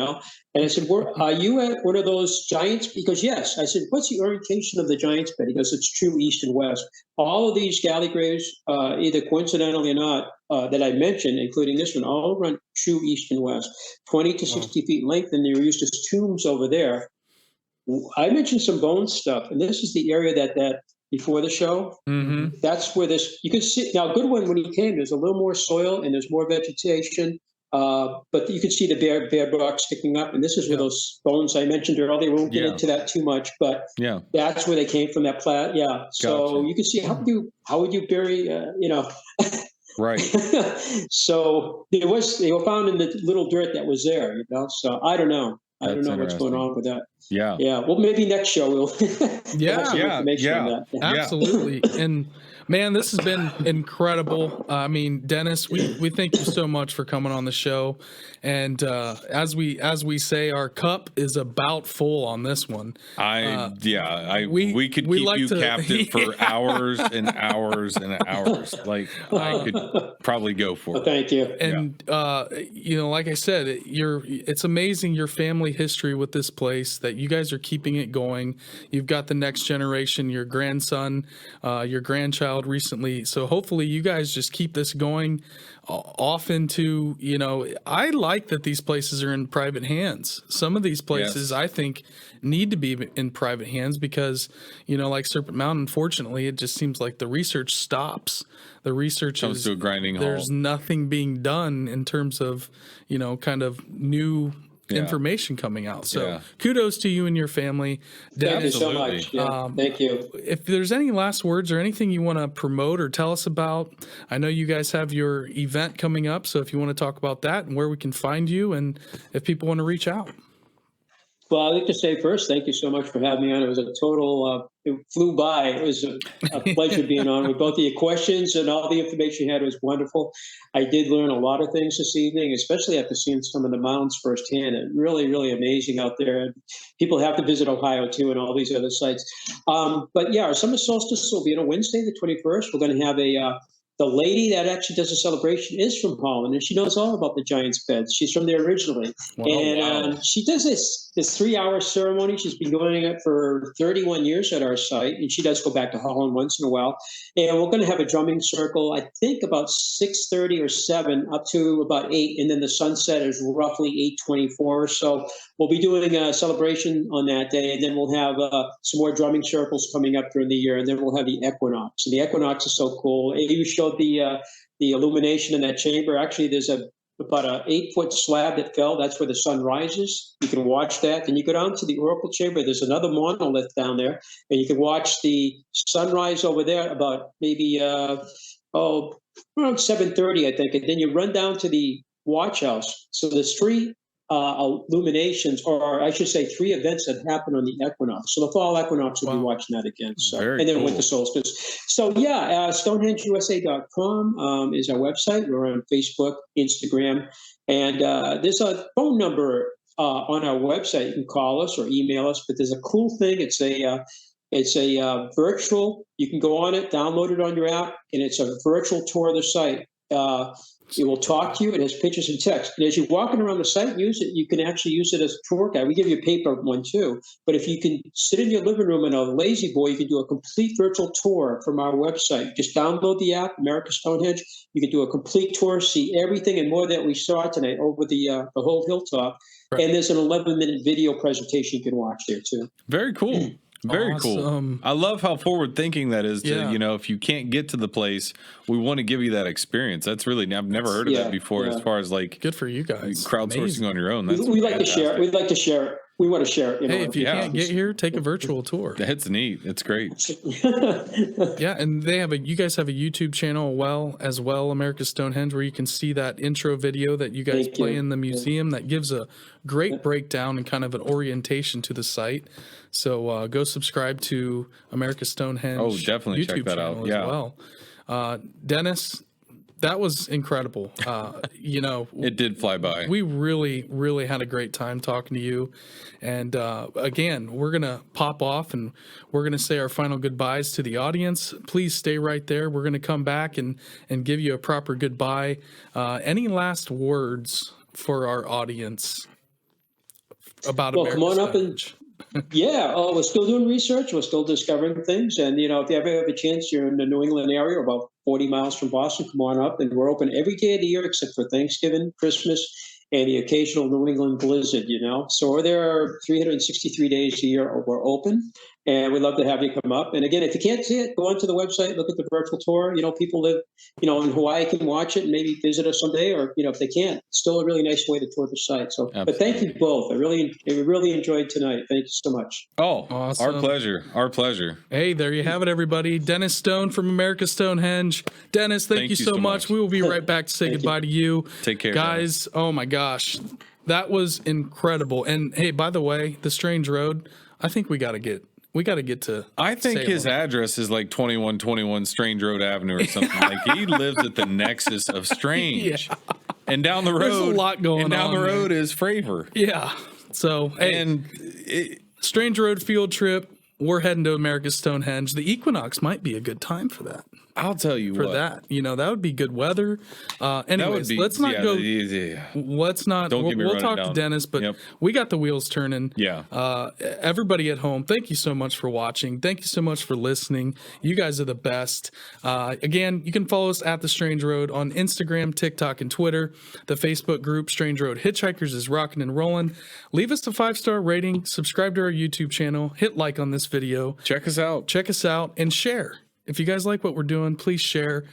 I said, are you at one of those giants? He goes, yes. I said, what's the orientation of the Giant's Bed? He goes, it's true east and west. All of these galley graves, either coincidentally or not, that I mentioned, including this one, all run true east and west, 20 to 60 feet in length, and they were used as tombs over there. I mentioned some bone stuff, and this is the area that before the show. That's where you can see now. Goodwin, when he came, there's a little more soil and there's more vegetation, but you can see the bare rock sticking up, and this is where those bones I mentioned earlier. We won't get into that too much, but that's where they came from. That plat, So you can see how would you bury, Right. So they were found in the little dirt that was there, So I don't know. I don't know what's going on with that. Yeah. Well, maybe next show we'll have some information on that. Absolutely. And man, this has been incredible. I mean, Dennis, we thank you so much for coming on the show. And as we say, our cup is about full on this one. We could keep you captive for hours and hours and hours. Like I could probably go for it. Thank you. And like I said, it's amazing your family history with this place, that you guys are keeping it going. You've got the next generation, your grandson, your grandchild recently. So hopefully you guys just keep this going off into, I like that these places are in private hands. Some of these places I think need to be in private hands because, like Serpent Mountain, unfortunately, it just seems like the research stops. The research comes to a grinding halt. There's nothing being done in terms of, kind of new information coming out. So kudos to you and your family. Thank you so much. Thank you. If there's any last words or anything you want to promote or tell us about, I know you guys have your event coming up. So if you want to talk about that and where we can find you and if people want to reach out. Well, I'd like to say first, thank you so much for having me on. It was a total, it flew by. It was a pleasure being on with both of your questions and all the information you had. It was wonderful. I did learn a lot of things this evening, especially after seeing some of the mounds firsthand. It's really, really amazing out there. People have to visit Ohio too and all these other sites. But yeah, our summer solstice will be on a Wednesday, the 21st. We're going to have the lady that actually does the celebration is from Holland, and she knows all about the Giant's Beds. She's from there originally. She does this 3-hour ceremony. She's been doing it for 31 years at our site, and she does go back to Holland once in a while. And we're going to have a drumming circle, I think about 6:30 or 7 up to about 8, and then the sunset is roughly 8:24. So we'll be doing a celebration on that day, and then we'll have some more drumming circles coming up during the year, and then we'll have the equinox. And the equinox is so cool. You showed the illumination in that chamber. Actually, there's about an 8-foot slab that fell. That's where the sun rises. You can watch that. Then you go down to the oracle chamber. There's another monolith down there, and you can watch the sunrise over there about maybe around 7:30, I think. And then you run down to the watch house. So there's 3 illuminations, or I should say 3 events that happen on the equinox. So the fall equinox, we'll be watching that again. So, Very and then cool. winter solstice. So yeah, StonehengeUSA.com is our website. We're on Facebook, Instagram, and there's a phone number on our website. You can call us or email us. But there's a cool thing. It's a virtual. You can go on it, download it on your app, and it's a virtual tour of the site. It will talk to you. It has pictures and text. And as you're walking around the site and use it, you can actually use it as a tour guide. We give you a paper one too. But if you can sit in your living room in a lazy boy, you can do a complete virtual tour from our website. Just download the app, America Stonehenge. You can do a complete tour, see everything and more that we saw tonight over the whole hilltop. Right. And there's an 11-minute video presentation you can watch there too. Very cool. Very cool. I love how forward thinking that is to, if you can't get to the place, we want to give you that experience. That's really, I've never heard of that before as far as like good for you guys. Crowdsourcing Amazing. On your own. We like to share it. We'd like to share it. We want to share it. Hey, if you can't get here, take a virtual tour. It's neat. It's great. Yeah, and you guys have a YouTube channel as well, America Stonehenge, where you can see that intro video that you guys play in the museum that gives a great breakdown and kind of an orientation to the site. So go subscribe to America Stonehenge. Oh, definitely YouTube check that channel out. As well. Dennis, that was incredible. It did fly by. We really, really had a great time talking to you. And again, we're going to pop off and we're going to say our final goodbyes to the audience. Please stay right there. We're going to come back and give you a proper goodbye. Any last words for our audience about America? Come on up and we're still doing research. We're still discovering things. And, if you ever have a chance, you're in the New England area, about 40 miles from Boston, come on up. And we're open every day of the year except for Thanksgiving, Christmas, and the occasional New England blizzard, So we're there 363 days a year. We're open. And we'd love to have you come up. And again, if you can't see it, go onto the website, look at the virtual tour. People live, in Hawaii can watch it and maybe visit us someday, or, if they can't, it's still a really nice way to tour the site. So, Absolutely. But thank you both. I really enjoyed tonight. Thank you so much. Oh, awesome. Our pleasure. Our pleasure. Hey, there you have it, everybody. Dennis Stone from America Stonehenge. Dennis, thank you so much. We will be right back to say goodbye to you. Take care, guys. Dennis. Oh my gosh. That was incredible. And hey, by the way, the Strange Road, I think we got to get to. I think Salem. His address is like 2121 Strange Road Avenue or something. Like he lives at the nexus of strange. Yeah. And down the road, there's a lot going on. And down the road is Fravor. Yeah. So, Strange Road field trip. We're heading to America's Stonehenge. The equinox might be a good time for that. I'll tell you for that. That would be good weather. Anyways, let's not go. Let's not. We'll talk to Dennis, but we got the wheels turning. Yeah. Everybody at home, thank you so much for watching. Thank you so much for listening. You guys are the best. Again, you can follow us at The Strange Road on Instagram, TikTok, and Twitter. The Facebook group Strange Road Hitchhikers is rocking and rolling. Leave us a 5-star rating. Subscribe to our YouTube channel. Hit like on this video. Check us out and share. If you guys like what we're doing, please share.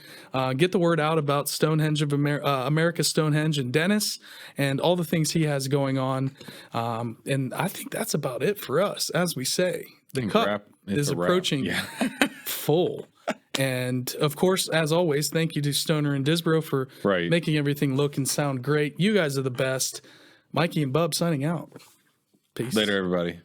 Get the word out about Stonehenge of America Stonehenge and Dennis and all the things he has going on. And I think that's about it for us. As we say, the cup is approaching full. And of course, as always, thank you to Stoner and Disbro for making everything look and sound great. You guys are the best. Mikey and Bub signing out. Peace. Later, everybody.